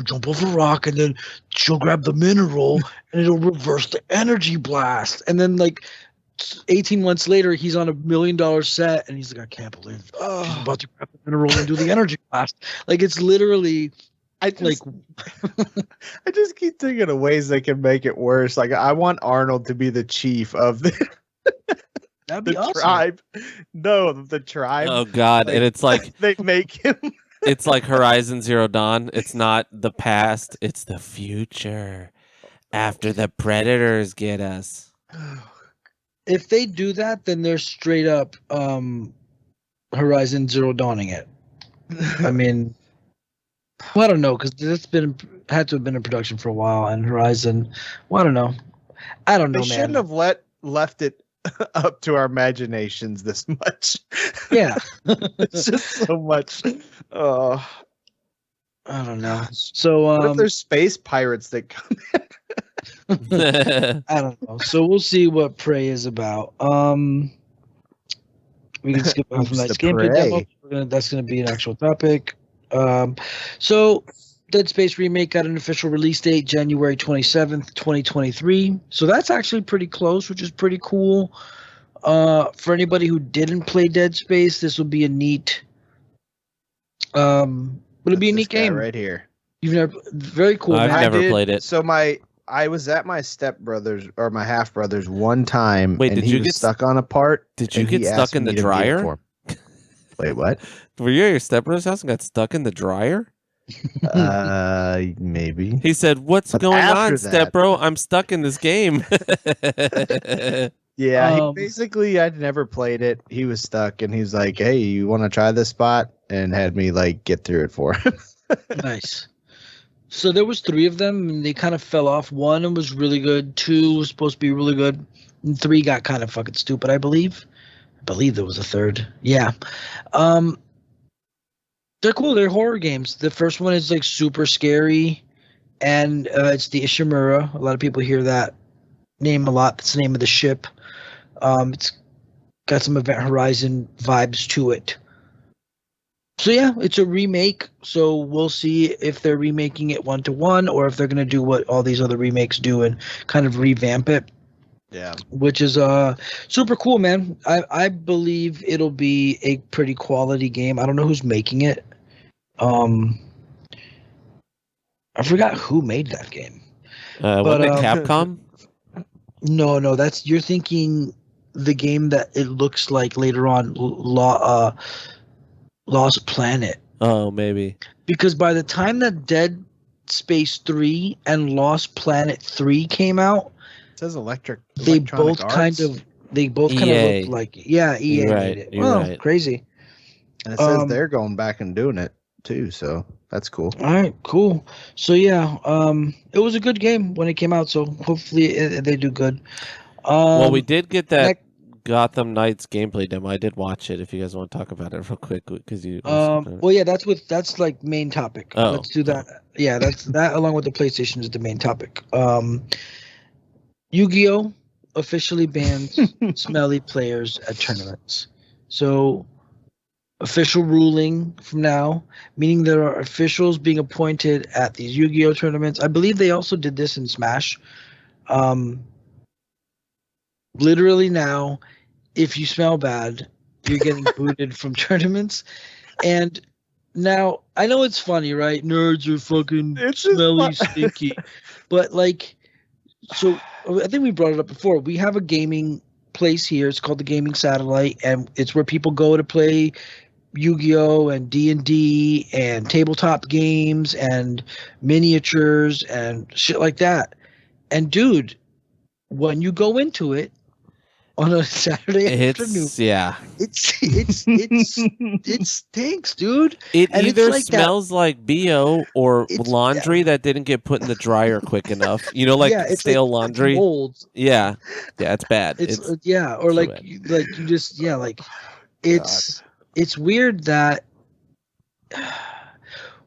jump over a rock, and then she'll grab the mineral and it'll reverse the energy blast. And then like 18 months later, he's on $1 million set and he's like, I can't believe she's about to grab the mineral and do the energy blast. Like it's literally I just keep thinking of ways they can make it worse. Like I want Arnold to be the chief of that'd be awesome. Tribe. No, the tribe. Oh God! And it's like they make him. It's like Horizon Zero Dawn. It's not the past; it's the future. After the predators get us. If they do that, then they're straight up Horizon Zero Dawning it. I mean. Well, I don't know, because it's had to have been in production for a while, and Horizon. Well, I don't know. They shouldn't have left it up to our imaginations this much. Yeah, it's just so much. I don't know. So, what if there's space pirates that come in? I don't know. So we'll see what Prey is about. We can skip off from that gameplay demo. That's going to be an actual topic. So Dead Space Remake got an official release date, January 27th, 2023. So that's actually pretty close, which is pretty cool. For anybody who didn't play Dead Space, this will be a neat it'll be a neat game right here. You've never very cool. I've never played it. So I was at my stepbrother's or my half brother's one time. Wait, and did you get stuck on a part? Did you get stuck in the dryer? Wait, what? Were you at your stepbrother's house and got stuck in the dryer? Maybe. He said, "What's going on, stepbro? I'm stuck in this game." Yeah, I'd never played it. He was stuck, and he's like, "Hey, you want to try this spot?" And had me like get through it for him. Nice. So there was 3 of them, and they kind of fell off. 1 was really good. 2 was supposed to be really good, and 3 got kind of fucking stupid, I believe. I believe there was a 3rd. Yeah. They're cool. They're horror games. The first one is like super scary, and it's the Ishimura. A lot of people hear that name a lot. That's the name of the ship. It's got some Event Horizon vibes to it. So yeah, it's a remake. So we'll see if they're remaking it 1-to-1 or if they're gonna do what all these other remakes do and kind of revamp it. Yeah, which is super cool, man. I believe it'll be a pretty quality game. I don't know who's making it, I forgot who made that game. Wasn't it Capcom? No, that's you're thinking the game that it looks like later on, Lost Planet. Oh, maybe. Because by the time that Dead Space 3 and Lost Planet 3 came out, it says they both kind of looked like EA made it. You're right. Crazy. And it says they're going back and doing it too, so that's cool. All right, cool. So yeah, it was a good game when it came out, so hopefully they do good. Well, we did get that Gotham Knights gameplay demo. I did watch it. If you guys want to talk about it real quick, because you. Well, yeah, that's like main topic. Oh, let's do that. Yeah, that's that along with the PlayStation is the main topic. Yu-Gi-Oh! Officially bans smelly players at tournaments. So, official ruling from now, meaning there are officials being appointed at these Yu-Gi-Oh! Tournaments. I believe they also did this in Smash. Literally now, if you smell bad, you're getting booted from tournaments. And now, I know it's funny, right? Nerds are fucking smelly, stinky. But, like, so I think we brought it up before. We have a gaming place here. It's called the Gaming Satellite, and it's where people go to play Yu-Gi-Oh! And D&D and tabletop games and miniatures and shit like that. And, dude, when you go into it, on a Saturday afternoon, it stinks, dude. It either smells like BO or laundry that didn't get put in the dryer quick enough. You know, like stale laundry. Mold. Yeah, it's bad. It's or like bad. You just it's weird that.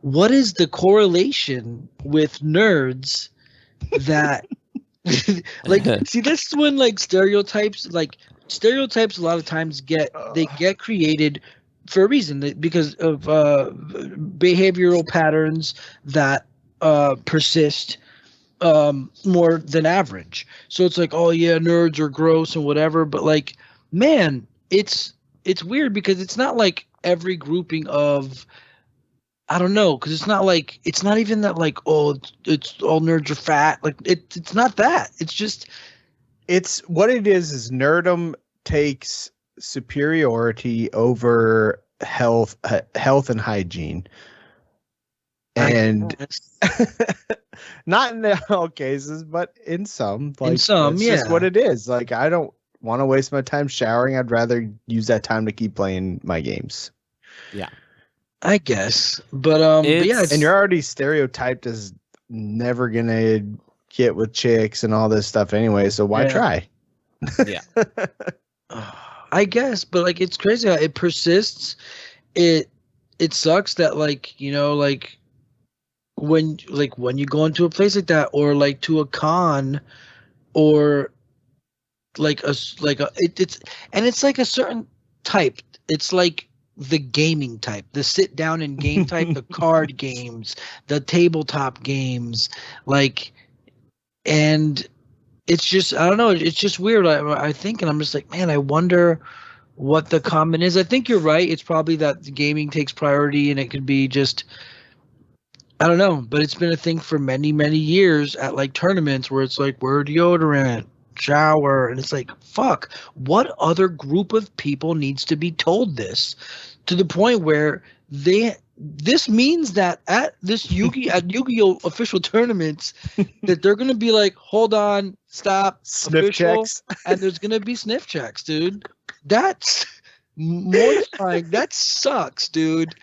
What is the correlation with nerds that? Like, see, that's when stereotypes a lot of times get created for a reason, because of behavioral patterns that persist more than average. So it's like, oh yeah, nerds are gross and whatever, but like, man, it's weird because it's not like every grouping of, I don't know, because it's not even that like, oh, it's all nerds are fat. Like it's not that. It's just, it's what it is nerdom takes superiority over health and hygiene, and not in all cases, but in some. Like, it's just what it is. Like, I don't want to waste my time showering. I'd rather use that time to keep playing my games. Yeah. I guess, but yeah, and you're already stereotyped as never gonna get with chicks and all this stuff anyway. So why try? Yeah, I guess, but like, it's crazy how it persists. It sucks that, like, you know, like when you go into a place like that, or like to a con, or it's like a certain type. It's like the gaming type, the sit down and game type, the card games, the tabletop games, like, and it's just, I don't know, it's just weird. I think, and I'm just like, man, I wonder what the common is. I think you're right. It's probably that the gaming takes priority, and it could be just, I don't know, but it's been a thing for many, many years at like tournaments where it's like, wear deodorant, shower, and it's like, fuck, what other group of people needs to be told this, to the point where this means that at this Yu-Gi-Oh! Official tournaments that they're gonna be like, hold on, stop, sniff official, checks, and there's gonna be sniff checks, dude. That's mortifying. That sucks, dude.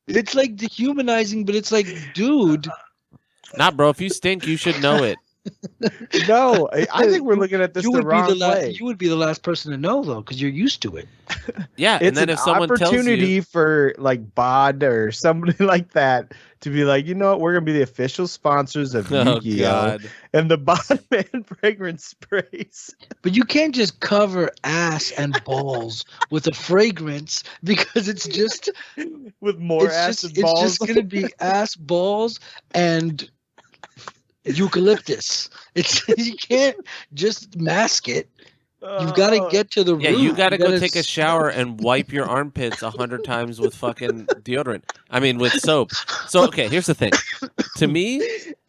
It's like dehumanizing, but it's like, dude. Nah, bro, if you stink, you should know it. No, I think we're looking at this the wrong way. You would be the last person to know, though, because you're used to it. Yeah, it's and then an if someone opportunity tells you, for like Bod or somebody like that to be like, you know what, we're gonna be the official sponsors of Yu-Gi-Oh! And the Bodman fragrance sprays. But you can't just cover ass and balls with a fragrance, because it's just with more ass and balls. It's just gonna be ass, balls, and eucalyptus. It's, you can't just mask it. You've got to get to the root. Yeah, you got to go take a shower and wipe your armpits 100 times with fucking deodorant. I mean, with soap. So, okay, here's the thing. To me,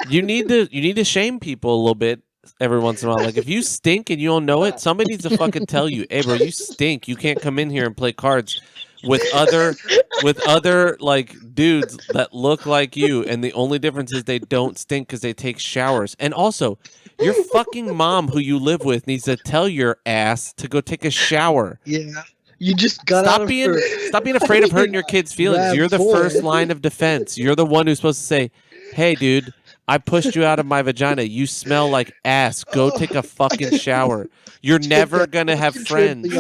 you need to shame people a little bit every once in a while. Like, if you stink and you don't know it, somebody needs to fucking tell you, hey, bro, you stink. You can't come in here and play cards with other like dudes that look like you, and the only difference is they don't stink because they take showers. And also, your fucking mom who you live with needs to tell your ass to go take a shower. Yeah. You just got stop being afraid of hurting your kids' feelings. You're the first line of defense. You're the one who's supposed to say, hey, dude, I pushed you out of my vagina. You smell like ass. Go take a fucking shower. You're never going to have friends.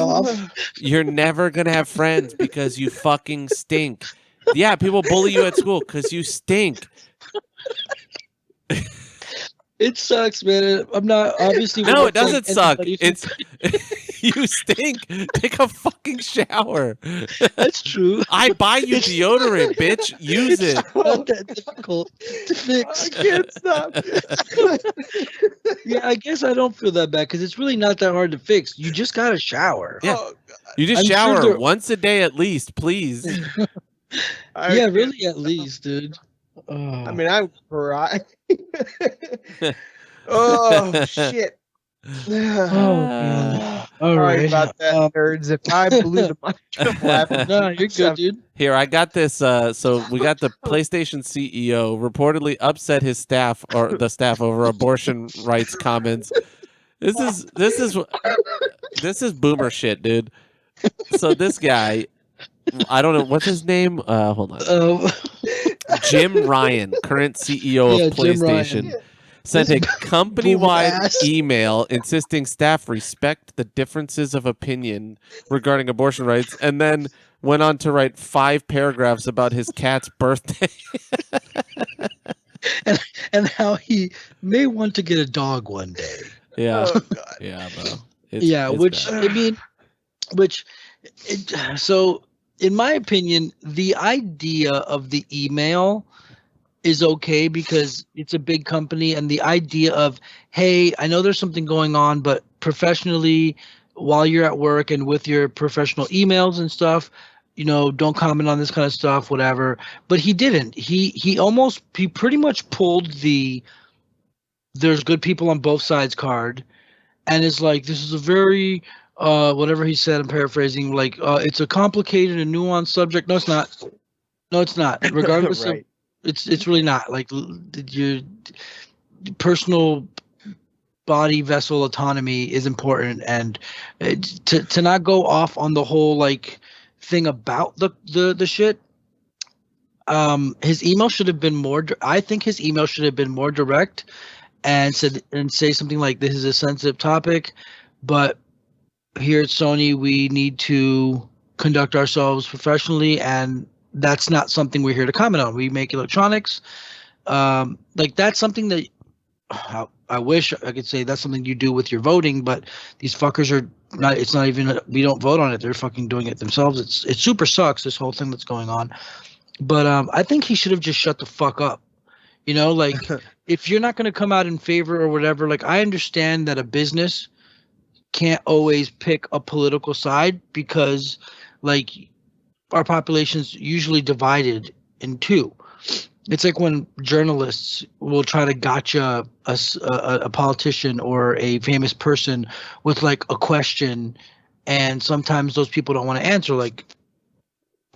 You're never going to have friends because you fucking stink. Yeah, people bully you at school because you stink. It sucks, man. I'm not obviously. No, it doesn't suck. It's you stink. Take a fucking shower. That's true. I buy you deodorant, bitch. Use it. It's not that difficult to fix. I can't stop. Yeah, I guess I don't feel that bad because it's really not that hard to fix. You just got to shower. Yeah. Oh, You just I'm shower sure once a day at least, please. Yeah, really, at least, dude. I mean, I'm crying. Oh shit! Oh man! All Sorry right, about that, nerds. If I blew the mic up laughing, no, you're good, dude. Here, I got this. So we got the PlayStation CEO reportedly upset his staff or the staff over abortion rights comments. This is boomer shit, dude. So this guy, I don't know what's his name. Hold on. Jim Ryan, current CEO of PlayStation, sent a company-wide email insisting staff respect the differences of opinion regarding abortion rights, and then went on to write 5 paragraphs about his cat's birthday. and how he may want to get a dog one day. Yeah. Oh, God. Yeah, bro. So in my opinion, the idea of the email is okay because it's a big company, and the idea of, hey, I know there's something going on, but professionally, while you're at work and with your professional emails and stuff, don't comment on this kind of stuff, whatever. But he didn't. He pretty much pulled the there's good people on both sides card, and is like, this is a very whatever he said, I'm paraphrasing, like it's a complicated and nuanced subject. No, it's not. Regardless right. of it's really not. Like your personal body vessel autonomy is important, and to not go off on the whole like thing about the shit. His email should have been more. I think his email should have been more direct, and say something like, "This is a sensitive topic, but here at Sony, we need to conduct ourselves professionally, and that's not something we're here to comment on. We make electronics. Like that's something that I wish I could say that's something you do with your voting, but these fuckers are not. It's not even. We don't vote on it. They're fucking doing it themselves. It super sucks, this whole thing that's going on. But I think he should have just shut the fuck up. Like if you're not going to come out in favor or whatever, like I understand that a business can't always pick a political side because like our population's usually divided in two. It's like when journalists will try to gotcha a politician or a famous person with like a question, and sometimes those people don't want to answer. Like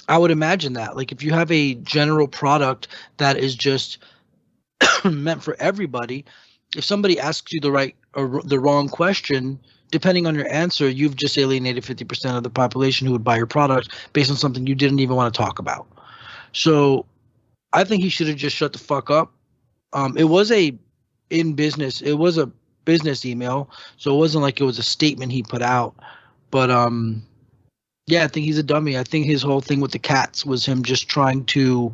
I would imagine that like if you have a general product that is just meant for everybody, if somebody asks you the right or the wrong question, depending on your answer, you've just alienated 50% of the population who would buy your product based on something you didn't even want to talk about. So I think he should have just shut the fuck up. It was a business email, so it wasn't like it was a statement he put out. But yeah, I think he's a dummy. I think his whole thing with the cats was him just trying to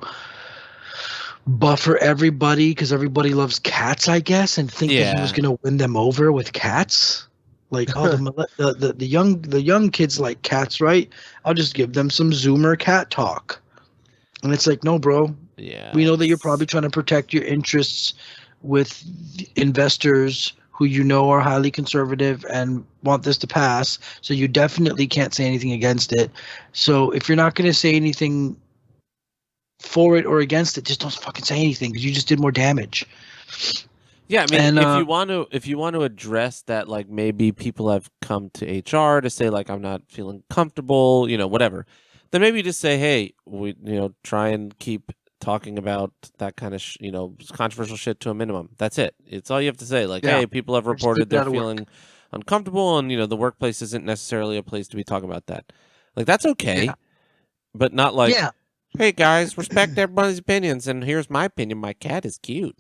buffer everybody because everybody loves cats, I guess, and think that he was going to win them over with cats. Like, the young kids like cats, right? I'll just give them some Zoomer cat talk. And it's like, no, bro. Yeah. We know that you're probably trying to protect your interests with investors who you know are highly conservative and want this to pass. So you definitely can't say anything against it. So if you're not going to say anything for it or against it, just don't fucking say anything because you just did more damage. Yeah, I mean, And, if you want to address that, like maybe people have come to HR to say like I'm not feeling comfortable, whatever, then maybe just say, hey, we try and keep talking about that kind of controversial shit to a minimum. That's it. It's all you have to say. Like, hey, people have reported they're feeling uncomfortable, and the workplace isn't necessarily a place to be talking about that. Like that's okay, but not like, hey guys, respect everybody's opinions, and here's my opinion: my cat is cute.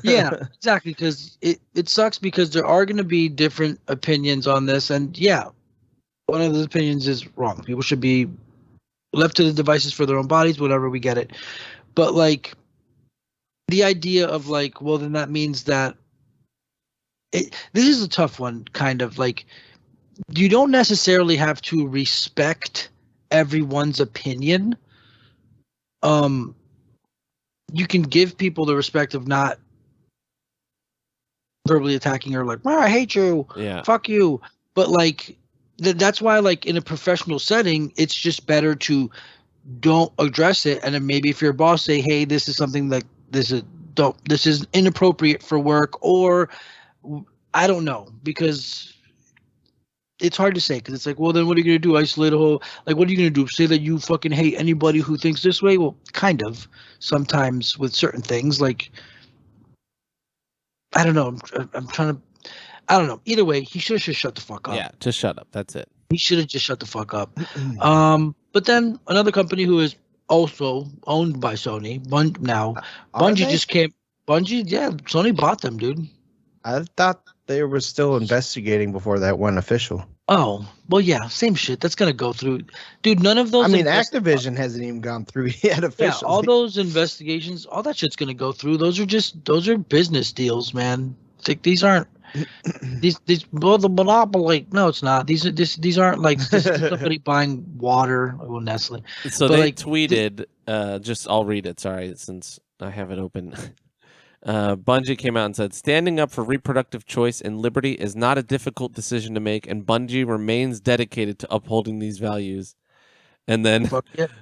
Yeah, exactly. Because it sucks because there are going to be different opinions on this, and one of those opinions is wrong. People should be left to the devices for their own bodies, whatever. We get it, but like the idea of like, well, then that means that this is a tough one. Kind of like you don't necessarily have to respect everyone's opinion. You can give people the respect of not verbally attacking her like, I hate you, fuck you. But like that's why like in a professional setting, it's just better to don't address it. And then maybe if your boss say, hey, this is something like this is inappropriate for work, or I don't know, because it's hard to say because it's like, well, then what are you going to do? Isolate a whole, like, what are you going to do? Say that you fucking hate anybody who thinks this way? Well, kind of sometimes with certain things, like, I don't know. I'm trying to, I don't know. Either way, he should have just shut the fuck up. Yeah, just shut up. That's it. He should have just shut the fuck up. But then another company who is also owned by Sony, Bungie just came. Bungie, Sony bought them, dude. I thought they were still investigating before that went official. Oh, well, yeah, same shit. That's going to go through. Dude, none of those... I mean, Activision hasn't even gone through yet officially. Yeah, all those investigations, all that shit's going to go through. Those are business deals, man. Like, these aren't... These well, the monopoly... No, it's not. These aren't like somebody buying water or Nestle. So they tweeted... just, I'll read it, sorry, since I have it open. Bungie came out and said, standing up for reproductive choice and liberty is not a difficult decision to make, and Bungie remains dedicated to upholding these values. And then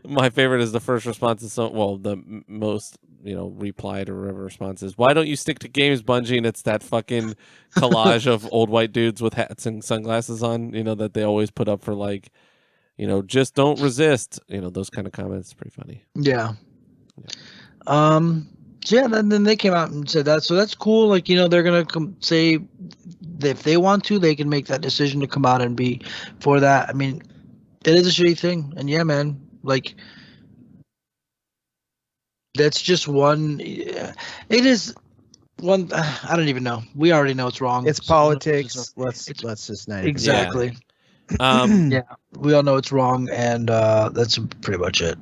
my favorite is the first response is the most, replied or whatever response is, why don't you stick to games, Bungie? And it's that fucking collage of old white dudes with hats and sunglasses on, that they always put up for like, just don't resist. Those kind of comments. Pretty funny. Yeah. So yeah, then they came out and said that. So that's cool. Like, they're going to say if they want to, they can make that decision to come out and be for that. I mean, it is a shitty thing. And yeah, man, like, that's just one. It is one. I don't even know. We already know it's wrong. It's politics. Let's just not. Exactly. Yeah, we all know it's wrong. And that's pretty much it.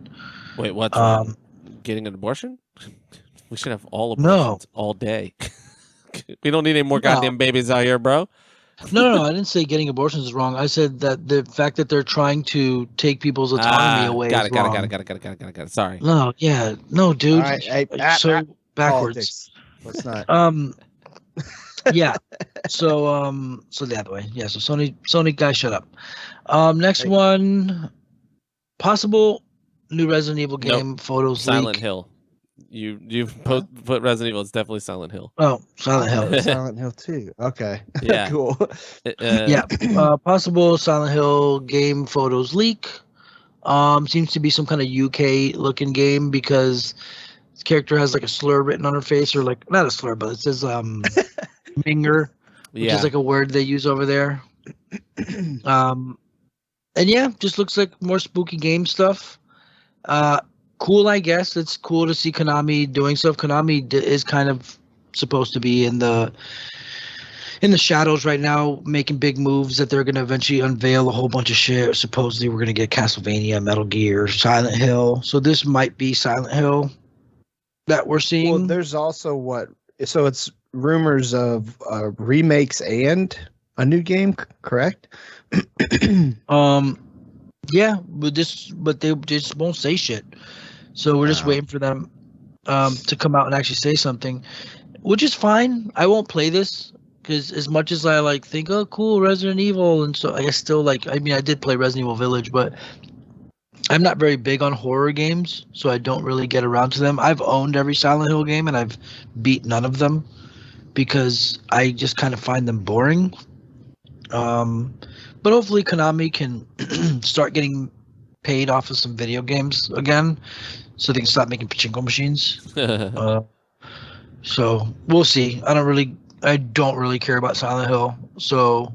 Wait, what's wrong? Getting an abortion? We should have all abortions all day. We don't need any more goddamn babies out here, bro. No, I didn't say getting abortions is wrong. I said that the fact that they're trying to take people's autonomy away is wrong. Got it. Sorry. No, yeah. No, dude. So backwards. Let's not. Yeah. So the other way. Yeah, so Sony guys, shut up. Next one, possible new Resident Evil game photos Silent leak. Hill. You've put Resident Evil. It's definitely Silent Hill. Oh, Silent Hill. Silent Hill 2. Okay. Yeah. Cool. Possible Silent Hill game photos leak. Seems to be some kind of UK looking game because the character has like a slur written on her face, or like not a slur, but it says Minger, which is like a word they use over there. And yeah, just looks like more spooky game stuff. Cool, I guess. It's cool to see Konami doing stuff. Konami is kind of supposed to be in the shadows right now, making big moves that they're going to eventually unveil a whole bunch of shit. Supposedly, we're going to get Castlevania, Metal Gear, Silent Hill. So this might be Silent Hill that we're seeing. Well, there's also so it's rumors of remakes and a new game, correct? Yeah, but they just won't say shit. So we're just waiting for them to come out and actually say something, which is fine. I won't play this. because as much as I like think, oh, cool, Resident Evil, and so I still like. I mean, I did play Resident Evil Village, but I'm not very big on horror games, so I don't really get around to them. I've owned every Silent Hill game, and I've beat none of them because I just kind of find them boring. But hopefully Konami can start getting paid off of some video games again, so they can stop making pachinko machines. So we'll see. I don't really care about Silent Hill, so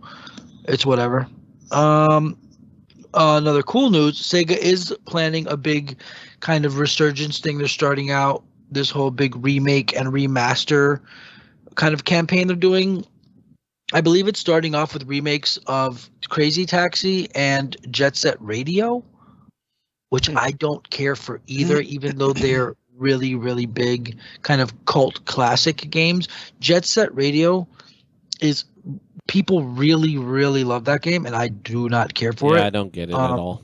it's whatever. Another cool news: Sega is planning a big kind of resurgence thing. They're starting out this whole big remake and remaster kind of campaign they're doing. I believe it's starting off with remakes of Crazy Taxi and Jet Set Radio, which I don't care for either, even though they're really, really big kind of cult classic games. Jet Set Radio is people really, really love that game, and I do not care for it. Yeah, I don't get it at all.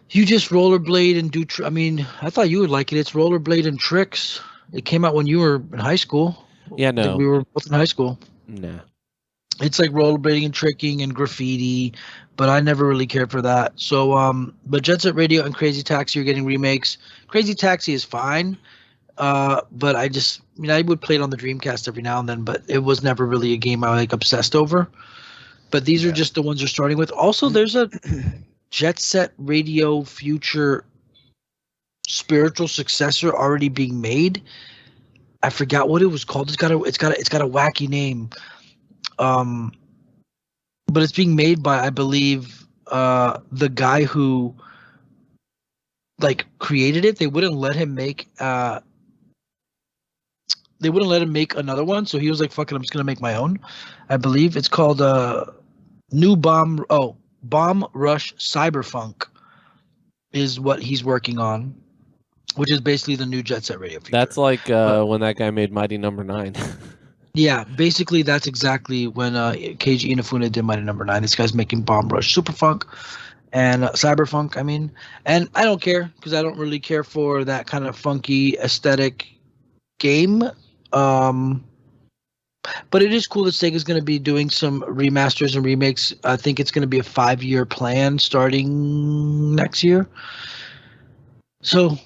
You just rollerblade and do. I mean, I thought you would like it. It's rollerblade and tricks. It came out when you were in high school. Yeah, no. We were both in high school. Nah. It's like rollerblading and tricking and graffiti, but I never really cared for that. So, but Jet Set Radio and Crazy Taxi are getting remakes. Crazy Taxi is fine, but I would play it on the Dreamcast every now and then, but it was never really a game I like obsessed over. But these are just the ones they're starting with. Also, there's a Jet Set Radio Future spiritual successor already being made. I forgot what it was called. It's got a wacky name. But it's being made by, I believe, the guy who like created it. They wouldn't let him make another one, so he was like, fuck it, I'm just gonna make my own. I believe it's called Bomb Rush Cyberfunk is what he's working on, which is basically the new Jet Set Radio feature. That's like when that guy made Mighty Number 9. Yeah, basically that's exactly when Keiji Inafune did Mighty Number 9. This guy's making Bomb Rush Superfunk and Cyberfunk, I mean. And I don't care because I don't really care for that kind of funky aesthetic game. But it is cool that Sega's going to be doing some remasters and remakes. I think it's going to be a 5-year plan starting next year. So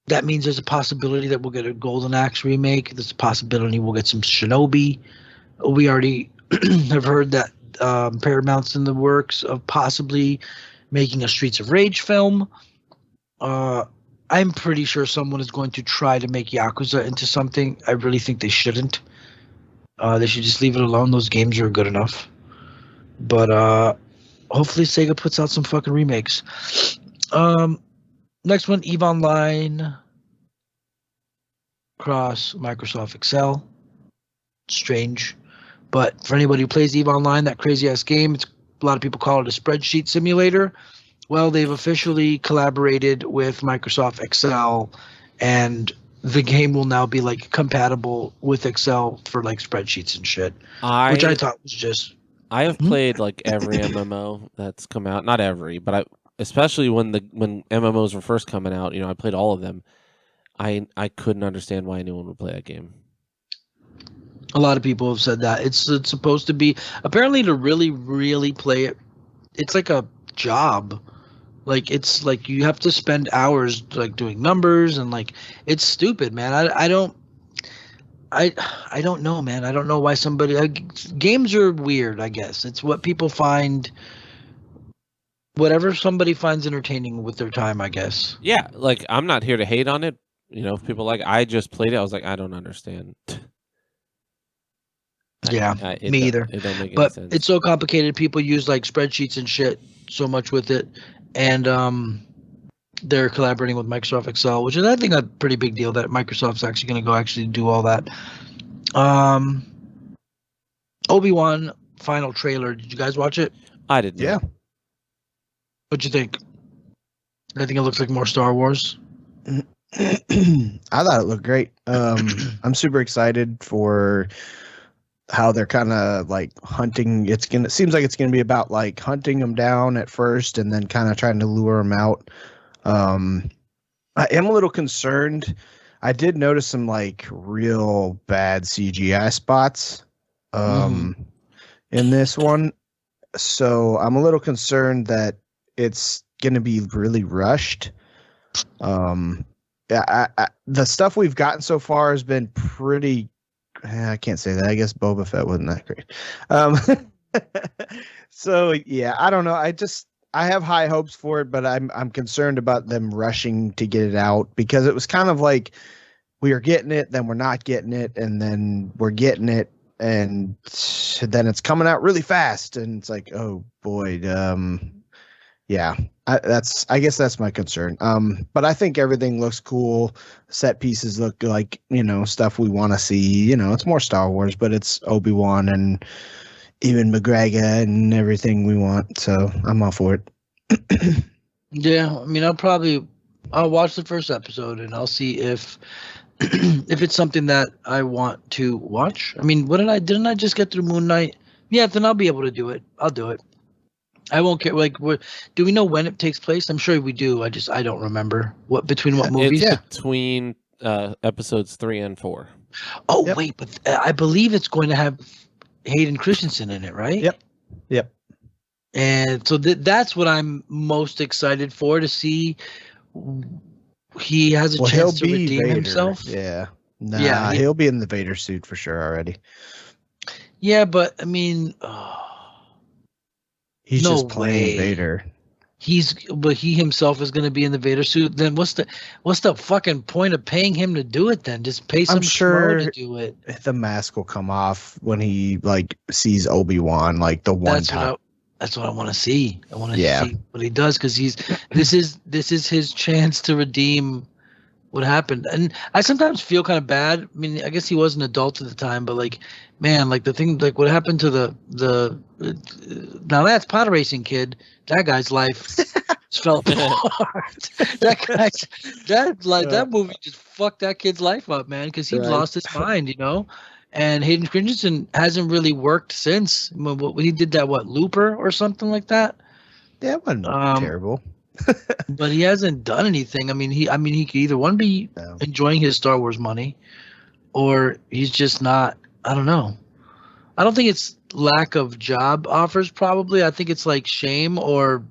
that means there's a possibility that we'll get a Golden Axe remake. There's a possibility we'll get some Shinobi. We already have heard that Paramount's in the works of possibly making a Streets of Rage film. I'm pretty sure someone is going to try to make Yakuza into something. I really think they shouldn't. They should just leave it alone. Those games are good enough. But hopefully Sega puts out some fucking remakes. Next one, EVE Online cross Microsoft Excel. Strange. But for anybody who plays EVE Online, that crazy-ass game, a lot of people call it a spreadsheet simulator. Well, they've officially collaborated with Microsoft Excel, and the game will now be like compatible with Excel for like spreadsheets and shit, which I thought was just. I have played like every MMO that's come out. Not every, but especially when MMOs were first coming out. I played all of them. I couldn't understand why anyone would play that game. A lot of people have said that it's supposed to be apparently to really, really play it. It's like a job. Like it's like you have to spend hours like doing numbers and like it's stupid, man. I don't know, man. I don't know why somebody games are weird. I guess it's what people find. Whatever somebody finds entertaining with their time, I guess. Yeah, like I'm not here to hate on it. If people I just played it, I was like, I don't understand. Yeah, me either. It don't make any but sense. It's so complicated. People use like spreadsheets and shit so much with it, and they're collaborating with Microsoft Excel, which is I think a pretty big deal that Microsoft's actually going to go actually do all that. Obi-Wan final trailer. Did you guys watch it? I didn't. Yeah. What'd you think? I think it looks like more Star Wars. I thought it looked great. I'm super excited for how they're kind of like hunting. It seems like it's gonna be about like hunting them down at first and then kind of trying to lure them out. I am a little concerned. I did notice some like real bad CGI spots in this one. So I'm a little concerned that it's going to be really rushed. The stuff we've gotten so far has been pretty. I can't say that. I guess Boba Fett wasn't that great. So yeah, I don't know. I have high hopes for it, but I'm concerned about them rushing to get it out because it was kind of like we are getting it, then we're not getting it, and then we're getting it, and then it's coming out really fast, and it's like, oh boy, yeah. I guess that's my concern. But I think everything looks cool. Set pieces look like, stuff we want to see. It's more Star Wars, but it's Obi-Wan and even McGregor and everything we want. So I'm all for it. Yeah, I mean, I'll watch the first episode and I'll see if if it's something that I want to watch. I mean, didn't I just get through Moon Knight? Yeah, then I'll be able to do it. I'll do it. I won't care. Like, do we know when it takes place? I'm sure we do. I don't remember between what movies. It's between episodes 3 and 4. Oh, yep. Wait, but I believe it's going to have Hayden Christensen in it, right? Yep. And so that's what I'm most excited for, to see. He has a chance to redeem himself. Yeah. Nah, he'll be in the Vader suit for sure already. Yeah, but I mean, he's just playing Vader. But he himself is going to be in the Vader suit. Then what's the fucking point of paying him to do it? Then just pay some schmo to do it. The mask will come off when he sees Obi-Wan the one time. That's what I want to see. I want to see what he does, because this is his chance to redeem what happened. And I sometimes feel kind of bad. I mean, I guess he was an adult at the time, but the thing, what happened to the now that's pod racing kid. That guy's life fell apart. That movie just fucked that kid's life up, man, because he lost his mind, And Hayden Christensen hasn't really worked since. He did that, Looper or something like that? Yeah, it wasn't terrible. But he hasn't done anything. I mean, he could either be enjoying his Star Wars money, or he's just not. I don't know. I don't think it's lack of job offers, probably. I think it's shame or.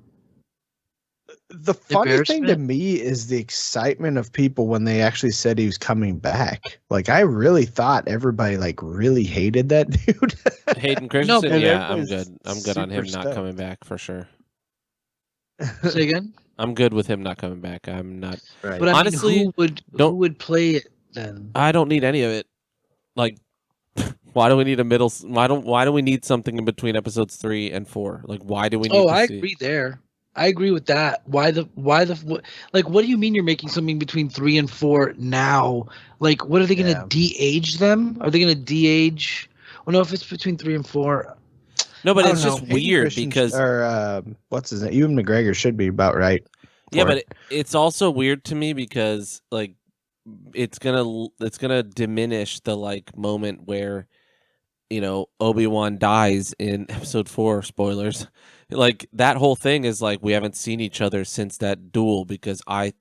The funny thing to me is the excitement of people when they actually said he was coming back. I really thought everybody really hated that dude. Hayden Christensen, I'm good. I'm good on him not coming back for sure. Say again? I'm good with him not coming back. I'm not. Right. But honestly, who would play it then? I don't need any of it. Why do we need a middle? Why do we need something in between episodes 3 and 4? Why do we need? I agree there. I agree with that. What do you mean you're making something between 3 and 4 now? What are they going to de-age them? Are they going to de-age? Well, no, if it's between 3 and 4. No, but it's just weird because what's his name? Ewan McGregor should be about right. Yeah, but it's also weird to me because it's gonna diminish the moment where Obi-Wan dies in episode 4. Spoilers. That whole thing is we haven't seen each other since that duel because I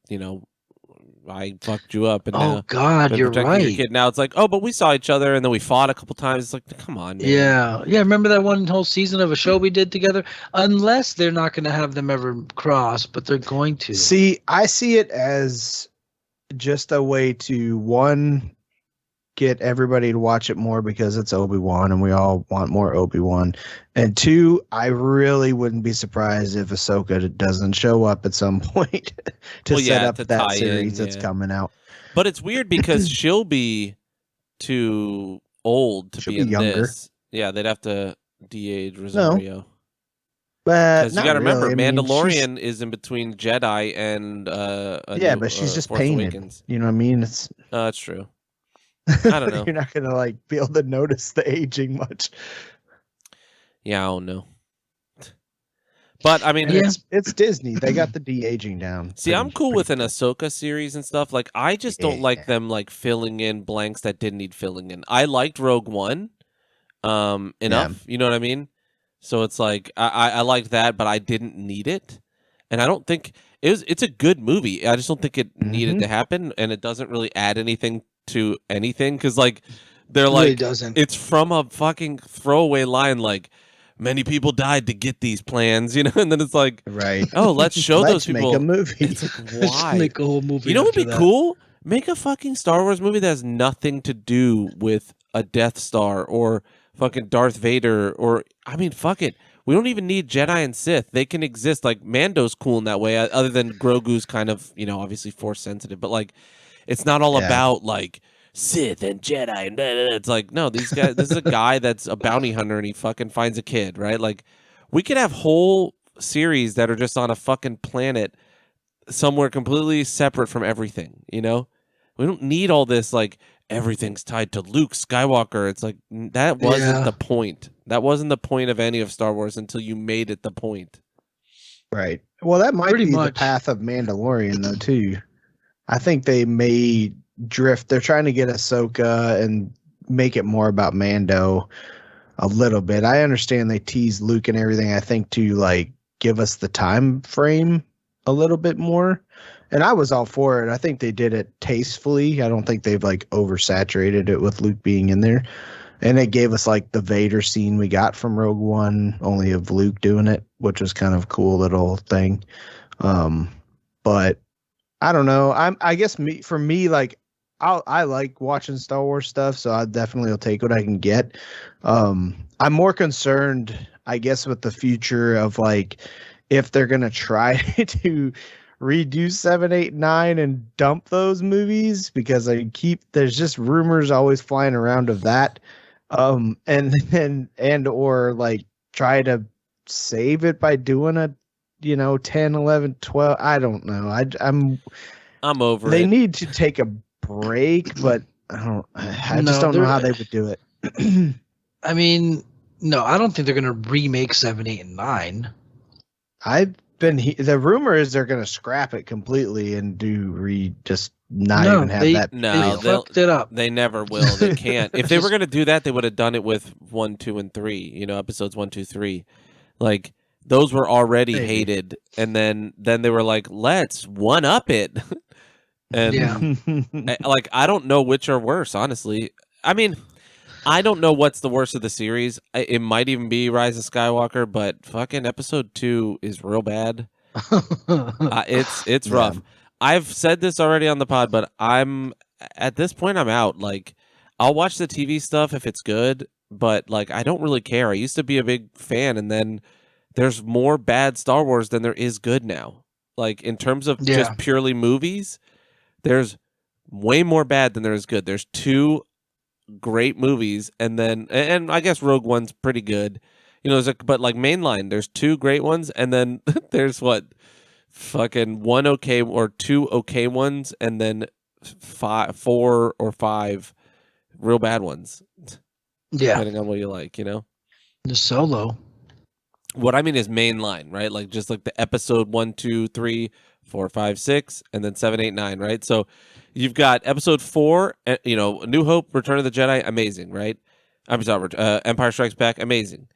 fucked you up, and oh God, you're right. Your kid. Now it's but we saw each other and then we fought a couple times. It's come on, man. Yeah. Remember that one whole season of a show we did together? Unless they're not going to have them ever cross, but they're going to. See, I see it as just a way to get everybody to watch it more because it's Obi-Wan and we all want more Obi-Wan. And 2, I really wouldn't be surprised if Ahsoka doesn't show up at some point to set up that series that's coming out. But it's weird because she'll be too old to be in younger. This. Yeah, they'd have to de-age Rosario. No. But you got to remember, Mandalorian is in between Jedi and but she's just painted. Awakens. You know what I mean? That's true. I don't know. You're not gonna be able to notice the aging much. Yeah, I don't know. But I mean, it's Disney. They got the de-aging down. See, I'm cool with an Ahsoka series and stuff. I just don't like them filling in blanks that didn't need filling in. I liked Rogue One enough. Yeah. You know what I mean? So it's I liked that, but I didn't need it, and I don't think it's a good movie. I just don't think it needed to happen, and it doesn't really add anything to anything because They're It really like, doesn't. it's from a fucking throwaway line like, many people died to get these plans, you know? And then it's like, Right. oh, let's show those Let's people. make a movie. It's like, Let's why? make a whole movie. You know what would after be that. cool? Make a fucking Star Wars movie that has nothing to do with a Death Star or fucking Darth Vader or, I mean, fuck it. We don't even need Jedi and Sith. They can exist. Like, Mando's cool in that way, other than Grogu's kind of, obviously Force sensitive. But, like, it's not all about, like, Sith and Jedi. And blah, blah, blah. It's like, no, these guys, this is a guy that's a bounty hunter and he fucking finds a kid, right? Like, we could have whole series that are just on a fucking planet somewhere completely separate from everything, We don't need all this, like, everything's tied to Luke Skywalker. It's like, that wasn't the point. That wasn't the point of any of Star Wars until you made it the point. Right. Well, that might Pretty be much. the path of Mandalorian, though, too. I think they may drift. They're trying to get Ahsoka and make it more about Mando a little bit. I understand they tease Luke and everything, I think, to, like, give us the time frame a little bit more. And I was all for it. I think they did it tastefully. I don't think they've, like, oversaturated it with Luke being in there. And it gave us, like, the Vader scene we got from Rogue One, only of Luke doing it, which was kind of a cool little thing. But I don't know. I guess for me, like, I like watching Star Wars stuff, so I definitely will take what I can get. I'm more concerned, I guess, with the future of, like, if they're gonna try to redo 7, 8, 9 and dump those movies, because there's just rumors always flying around of that. And or like try to save it by doing a 10, 11, 12. I don't know. I'm over they it. need to take a break, but I just don't know how they would do it. I mean, no, I don't think they're gonna remake 7, 8, and 9. The rumor is they're gonna scrap it completely and just not even have that. No, they fucked it up. They never will. They can't. If they were gonna do that, they would have done it with 1, 2, and 3. Episodes 1, 2, 3. Like, those were already hated, and then they were like, let's one up it. And like, I don't know which are worse, honestly. I mean, I don't know what's the worst of the series. It might even be Rise of Skywalker, but fucking episode 2 is real bad. It's rough. I've said this already on the pod, but at this point I'm out. Like, I'll watch the TV stuff if it's good, but like, I don't really care. I used to be a big fan, and then there's more bad Star Wars than there is good now. Like, in terms of just purely movies, there's way more bad than there is good. There's 2 great movies, and I guess Rogue One's pretty good, but like, mainline, there's 2 great ones, and then there's fucking 1 okay or 2 okay ones, and then 4 or 5 real bad ones, depending on what you like. The Solo. What I mean is mainline, right? Like, just like the episode 1, 2, 3, 4, 5, 6, and then 7, 8, 9, right? So you've got episode 4, New Hope, Return of the Jedi, amazing, right? I'm sorry, Empire Strikes Back, amazing.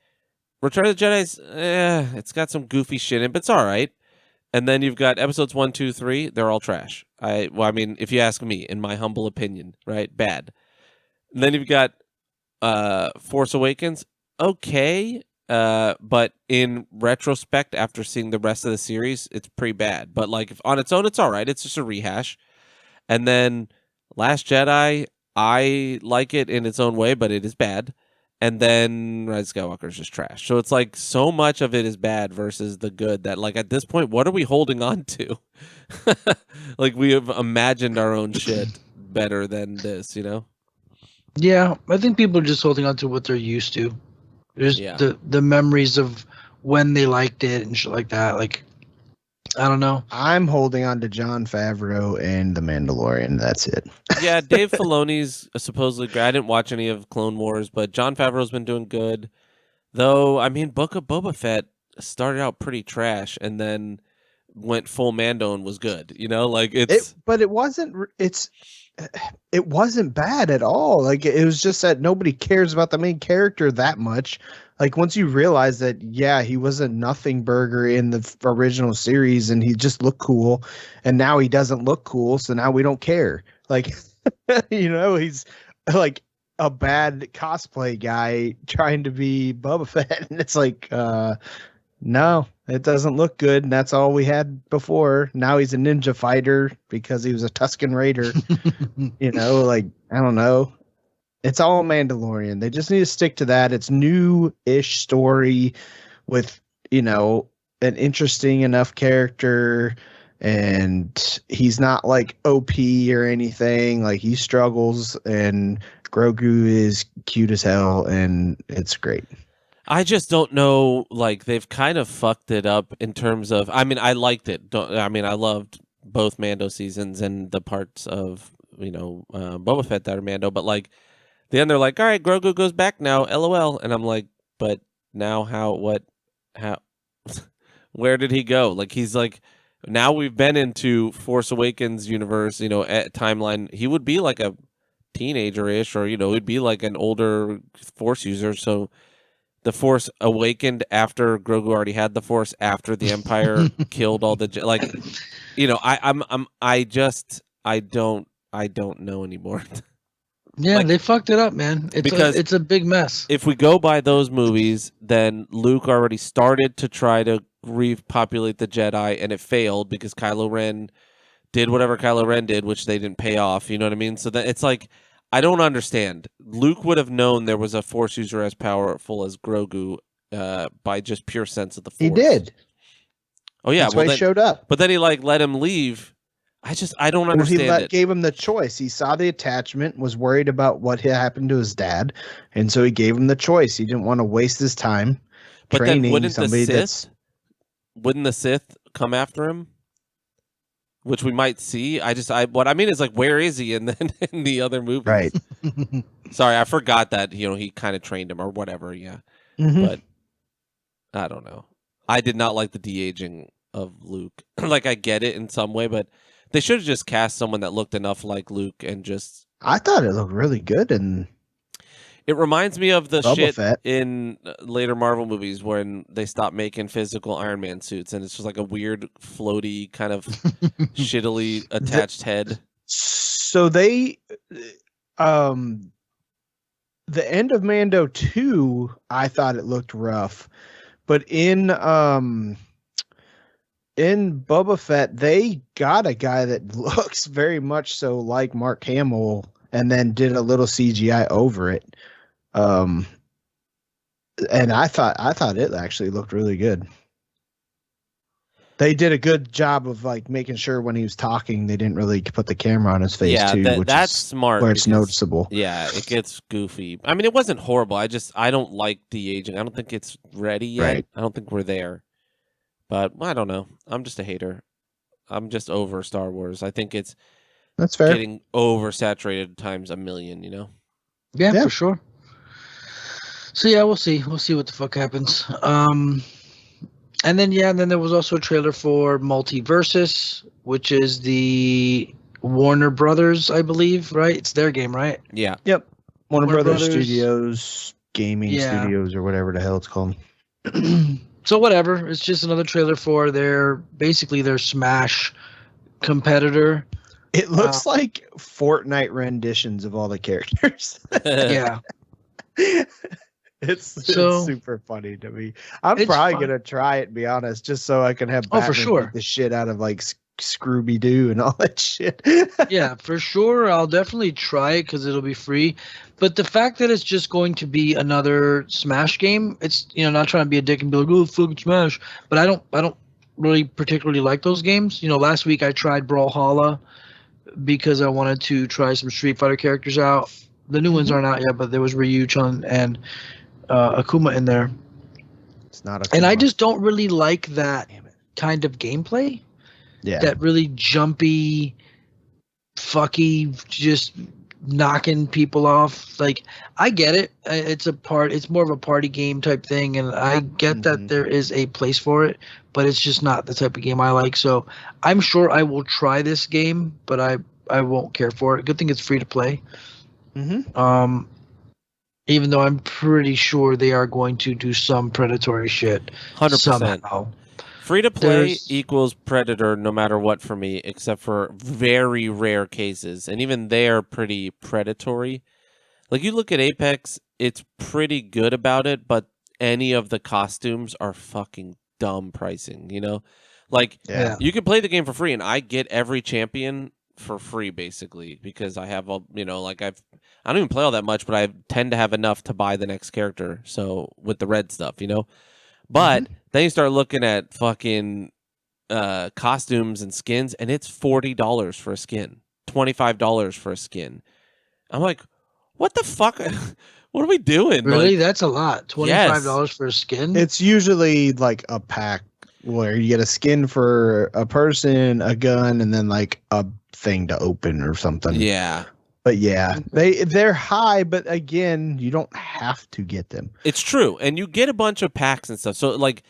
Return of the Jedi's, it's got some goofy shit in it, but it's all right. And then you've got episodes 1, 2, 3, they're all trash. I mean, if you ask me, in my humble opinion, right? Bad. And then you've got Force Awakens, okay. But in retrospect, after seeing the rest of the series, it's pretty bad. But like, if on its own, it's all right. It's just a rehash. And then Last Jedi, I like it in its own way, but it is bad. And then Rise of Skywalker is just trash. So it's like, so much of it is bad versus the good that, like, at this point, what are we holding on to? Like, we have imagined our own shit better than this, Yeah, I think people are just holding on to what they're used to. There's the memories of when they liked it and shit like that. Like, I don't know. I'm holding on to Jon Favreau and The Mandalorian. That's it. Yeah, Dave Filoni's supposedly great. I didn't watch any of Clone Wars, but Jon Favreau's been doing good. Though, I mean, Book of Boba Fett started out pretty trash and then went full Mando and was good. Like, but it wasn't bad at all. Like, it was just that nobody cares about the main character that much. Like, once you realize that, he was a nothing burger in the original series and he just looked cool, and now he doesn't look cool, so now we don't care. Like, he's like, a bad cosplay guy trying to be Boba Fett, and it's like, no, it doesn't look good, and that's all we had before. Now he's a ninja fighter because he was a Tusken Raider. Like, I don't know. It's all Mandalorian. They just need to stick to that. It's new-ish story with, an interesting enough character, and he's not like OP or anything. Like, he struggles, and Grogu is cute as hell, and it's great. I just don't know. Like, they've kind of fucked it up in terms of. I mean, I liked it. I loved both Mando seasons and the parts of Boba Fett that are Mando. But like, then they're like, all right, Grogu goes back now. LOL. And I'm like, but now how? What? How? Where did he go? Like, he's like, now we've been into Force Awakens universe. Timeline. He would be like a teenager-ish, or he'd be like an older Force user. So. The Force awakened after Grogu already had the Force, after the Empire killed all the I don't know anymore. Yeah, they fucked it up, man. It's a big mess. If we go by those movies, then Luke already started to try to repopulate the Jedi, and it failed because Kylo Ren did whatever Kylo Ren did, which they didn't pay off. You know what I mean? So that it's like, I don't understand. Luke would have known there was a Force user as powerful as Grogu by just pure sense of the Force. He did. Oh yeah, that's why he showed up. But then he let him leave. I don't understand it. Gave him the choice. He saw the attachment, was worried about what had happened to his dad, and so he gave him the choice. He didn't want to waste his time training then wouldn't somebody the Sith come after him? Which we might see. What I mean is, like, where is he in the other movies? Right. Sorry, I forgot that he kind of trained him or whatever. Yeah, but I don't know. I did not like the de-aging of Luke. Like, I get it in some way, but they should have just cast someone that looked enough like Luke and just. I thought it looked really good, and it reminds me of the Boba shit Fett. in later Marvel movies when they stopped making physical Iron Man suits, and it's just like a weird, floaty, kind of shittily attached head. So they, the end of Mando 2, I thought it looked rough, but in Boba Fett, they got a guy that looks very much so like Mark Hamill, and then did a little CGI over it. And I thought it actually looked really good. They did a good job of like making sure when he was talking, they didn't really put the camera on his face too. That's smart. Where it's noticeable. Yeah, it gets goofy. I mean, it wasn't horrible. I don't like de-aging. I don't think it's ready yet. Right. I don't think we're there. But I don't know. I'm just a hater. I'm just over Star Wars. I think that's fair. Getting oversaturated times a million. Yeah, for sure. So yeah, we'll see. We'll see what the fuck happens. And then there was also a trailer for Multiversus, which is the Warner Brothers, I believe, right? It's their game, right? Yeah. Yep. Warner Brothers Studios, gaming studios, or whatever the hell it's called. So whatever. It's just another trailer for their Smash competitor. It looks like Fortnite renditions of all the characters. Yeah. It's super funny to me. I'm probably gonna try it, to be honest, just so I can have Batman for sure. beat the shit out of like Scrooby Doo and all that shit. Yeah, for sure. I'll definitely try it because it'll be free. But the fact that it's just going to be another Smash game, it's not trying to be a dick and be like, oh, fucking Smash. But I don't really particularly like those games. Last week I tried Brawlhalla because I wanted to try some Street Fighter characters out. The new ones aren't out yet, but there was Ryu, Chun, and Akuma in there. It's not Akuma. And I just don't really like that kind of gameplay. Yeah. That really jumpy, fucky, just knocking people off. Like, I get it. It's more of a party game type thing, and I get that there is a place for it, but it's just not the type of game I like. So I'm sure I will try this game, but I won't care for it. Good thing it's free to play. Even though I'm pretty sure they are going to do some predatory shit. 100%. Somehow. Free to play equals Predator no matter what for me, except for very rare cases. And even they are pretty predatory. Like you look at Apex, it's pretty good about it, but any of the costumes are fucking dumb pricing, you know? Like Yeah. you can play the game for free and I get every champion for free basically because I have all, you know, like I don't even play all that much, but I tend to have enough to buy the next character. So with the red stuff, you know? But then you start looking at fucking costumes and skins and it's $40 for a skin, $25 for a skin. I'm like, what the fuck? What are we doing? Really? Like, That's a lot. $25 for a skin? It's usually like a pack where you get a skin for a person, a gun, and then like a thing to open or something. yeah. But yeah, they're high, but again, you don't have to get them. It's true. And you get a bunch of packs and stuff. So like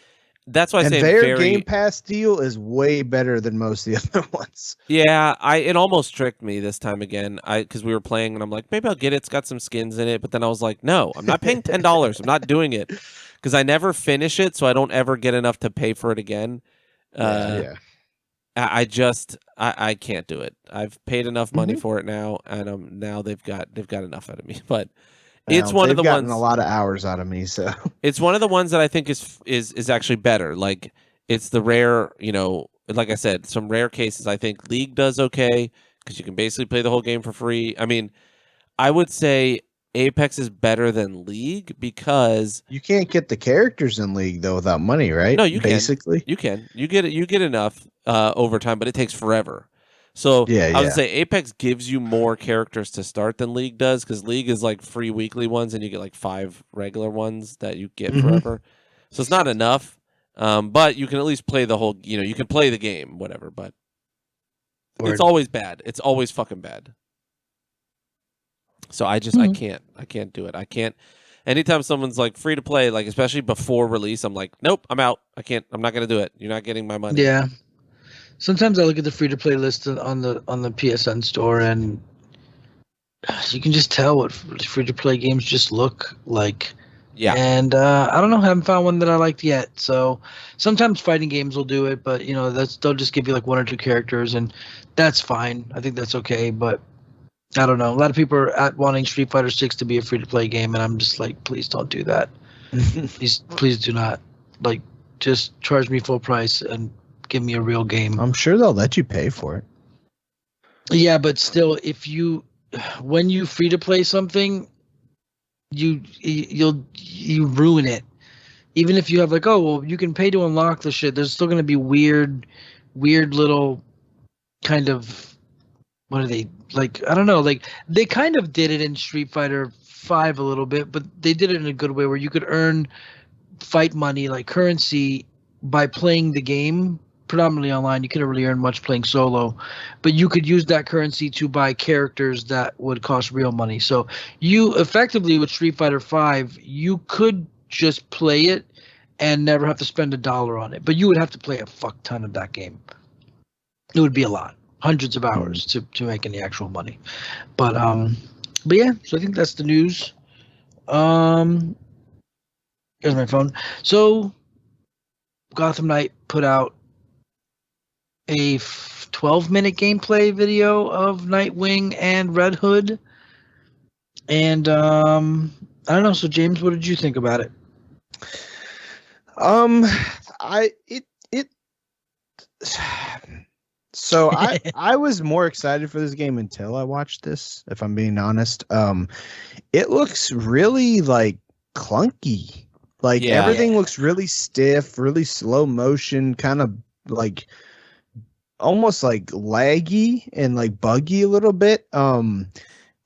that's why I say their Game Pass deal is way better than most of the other ones. Yeah, it almost tricked me this time again. Because we were playing and I'm like, maybe I'll get it. It's got some skins in it. But then I was like, no, I'm not paying $10. I'm not doing it because I never finish it, so I don't ever get enough to pay for it again. Yeah. I can't do it. I've paid enough money for it now, and now they've got enough out of me. But it's one of the ones. A lot of hours out of me, so it's one of the ones that I think is actually better. Like it's the rare, you know, like I said, some rare cases. I think League does okay because you can basically play the whole game for free. I mean, I would say Apex is better than League because you can't get the characters in League though without money, right? No, you basically you can. You get enough over time, but it takes forever. So I would say Apex gives you more characters to start than League does because League is like free weekly ones and you get like 5 regular ones that you get forever. So it's not enough, but you can at least play the whole. You know, you can play the game, whatever. But it's always bad. It's always fucking bad. So I can't do it. I can't. Anytime someone's like free to play, like especially before release, I'm like, nope, I'm out. I can't. I'm not gonna do it. You're not getting my money. Yeah. Sometimes I look at the free to play list on the PSN store, and you can just tell what free to play games just look like. Yeah. And I don't know, haven't found one that I liked yet. So sometimes fighting games will do it, but you know they'll just give you like 1 or 2 characters, and that's fine. I think that's okay, but I don't know. A lot of people are wanting Street Fighter 6 to be a free to play game, and I'm just like, please don't do that. please do not. Like, just charge me full price and give me a real game. I'm sure they'll let you pay for it. Yeah, but still, when you free to play something, you ruin it. Even if you have like, oh well, you can pay to unlock the shit. There's still gonna be weird little kind of, what are they like? I don't know. Like they kind of did it in Street Fighter 5 a little bit, but they did it in a good way where you could earn fight money like currency by playing the game predominantly online. You couldn't really earn much playing solo, but you could use that currency to buy characters that would cost real money. So you effectively with Street Fighter 5, you could just play it and never have to spend $1 on it, but you would have to play a fuck ton of that game. It would be a lot, hundreds of hours to make any actual money. But yeah, so I think that's the news. Here's my phone. So Gotham Knight put out a 12-minute gameplay video of Nightwing and Red Hood, and I don't know. So James, what did you think about it? So I was more excited for this game until I watched this, if I'm being honest. It looks really like clunky. Like everything looks really stiff, really slow motion, kind of like almost like laggy and like buggy a little bit.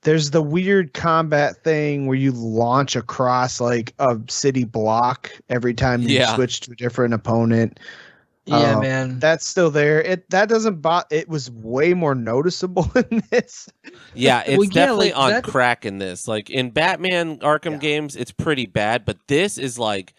There's the weird combat thing where you launch across like a city block every time you switch to a different opponent. Yeah, man, that's still there. It was way more noticeable in this. Yeah, it's definitely on crack in this. Like in Batman Arkham games, it's pretty bad, but this is like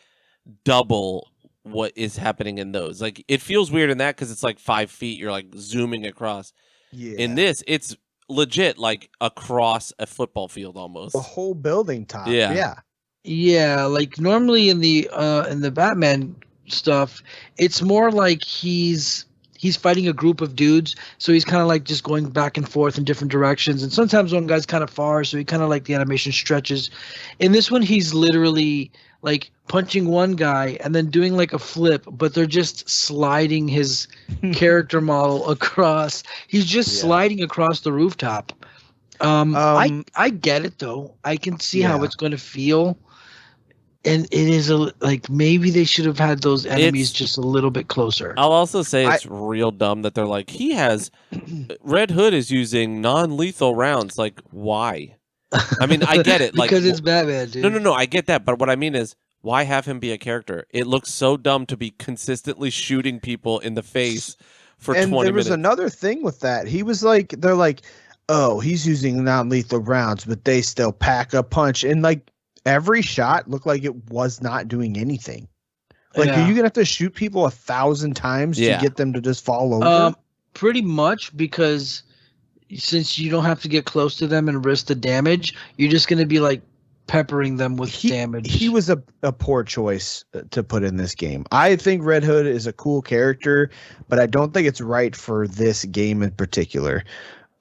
double what is happening in those. Like it feels weird in that because it's like 5 feet. You're like zooming across. Yeah. In this, it's legit like across a football field almost. The whole building top. Yeah. Yeah, like normally in the Batman stuff, it's more like he's he's fighting a group of dudes, so he's kind of like just going back and forth in different directions, and sometimes one guy's kind of far, so he kind of like the animation stretches. In this one, he's literally like punching one guy and then doing like a flip, but they're just sliding his character model across. He's just sliding across the rooftop. I get it though. I can see how it's going to feel. And it is like maybe they should have had those enemies just a little bit closer. I'll also say it's real dumb that they're like, Red Hood is using non-lethal rounds. Like, why? I mean, I get it. Because it's Batman, dude. No, I get that. But what I mean is, why have him be a character? It looks so dumb to be consistently shooting people in the face for 20 minutes. And there was another thing with that. He was like, they're like, oh, he's using non-lethal rounds, but they still pack a punch. And like, every shot looked like it was not doing anything. Like, are you gonna have to shoot people 1,000 times to get them to just fall over? Pretty much, because since you don't have to get close to them and risk the damage, you're just gonna be like peppering them with damage. He was a poor choice to put in this game. I think Red Hood is a cool character, but I don't think it's right for this game in particular.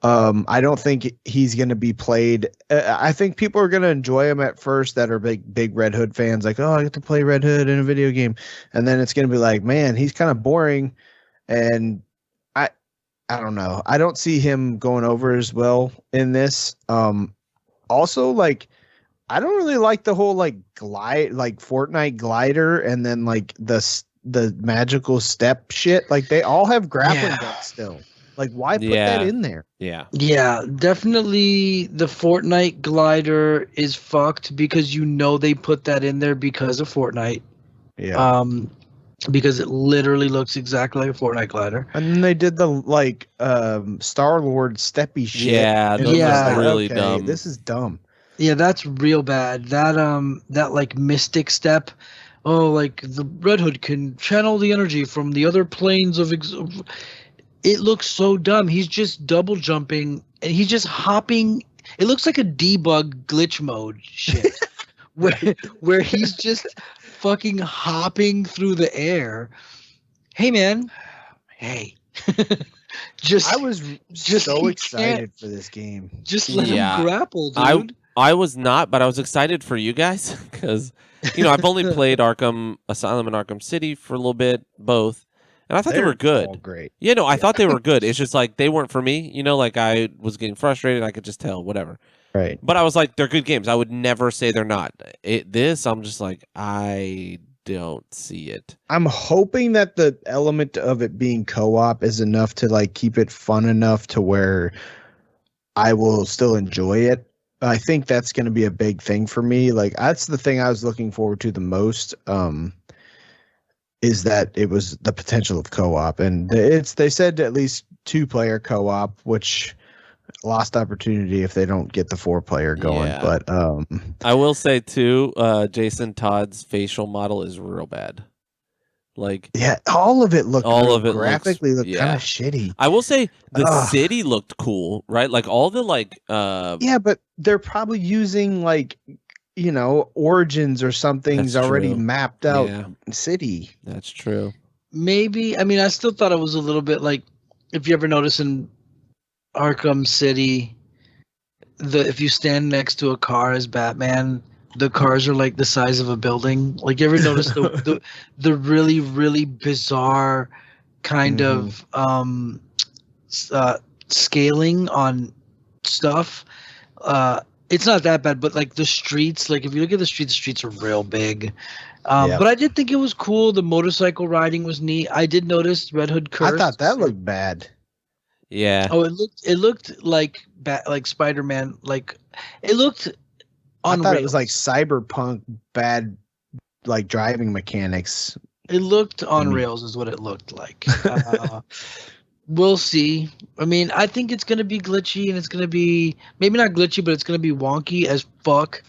I don't think he's going to be played. I think people are going to enjoy him at first that are big Red Hood fans. Like, oh, I get to play Red Hood in a video game. And then it's going to be like, man, he's kind of boring. And I don't know. I don't see him going over as well in this. Also, like, I don't really like the whole like Fortnite glider and then like the magical step shit. Like, they all have grappling guns still. Like, why put that in there? Yeah. Yeah, definitely the Fortnite glider is fucked because they put that in there because of Fortnite. Yeah. Because it literally looks exactly like a Fortnite glider. And then they did the like Star-Lord steppy shit. Yeah, that was really dumb. This is dumb. Yeah, that's real bad. That like mystic step. Oh, like the Red Hood can channel the energy from the other planes of it looks so dumb. He's just double jumping and he's just hopping. It looks like a debug glitch mode shit where he's just fucking hopping through the air. Hey, man. Hey. I was so excited for this game. Just let him grapple, dude. I was not, but I was excited for you guys because, I've only played Arkham Asylum and Arkham City for a little bit, both. And I thought they were good. All great. I thought they were good. It's just like they weren't for me. Like I was getting frustrated. I could just tell, whatever. Right. But I was like, they're good games. I would never say they're not. I'm just like, I don't see it. I'm hoping that the element of it being co-op is enough to like keep it fun enough to where I will still enjoy it. I think that's going to be a big thing for me. Like, that's the thing I was looking forward to the most. Is that it was the potential of co-op, and they said at least 2-player co-op, which lost opportunity if they don't get the 4-player going. Yeah. But I will say too, Jason Todd's facial model is real bad. Like, all of it graphically looked kind of shitty. I will say the city looked cool, right? Like all the but they're probably using like Origins or something's already mapped out city. That's true. Maybe. I mean, I still thought it was a little bit like, if you ever notice in Arkham City, if you stand next to a car as Batman, the cars are like the size of a building. Like, you ever notice the really, really bizarre kind of scaling on stuff? It's not that bad, but like the streets, like if you look at the streets are real big. But I did think it was cool. The motorcycle riding was neat. I did notice Red Hood curse. I thought that looked bad. Yeah. Oh, it looked like Spider-Man. Like, it looked on I thought rails. It was like cyberpunk bad, like driving mechanics. It looked on rails is what it looked like. We'll see. I mean, I think it's going to be glitchy, and it's going to be maybe not glitchy, but it's going to be wonky as fuck.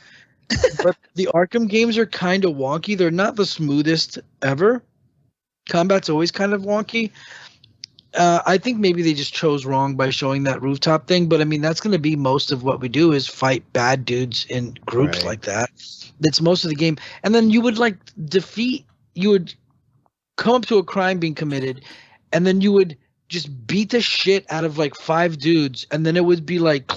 But the Arkham games are kind of wonky. They're not the smoothest ever. Combat's always kind of wonky. I think maybe they just chose wrong by showing that rooftop thing. But I mean, that's going to be most of what we do is fight bad dudes in groups like that. That's most of the game. And then you would you would come up to a crime being committed, and then you would just beat the shit out of like 5 dudes, and then it would be like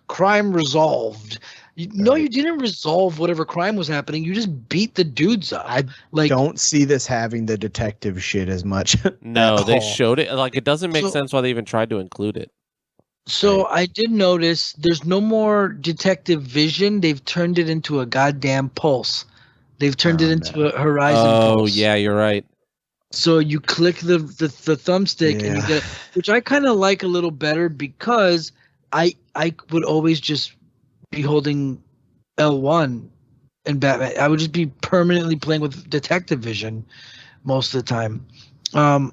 crime resolved. No, you didn't resolve whatever crime was happening. You just beat the dudes up. I don't see this having the detective shit as much. No, they showed it. Like, it doesn't make So- sense why they even tried to include it. So I did notice there's no more detective vision. They've turned it into a goddamn pulse. They've turned it into a horizon pulse. Oh, yeah, you're right. So you click the thumbstick and you get, which I kind of like a little better because I would always just be holding L1 in Batman. I would just be permanently playing with detective vision most of the time. I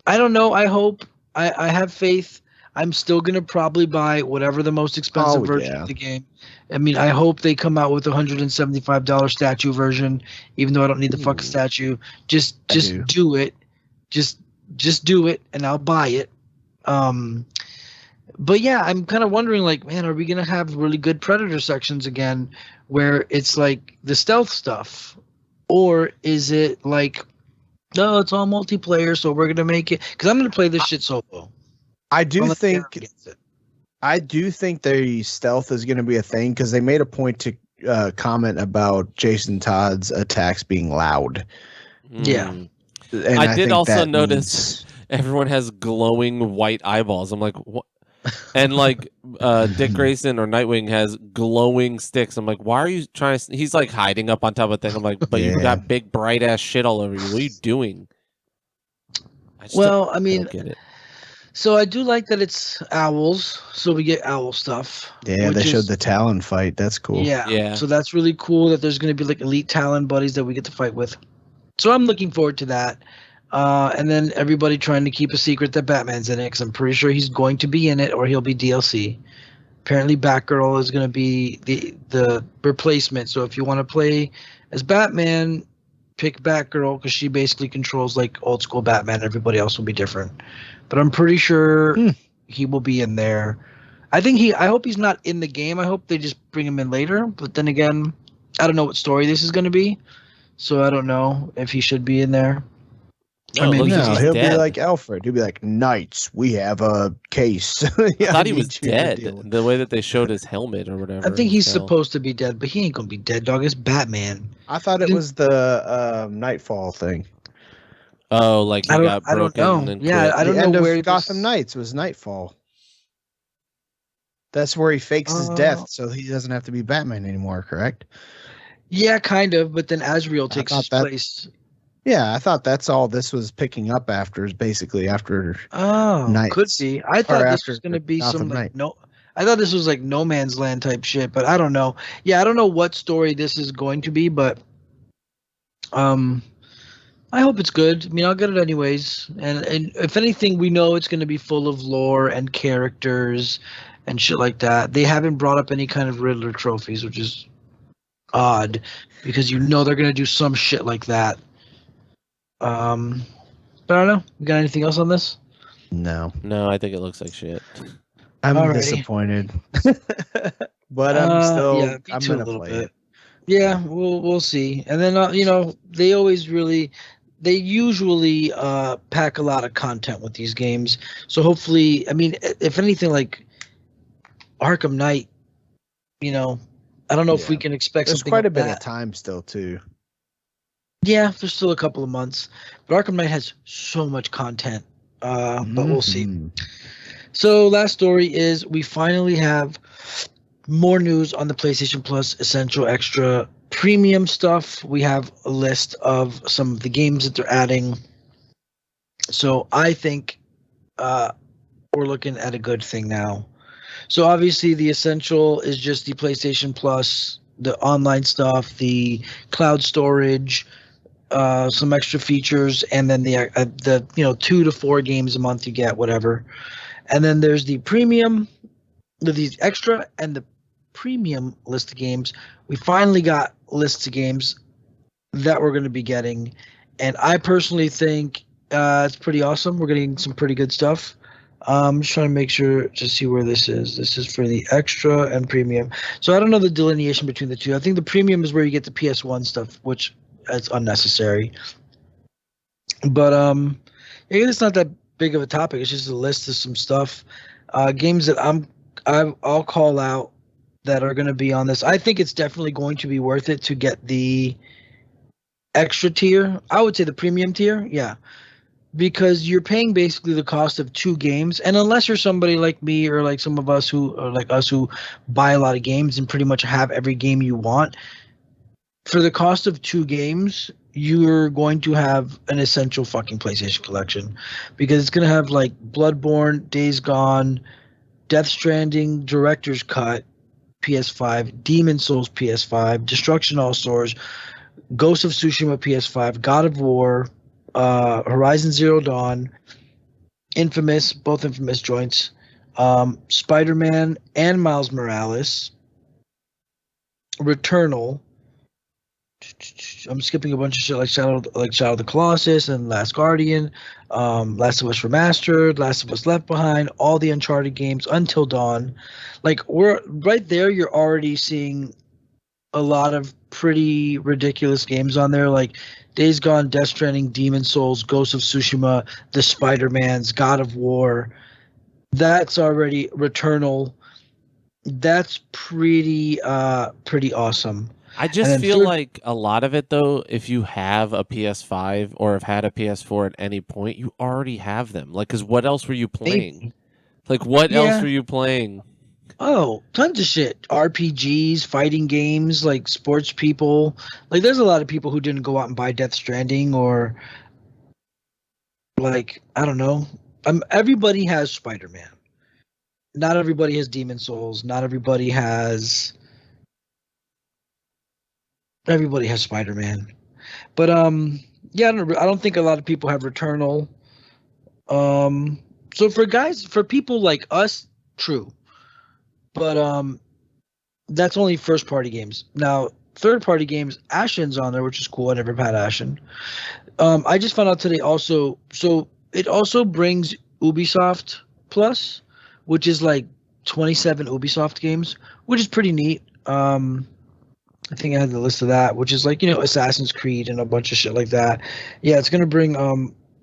don't know. I hope. I have faith. I'm still gonna probably buy whatever the most expensive version of the game. I mean, I hope they come out with a $175 statue version, even though I don't need the fucking statue. Just do it. Just do it, and I'll buy it. But yeah, I'm kind of wondering, like, man, are we gonna have really good Predator sections again, where it's like the stealth stuff, or is it like, no, it's all multiplayer, so we're gonna make it? Because I'm gonna play this shit solo. I do think the stealth is going to be a thing because they made a point to comment about Jason Todd's attacks being loud. Yeah. And I did think also that notice everyone has glowing white eyeballs. I'm like, what? And like Dick Grayson or Nightwing has glowing sticks. I'm like, why are you trying to? He's like hiding up on top of thing. I'm like, but you got big bright ass shit all over you. What are you doing? I don't get it. So I do like that it's owls, so we get owl stuff. Yeah, they showed the Talon fight. That's cool. Yeah. So that's really cool that there's going to be like elite Talon buddies that we get to fight with. So I'm looking forward to that. And then everybody trying to keep a secret that Batman's in it, because I'm pretty sure he's going to be in it or he'll be DLC. Apparently Batgirl is going to be the replacement. So if you want to play as Batman, pick Batgirl because she basically controls like old school Batman. Everybody else will be different. But I'm pretty sure he will be in there. I hope he's not in the game. I hope they just bring him in later. But then again, I don't know what story this is going to be. So I don't know if he should be in there. No, he'll be like Alfred. He'll be like, Knights, we have a case. I thought he was dead. The way that they showed his helmet or whatever. I think he's supposed to be dead, but he ain't going to be dead, dog. It's Batman. I thought it was the Nightfall thing. Oh, like he got broken. I don't know. And yeah, I don't the end know where of Gotham Knights was Nightfall. That's where he fakes his death, so he doesn't have to be Batman anymore. Correct? Yeah, kind of. But then Azrael takes his place. Yeah, I thought that's all this was picking up after. Is basically after. Nights. Could be. I thought this was going to be Gotham some Knight. I thought this was like No Man's Land type shit, but I don't know. Yeah, I don't know what story this is going to be, but I hope it's good. I mean, I'll get it anyways. And if anything, we know it's going to be full of lore and characters and shit like that. They haven't brought up any kind of Riddler trophies, which is odd because you know they're going to do some shit like that. But I don't know. You got anything else on this? No, I think it looks like shit. I'm disappointed. But I'm still. I'm gonna play it. Yeah, we'll see. And then they usually pack a lot of content with these games. So hopefully, I mean, if anything, like Arkham Knight, I don't know if we can expect There's something. quite a bit of time still too. Yeah, there's still a couple of months, but Arkham Knight has so much content. But we'll see. So last story is we finally have more news on the PlayStation Plus Essential Extra Premium stuff. We have a list of some of the games that they're adding. So I think we're looking at a good thing now. So obviously the Essential is just the PlayStation Plus, the online stuff, the cloud storage, some extra features, and then the 2 to 4 games a month you get, whatever. And then there's the premium, these extra and the premium list of games. We finally got lists of games that we're going to be getting, and I personally think it's pretty awesome. We're getting some pretty good stuff. I'm just trying to make sure to see where this is. This is for the extra and premium. So I don't know the delineation between the two. I think the premium is where you get the PS1 stuff, which is unnecessary. But it's not that big of a topic. It's just a list of some stuff, games that I'll call out that are going to be on this. I think it's definitely going to be worth it to get the extra tier. I would say the premium tier, yeah, because you're paying basically the cost of 2 games, and unless you're somebody like me or like some of us who or like us who buy a lot of games and pretty much have every game you want, for the cost of 2 games, you're going to have an essential fucking PlayStation collection, because it's going to have like Bloodborne, Days Gone, Death Stranding, Director's Cut, PS5, Demon Souls PS5, Destruction All Stars, Ghost of Tsushima PS5, God of War, Horizon Zero Dawn, Infamous, both Infamous joints, Spider-Man and Miles Morales, Returnal. I'm skipping a bunch of shit like Shadow of the Colossus and Last Guardian, Last of Us Remastered, Last of Us Left Behind, all the Uncharted games, Until Dawn. Like, we're right there. You're already seeing a lot of pretty ridiculous games on there, like Days Gone, Death Stranding, Demon Souls, Ghost of Tsushima, the Spider-Mans, God of War. That's already Returnal. That's pretty awesome. I just feel like a lot of it, though, if you have a PS5 or have had a PS4 at any point, you already have them. Like, because what else were you playing? Like, what else were you playing? Oh, tons of shit. RPGs, fighting games, like sports people. Like, there's a lot of people who didn't go out and buy Death Stranding or, like, I don't know. Everybody has Spider-Man. Not everybody has Demon Souls. Not everybody has... Everybody has Spider-Man. But, yeah, I don't think a lot of people have Returnal. So for people like us, true. But that's only first party games. Now, third party games, Ashen's on there, which is cool. I never had Ashen. I just found out today also. So it also brings Ubisoft Plus, which is like 27 Ubisoft games, which is pretty neat. I think I had the list of that, which is like, Assassin's Creed and a bunch of shit like that. Yeah, it's gonna bring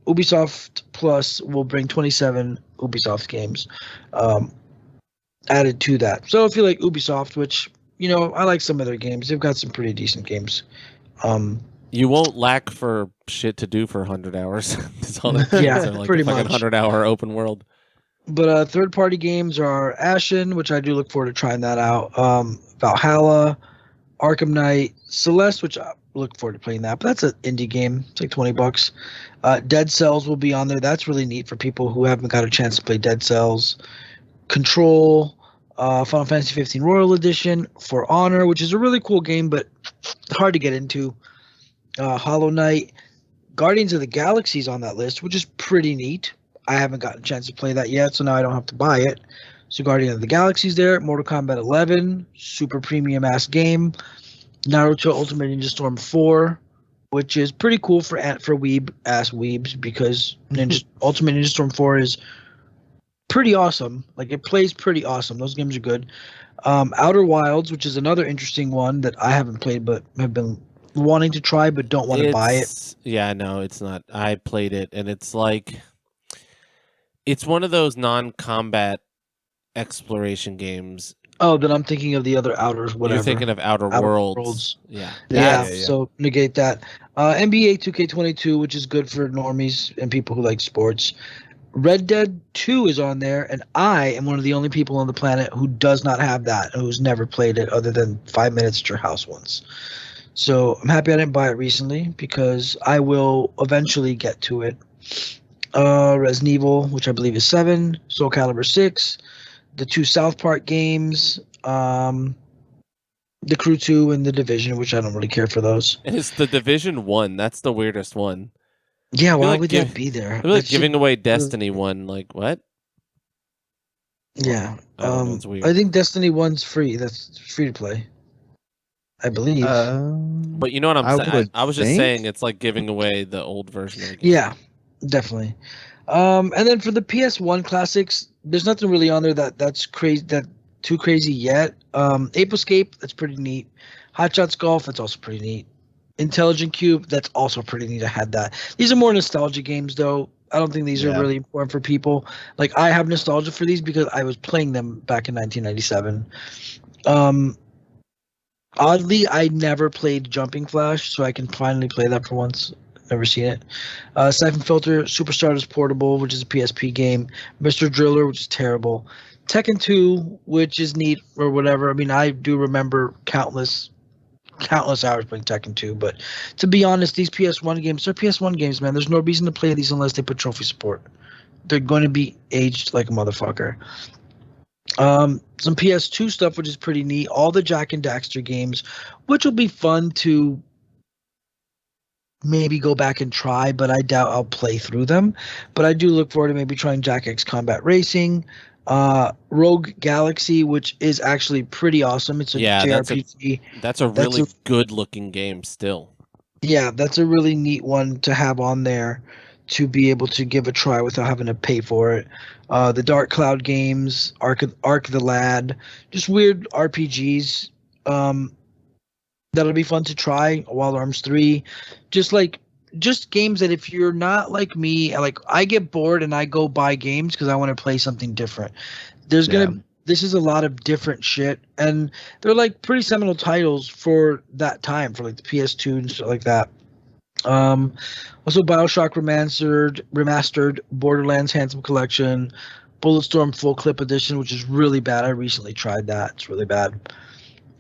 Ubisoft Plus will bring 27 Ubisoft games. Added to that. So if you like Ubisoft, which, I like some of their games, they've got some pretty decent games. You won't lack for shit to do for 100 hours. That's all that yeah, are, like pretty a fucking much. 100-hour open world. But third-party games are Ashen, which I do look forward to trying that out. Valhalla, Arkham Knight, Celeste, which I look forward to playing that. But that's an indie game. It's like $20. Dead Cells will be on there. That's really neat for people who haven't got a chance to play Dead Cells. Control, Final Fantasy 15 Royal Edition, For Honor, which is a really cool game, but hard to get into. Hollow Knight, Guardians of the Galaxy's on that list, which is pretty neat. I haven't gotten a chance to play that yet, so now I don't have to buy it. So Guardians of the Galaxy's there. Mortal Kombat 11, super premium ass game. Naruto Ultimate Ninja Storm 4, which is pretty cool for weeb ass weebs, because Ultimate Ninja Storm 4 is pretty awesome. Like, it plays pretty awesome. Those games are good. Outer Wilds, which is another interesting one that I haven't played but have been wanting to try but don't want to buy it. Yeah, no, it's not. I played it, and it's like, it's one of those non-combat exploration games. Oh, then I'm thinking of the other Outers, whatever. You're thinking of Outer Worlds. Yeah. So negate that. NBA 2K22, which is good for normies and people who like sports. Red Dead 2 is on there, and I am one of the only people on the planet who does not have that, and who's never played it other than 5 minutes at your house once. So I'm happy I didn't buy it recently, because I will eventually get to it. Resident Evil, which I believe is 7, Soul Calibur 6, the 2 South Park games, The Crew 2, and The Division, which I don't really care for those. It's The Division 1. That's the weirdest one. Yeah, why would that be there? I feel like giving away Destiny 1, like, what? Yeah. I don't know, it's weird. I think Destiny 1's free. That's free to play, I believe. But you know what I'm saying? I was just saying it's like giving away the old version of the game. Yeah, definitely. And then for the PS1 classics, there's nothing really on there that's crazy, too crazy yet. Ape Escape, that's pretty neat. Hot Shots Golf, that's also pretty neat. Intelligent Cube, that's also pretty neat. I had that. These are more nostalgia games, though. I don't think these are really important for people. Like, I have nostalgia for these because I was playing them back in 1997. Oddly, I never played Jumping Flash, so I can finally play that for once. Never seen it. Siphon Filter, Superstardust Portable, which is a PSP game. Mr. Driller, which is terrible. Tekken 2, which is neat or whatever. I mean, I do remember countless hours playing Tekken 2, but to be honest, these PS1 games, they're PS1 games, man. There's no reason to play these unless they put trophy support. They're going to be aged like a motherfucker. Some PS2 stuff, which is pretty neat. All the Jack and Daxter games, which will be fun to maybe go back and try, but I doubt I'll play through them. But I do look forward to maybe trying Jack X Combat Racing. Rogue Galaxy, which is actually pretty awesome. It's a JRPG. That's a really good looking game still. Yeah, that's a really neat one to have on there to be able to give a try without having to pay for it. The Dark Cloud games, Ark the Lad, just weird RPGs. That'll be fun to try. Wild Arms 3, just games that if you're not like me, like I get bored and I go buy games because I want to play something different. This is a lot of different shit, and they're like pretty seminal titles for that time, for like the PS2 and stuff like that. Also BioShock remastered, Borderlands Handsome Collection, Bulletstorm Full Clip Edition, which is really bad. I recently tried that. It's really bad.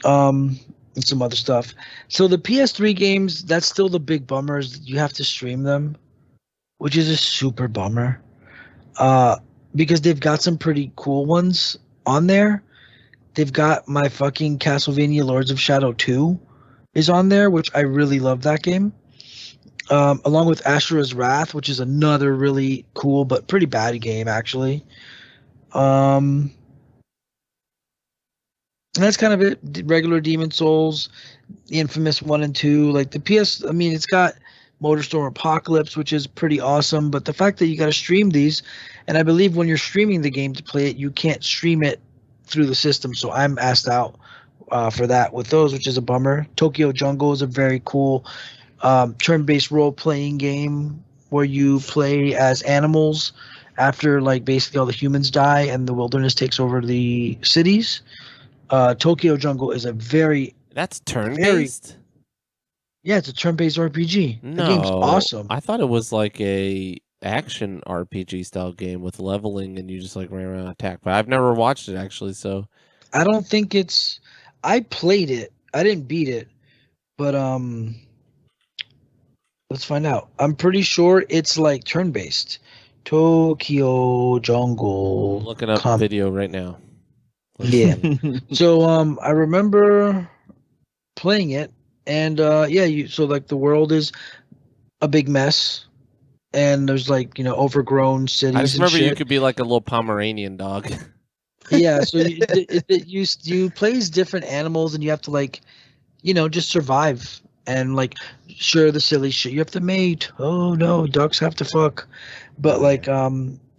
And some other stuff. So the PS3 games, that's still the big bummer, is you have to stream them, which is a super bummer. Because they've got some pretty cool ones on there. They've got my fucking Castlevania Lords of Shadow 2 is on there, which I really love that game. Along with Ashura's Wrath, which is another really cool but pretty bad game, actually. And that's kind of it. Regular Demon Souls, the infamous 1 and 2. Like the PS, I mean, it's got Motorstorm Apocalypse, which is pretty awesome. But the fact that you got to stream these, and I believe when you're streaming the game to play it, you can't stream it through the system. So I'm asked out for that with those, which is a bummer. Tokyo Jungle is a very cool turn-based role-playing game where you play as animals after like basically all the humans die and the wilderness takes over the cities. Tokyo Jungle is that's turn-based. Yeah, it's a turn-based RPG. No, the game's awesome. I thought it was like a action RPG style game with leveling and you just like ran around and attack. But I've never watched it actually, so I don't think it's. I played it. I didn't beat it, but let's find out. I'm pretty sure it's like turn-based. Tokyo Jungle. I'm looking up video right now. Yeah. So I remember playing it, and so like the world is a big mess, and there's like overgrown cities. I just remember you could be like a little Pomeranian dog. Yeah, so you play as different animals, and you have to like just survive. And like, sure, the silly shit, you have to mate. Oh no, ducks have to fuck. But like,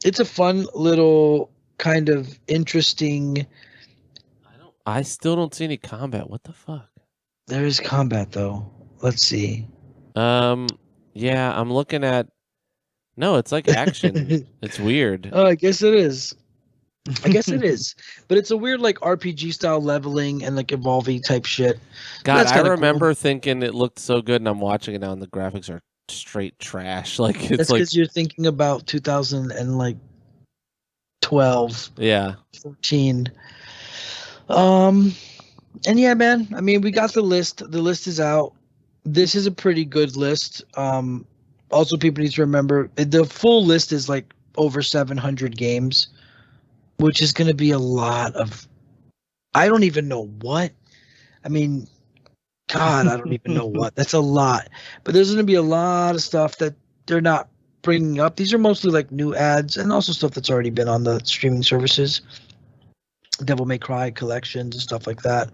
it's a fun little kind of interesting. I still don't see any combat. What the fuck? There is combat though. Let's see. Yeah, I'm looking at. No, it's like action. It's weird. Oh, I guess it is. It is, but it's a weird like RPG style leveling and like evolving type shit. God, I remember thinking it looked so good, and I'm watching it now, and the graphics are straight trash. Like it's that's because you're thinking about 2012, yeah, 14. And yeah, man. I mean, we got the list. The list is out. This is a pretty good list. Also, people need to remember the full list is like over 700 games. Which is going to be a lot of, I don't even know what. I mean, God, I don't even know what. That's a lot. But there's going to be a lot of stuff that they're not bringing up. These are mostly like new ads and also stuff that's already been on the streaming services. Devil May Cry collections and stuff like that.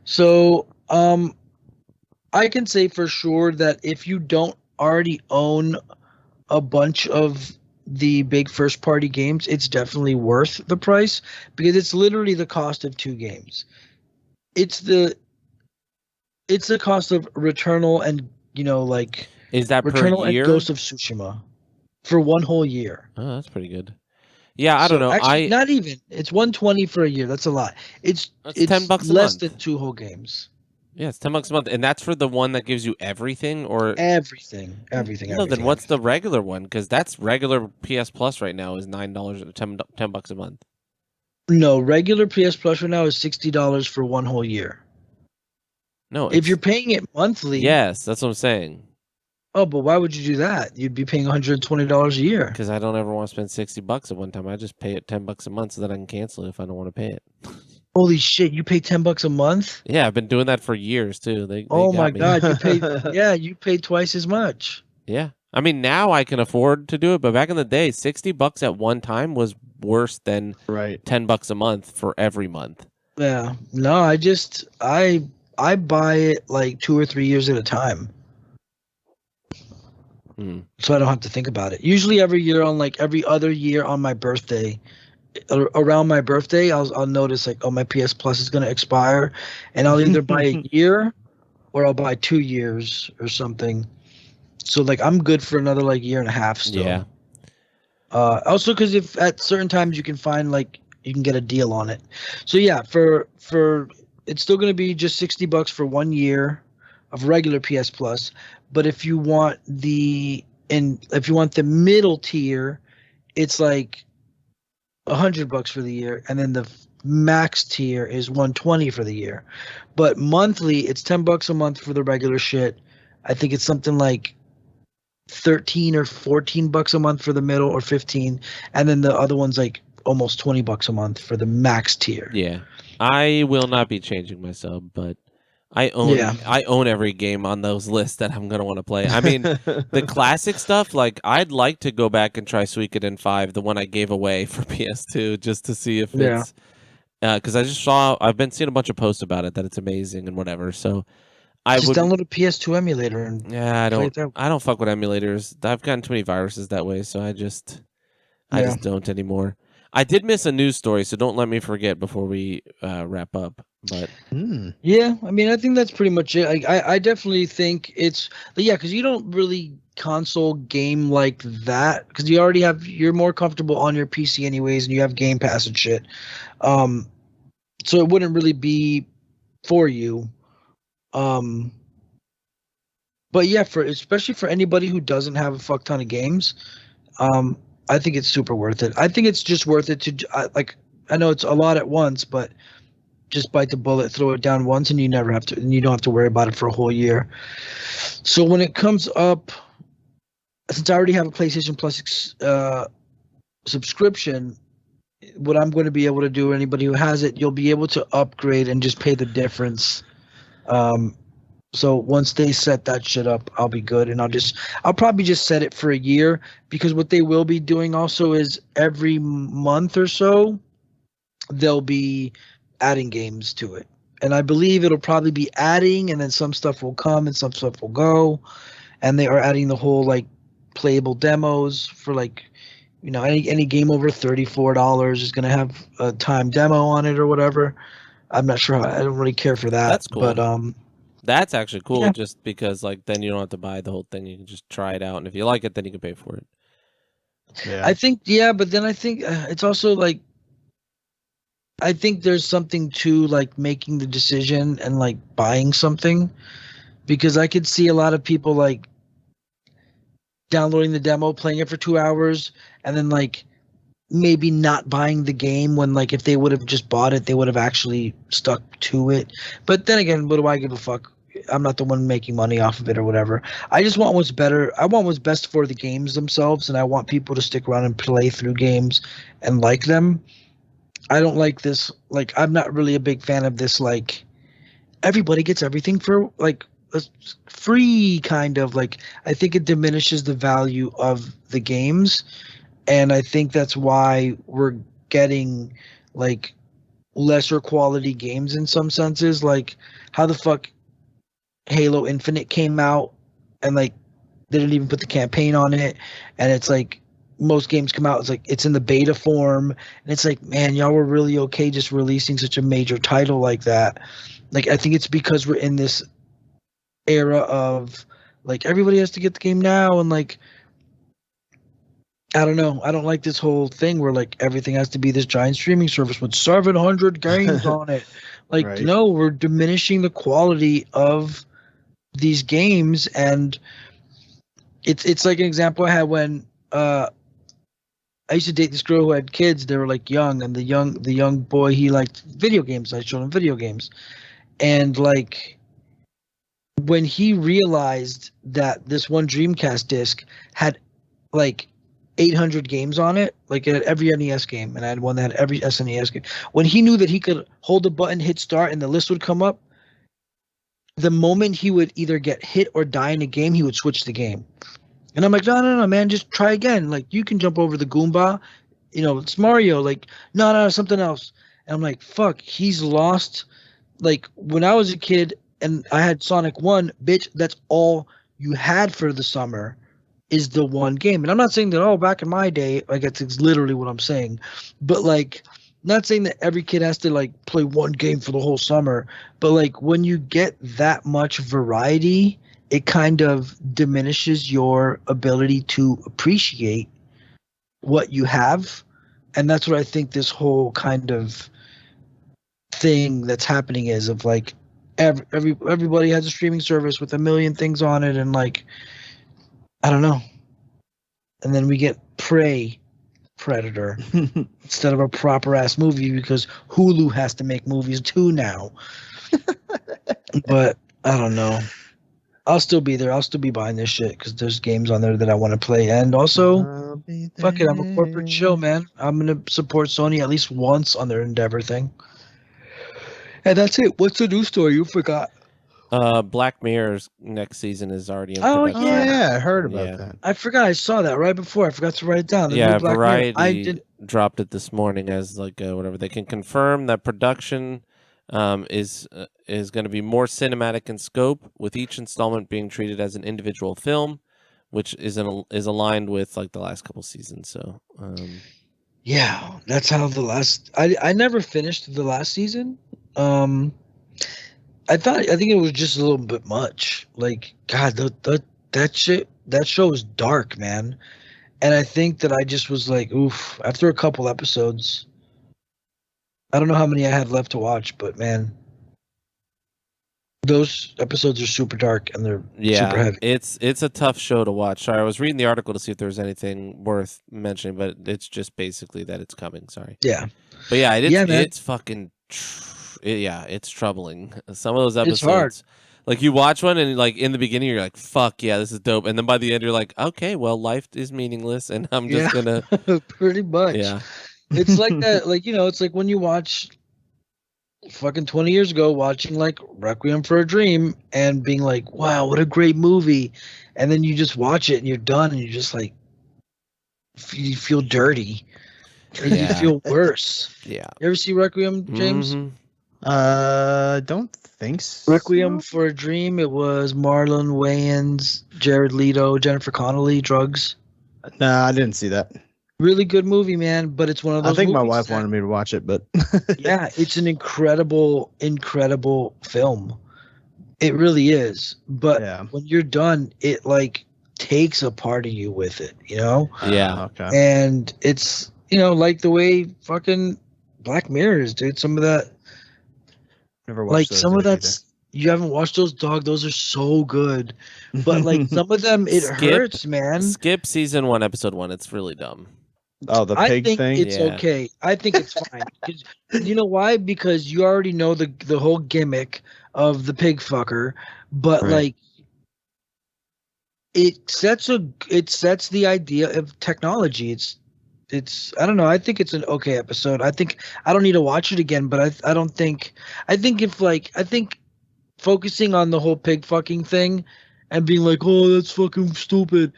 So I can say for sure that if you don't already own a bunch of the big first party games, it's definitely worth the price because it's literally the cost of 2 games. It's the It's the cost of Returnal and like Is that per Returnal and year? Ghost of Tsushima for one whole year. Oh, that's pretty good. Yeah, I So don't know. actually, not even. It's $120 for a year. That's a lot. It's That's $10 a less month. than 2 whole games. Yeah, it's $10 a month, and that's for the one that gives you everything, or Everything. no? Then what's the regular one? Because that's regular PS Plus right now is $9 or $10 a month. No, regular PS Plus right now is $60 for one whole year. No, if you're paying it monthly. Yes, that's what I'm saying. Oh, but why would you do that? You'd be paying $120 a year. Because I don't ever want to spend $60 at one time. I just pay it $10 a month so that I can cancel it if I don't want to pay it. Holy shit! You pay $10 a month? Yeah, I've been doing that for years too. They oh got my me. god! You pay you pay twice as much. Yeah, I mean now I can afford to do it, but back in the day, $60 at one time was worse than $10 a month for every month. Yeah, no, I buy it like 2 or 3 years at a time. So I don't have to think about it. Usually every year every other year on my birthday, around my birthday, I'll notice like, oh, my PS Plus is going to expire, and I'll either buy a year or I'll buy 2 years or something. So like I'm good for another like year and a half still. Yeah. Also because if at certain times you can find like you can get a deal on it. So yeah, for it's still going to be just $60 for 1 year of regular PS Plus. But if you want the middle tier, it's like $100 for the year, and then the max tier is $120 for the year. But monthly, it's $10 a month for the regular shit. I think it's something like $13 or $14 a month for the middle, or 15, and then the other one's like almost $20 a month for the max tier. Yeah, I will not be changing my sub, but I own every game on those lists that I'm gonna want to play. I mean, the classic stuff. Like, I'd like to go back and try Suikoden 5, the one I gave away for PS2, just to see if it's. Because I've been seeing a bunch of posts about it that it's amazing and whatever. So I would download a PS2 emulator and I don't fuck with emulators. I've gotten too many viruses that way, so I just don't anymore. I did miss a news story, so don't let me forget before we wrap up. But yeah, I mean, I think that's pretty much it. I definitely think it's because you don't really console game like that because you're more comfortable on your PC anyways, and you have Game Pass and shit. So it wouldn't really be for you. But yeah, especially for anybody who doesn't have a fuck ton of games, I think it's super worth it. I think it's just worth it to I know it's a lot at once, but just bite the bullet, throw it down once, and you don't have to worry about it for a whole year. So when it comes up, since I already have a PlayStation Plus subscription, what I'm going to be able to do, anybody who has it, you'll be able to upgrade and just pay the difference. So once they set that shit up, I'll be good, and I'll probably just set it for a year, because what they will be doing also is every month or so they'll be adding games to it, and I believe it'll probably be adding, and then some stuff will come and some stuff will go, and they are adding the whole like playable demos for like any game over $34 is going to have a time demo on it or whatever. I'm not sure. I don't really care for that. That's cool. But that's actually cool, just because like then you don't have to buy the whole thing. You can just try it out, and if you like it, then you can pay for it. Yeah. I think but then I think it's also like I think there's something to like making the decision and like buying something, because I could see a lot of people like downloading the demo, playing it for 2 hours, and then like maybe not buying the game when like if they would have just bought it, they would have actually stuck to it. But then again, what do I give a fuck? I'm not the one making money off of it or whatever. I just want what's better. I want what's best for the games themselves, and I want people to stick around and play through games and like them. I don't like this. Like, I'm not really a big fan of this. Like, everybody gets everything for like free kind of like. I think it diminishes the value of the games, and I think that's why we're getting like lesser quality games in some senses. Like, how the fuck Halo Infinite came out and like they didn't even put the campaign on it, and it's like most games come out, it's like it's in the beta form, and it's like, man, y'all were really okay just releasing such a major title like that. Like, I think it's because we're in this era of like everybody has to get the game now, and like I don't know. I don't like this whole thing where like everything has to be this giant streaming service with 700 games on it. Like, Right. no, we're diminishing the quality of these games, and it's like an example I had when I used to date this girl who had kids. They were like young, and the young boy, he liked video games. I showed him video games, and like when he realized that this one Dreamcast disc had like 800 games on it, like it had every NES game, and I had one that had every SNES game. When he knew that he could hold the button, hit start, and the list would come up, the moment he would either get hit or die in a game, he would switch the game. And I'm like, no, man, just try again. Like, you can jump over the Goomba, it's Mario. Like, no, something else. And I'm like, fuck, he's lost. Like, when I was a kid and I had Sonic 1, bitch, that's all you had for the summer is the one game. And I'm not saying that, back in my day, like, it's literally what I'm saying. But, like, not saying that every kid has to, like, play one game for the whole summer. But, like, when you get that much variety, it kind of diminishes your ability to appreciate what you have. And that's what I think this whole kind of thing that's happening is, of like everybody has a streaming service with a million things on it, and like I don't know. And then we get Predator instead of a proper ass movie because Hulu has to make movies too now. But I don't know. I'll still be there. I'll still be buying this shit because there's games on there that I want to play. And also, fuck it, I'm a corporate chill, man. I'm going to support Sony at least once on their Endeavor thing. And that's it. What's the news story? You forgot. Black Mirror's next season is already in Oh, production. yeah, I heard about that. I forgot. I saw that right before. I forgot to write it down. The new Black Mirror. Variety dropped it this morning as like whatever. They can confirm that production is going to be more cinematic in scope, with each installment being treated as an individual film, which is aligned with like the last couple seasons. So yeah, that's how the last. I never finished the last season. I think it was just a little bit much. Like, God, that show is dark, man. And I think that I just was like, oof. After a couple episodes, I don't know how many I had left to watch, but man, those episodes are super dark and they're super heavy. It's a tough show to watch. Sorry, I was reading the article to see if there was anything worth mentioning, but it's just basically that it's coming. Sorry. Yeah. But yeah, it's fucking. It's troubling. Some of those episodes, it's hard. Like you watch one and like in the beginning you're like, "Fuck yeah, this is dope," and then by the end you're like, "Okay, well, life is meaningless, and I'm just gonna." Pretty much. Yeah. It's like that. Like it's like when you watch, fucking 20 years ago, watching like Requiem for a Dream and being like, "Wow, what a great movie," and then you just watch it and you're done and you're just like, you feel dirty. And you feel worse. Yeah. You ever see Requiem, James? Mm-hmm. Don't think so. Requiem for a Dream. It was Marlon Wayans, Jared Leto, Jennifer Connelly, drugs. No, I didn't see that. Really good movie, man. But it's one of those. I think my wife wanted me to watch it, but yeah, it's an incredible film. It really is. But when you're done, it like takes a part of you with it, Yeah. Okay. And it's like the way fucking Black Mirror is, dude. Some of that. Never watched like those some of either. that's you haven't watched those, dog. Those are so good, but like some of them, it hurts, man. Skip season 1, episode 1. It's really dumb. Oh, the pig thing. thing. It's okay. I think it's fine. You know why? Because you already know the whole gimmick of the pig fucker, but like it sets the idea of technology. It's I don't know. I think it's an okay episode. I think I don't need to watch it again, but I don't think I think focusing on the whole pig fucking thing and being like, "Oh, that's fucking stupid,"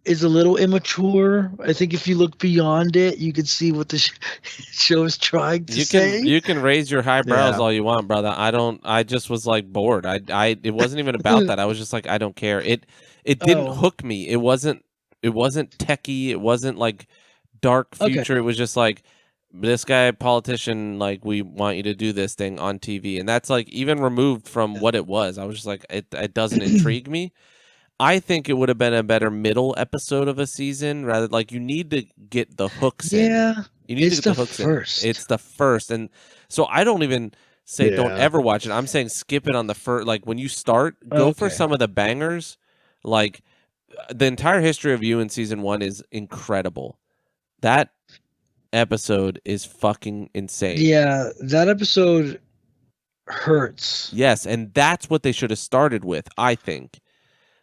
is a little immature. I think if you look beyond it, you can see what the show is trying to say. You can raise your highbrows all you want, brother. I just was like bored. It wasn't even about that. I was just like, I don't care. It didn't hook me. It wasn't techie. It wasn't like dark future. It was just like this guy, politician, like, we want you to do this thing on TV. And that's like even removed from what it was. I was just like, it doesn't intrigue me. I think it would have been a better middle episode of a season rather like you need to get the hooks in. Yeah. You need to get the hooks first. in. It's the first. And so I don't even say don't ever watch it. I'm saying skip it on the first. Like when you start, go for some of the bangers. Like the entire history of you in season 1 is incredible. That episode is fucking insane. Yeah, that episode hurts. Yes, and that's what they should have started with, I think.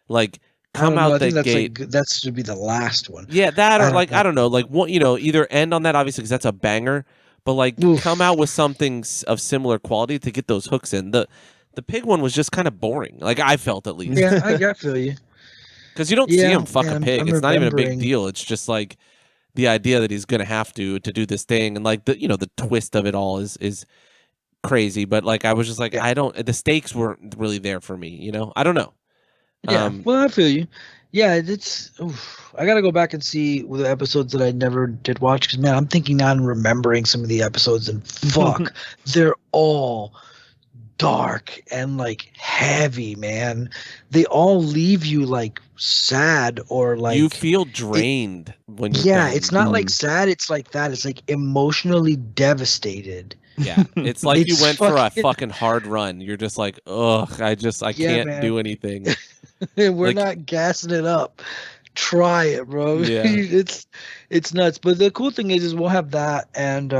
Like come out the gate. Like, that should be the last one. Yeah, that or I don't know, like what either end on that obviously because that's a banger, but like come out with something of similar quality to get those hooks in. The pig one was just kind of boring. Like I felt at least. Yeah, I feel you. Because you don't see him fuck a pig. It's not even a big deal. It's just like the idea that he's gonna have to do this thing, and like the twist of it all is crazy. But like I was just like the stakes weren't really there for me. I don't know. Yeah, well, I feel you. Yeah, I gotta go back and see the episodes that I never did watch because man, I'm thinking now and remembering some of the episodes and fuck, they're all dark and like heavy, man. They all leave you like sad or like you feel drained when you're done. It's not like sad. It's like that. It's like emotionally devastated. Yeah, it's like you went for a fucking hard run. You're just like, ugh, I can't do anything. We're not gassing it up. Try it, bro. Yeah. it's nuts. But the cool thing is we'll have that and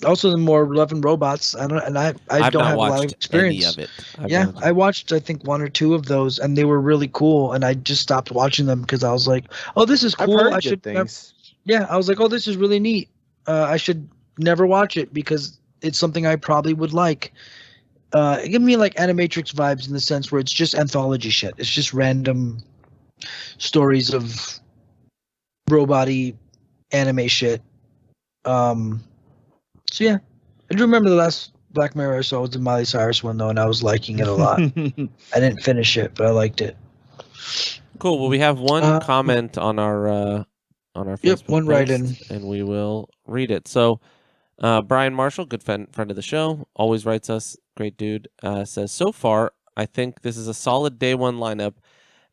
also the more Love and Robots. I don't have a lot of experience. Any of it. I watched I think 1 or 2 of those and they were really cool and I just stopped watching them because I was like, oh, this is cool. I've heard good things. I was like, oh, this is really neat. I should never watch it because it's something I probably would like. It gave me like Animatrix vibes in the sense where it's just anthology shit. It's just random stories of robot-y anime shit. So yeah, I do remember the last Black Mirror I saw was the Miley Cyrus one though, and I was liking it a lot. I didn't finish it, but I liked it. Cool. Well, we have one comment on our Facebook one post, write-in, and we will read it. So. Brian Marshall, good friend of the show, always writes us, great dude, says, so far, I think this is a solid day one lineup,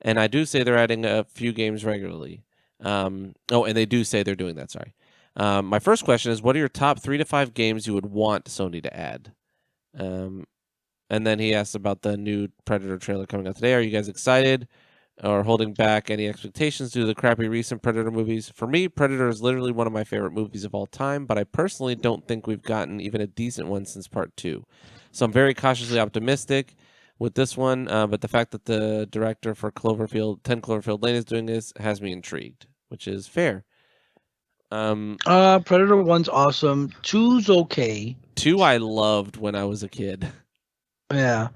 and I do say they're adding a few games regularly. And they do say they're doing that, sorry. My first question is, what are your top 3 to 5 games you would want Sony to add? And then he asks about the new Predator trailer coming out today. Are you guys excited? Or holding back any expectations due to the crappy recent Predator movies? For me, Predator is literally one of my favorite movies of all time, but I personally don't think we've gotten even a decent one since part 2. So I'm very cautiously optimistic with this one, but the fact that the director for 10 Cloverfield Lane is doing this has me intrigued, which is fair. Predator 1's awesome. 2's okay. 2 I loved when I was a kid. Yeah.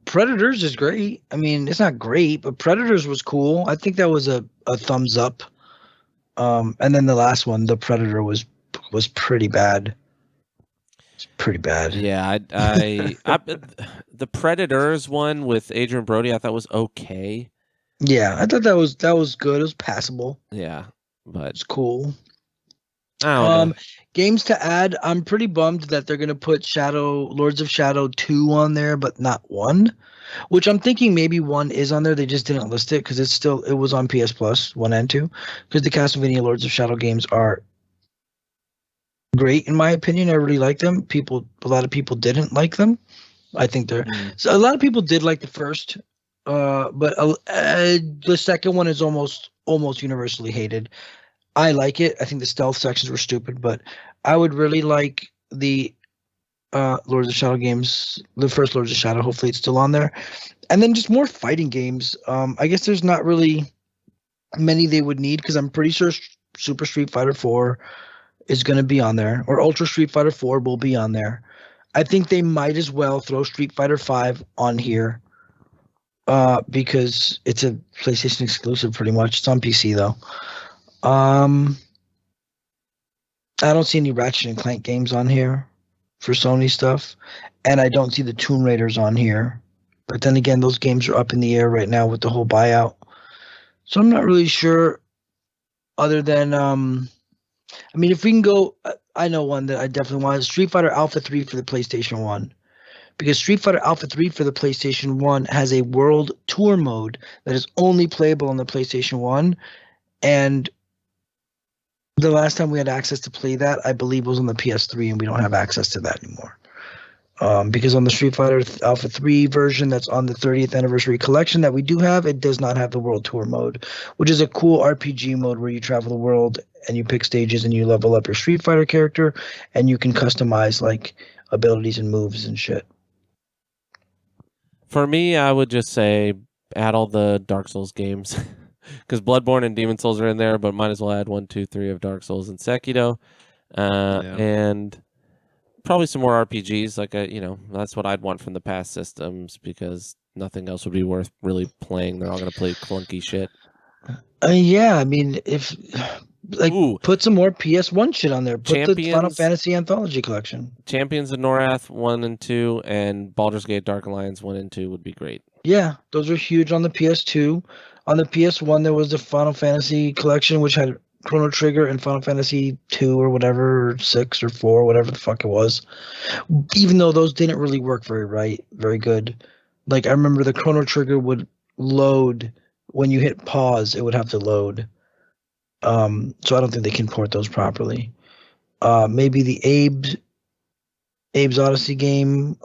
Predators is great. I mean, it's not great, but Predators was cool. I think that was a thumbs up. And then the last one, the Predator, was pretty bad. It's pretty bad. Yeah, the Predators one with Adrian Brody, I thought was okay. Yeah, I thought that was good. It was passable. Yeah, but it's cool. I don't know. Games to add. I'm pretty bummed that they're gonna put Lords of Shadow 2 on there, but not 1. Which I'm thinking maybe 1 is on there. They just didn't list it because it was on PS Plus 1 and 2. Because the Castlevania Lords of Shadow games are great in my opinion. I really like them. A lot of people didn't like them. I think so. A lot of people did like the first, but the second one is almost universally hated. I like it. I think the stealth sections were stupid, but I would really like the Lords of Shadow games, the first Lords of Shadow. Hopefully it's still on there. And then just more fighting games. I guess there's not really many they would need because I'm pretty sure Super Street Fighter 4 is going to be on there, or Ultra Street Fighter 4 will be on there. I think they might as well throw Street Fighter 5 on here because it's a PlayStation exclusive pretty much. It's on PC though. I don't see any Ratchet and Clank games on here for Sony stuff, and I don't see the Tomb Raiders on here. But then again, those games are up in the air right now with the whole buyout. So I'm not really sure, other than I mean, if we can go, I know one that I definitely want. Street Fighter Alpha 3 for the PlayStation 1. Because Street Fighter Alpha 3 for the PlayStation 1 has a world tour mode that is only playable on the PlayStation 1. And the last time we had access to play that, I believe, was on the PS3, and we don't have access to that anymore. Because on the Street Fighter Alpha 3 version that's on the 30th anniversary collection that we do have, it does not have the world tour mode, which is a cool RPG mode where you travel the world and you pick stages and you level up your Street Fighter character, and you can customize like abilities and moves and shit. For me, I would just say add all the Dark Souls games. Because Bloodborne and Demon Souls are in there, but might as well add 1, 2, 3 of Dark Souls and Sekiro. And probably some more RPGs. Like, that's what I'd want from the past systems, because nothing else would be worth really playing. They're all going to play clunky shit. Yeah, I mean, if put some more PS1 shit on there. Put the Final Fantasy Anthology Collection. Champions of Norath 1 and 2 and Baldur's Gate Dark Alliance 1 and 2 would be great. Yeah, those are huge on the PS2. On the PS1, there was the Final Fantasy Collection, which had Chrono Trigger and Final Fantasy 2 or whatever, or 6 or 4, whatever the fuck it was. Even though those didn't really work very good. Like, I remember the Chrono Trigger would load when you hit pause, it would have to load. So I don't think they can port those properly. Maybe the Abe's Odyssey game.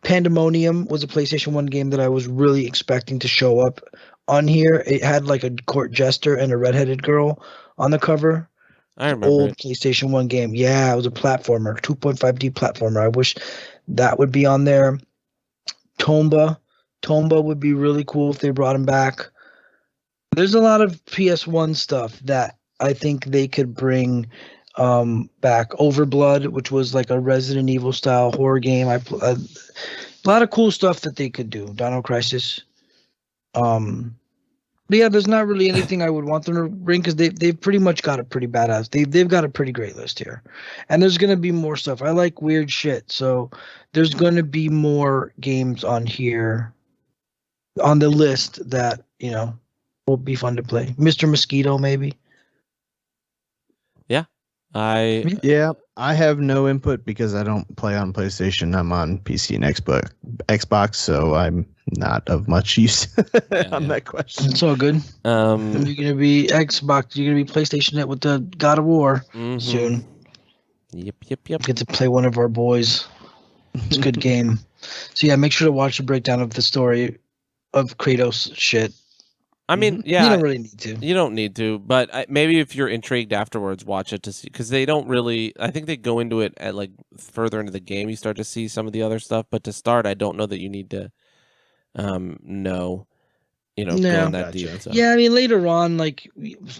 Pandemonium was a PlayStation 1 game that I was really expecting to show up on here. It had like a court jester and a redheaded girl on the cover. I remember old PlayStation 1 game. Yeah, it was a platformer, 2.5D platformer. I wish that would be on there. Tomba would be really cool if they brought him back. There's a lot of PS1 stuff that I think they could bring back. Overblood, which was like a Resident Evil style horror game. A lot of cool stuff that they could do. Dino Crisis. But yeah, there's not really anything I would want them to bring, because they've pretty much got a pretty badass. They've got a pretty great list here, and there's gonna be more stuff. I like weird shit, so there's gonna be more games on here on the list that will be fun to play. Mr. Mosquito, maybe. Yeah. I have no input because I don't play on PlayStation. I'm on PC and Xbox, so I'm not of much use on that question. It's all good. You're gonna be Xbox. You're gonna be PlayStation it with the God of War soon. Yep. Get to play one of our boys. It's a good game. So yeah, make sure to watch the breakdown of the story of Kratos shit. I mean, yeah, you don't really need to. You don't need to, but maybe if you're intrigued afterwards, watch it to see, because they don't really. I think they go into it at like further into the game. You start to see some of the other stuff, but to start, I don't know that you need to know, go in that deep. So. Yeah, I mean, later on, like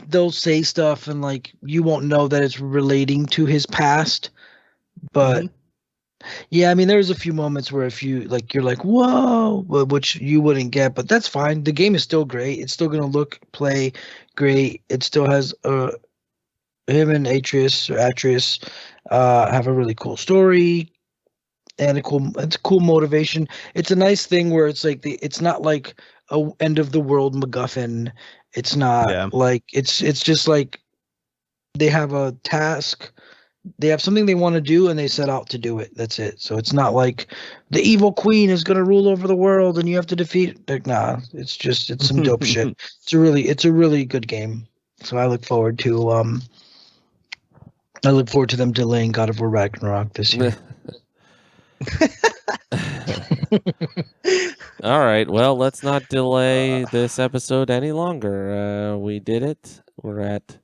they'll say stuff, and like you won't know that it's relating to his past, but. Yeah, I mean, there's a few moments where if you you're like, whoa, which you wouldn't get, but that's fine. The game is still great. It's still gonna play great. It still has him and Atreus have a really cool story and it's a cool motivation. It's a nice thing where it's like it's not like a end of the world MacGuffin. It's not like it's just like they have a task. They have something they want to do, and they set out to do it. That's it. So it's not like the evil queen is going to rule over the world, and you have to defeat. Like, nah, it's some dope shit. It's a really good game. So I look forward to them delaying God of War Ragnarok this year. All right. Well, let's not delay this episode any longer. We did it. We're at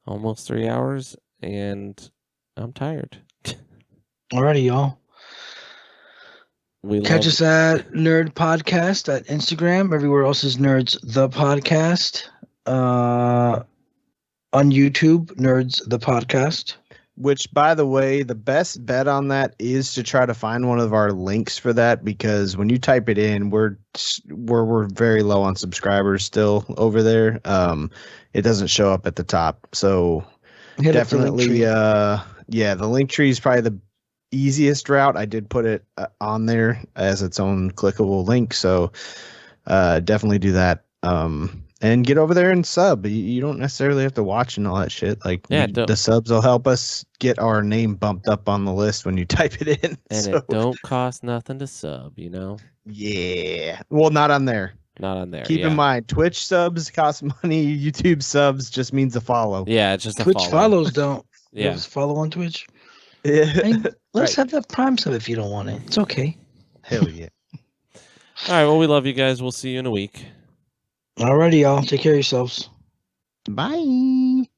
almost 3 hours, and I'm tired. Alrighty, y'all. Catch us at Nerd Podcast at Instagram. Everywhere else is Nerds the Podcast. On YouTube, Nerds the Podcast. Which, by the way, the best bet on that is to try to find one of our links for that, because when you type it in, we're very low on subscribers still over there. It doesn't show up at the top, so definitely. The link tree is probably the easiest route. I did put it on there as its own clickable link, so definitely do that. And And get over there and sub. You don't necessarily have to watch and all that shit. Like, the subs will help us get our name bumped up on the list when you type it in. And it don't cost nothing to sub, you know? Yeah. Well, not on there. Not on there. Keep in mind, Twitch subs cost money. YouTube subs just means a follow. Yeah, it's just a Twitch follow. follows don't. Yeah. Just follow on Twitch. Yeah. Let's have that Prime sub if you don't want it. It's okay. Hell yeah. All right. Well, we love you guys. We'll see you in a week. Alrighty, y'all. Take care of yourselves. Bye.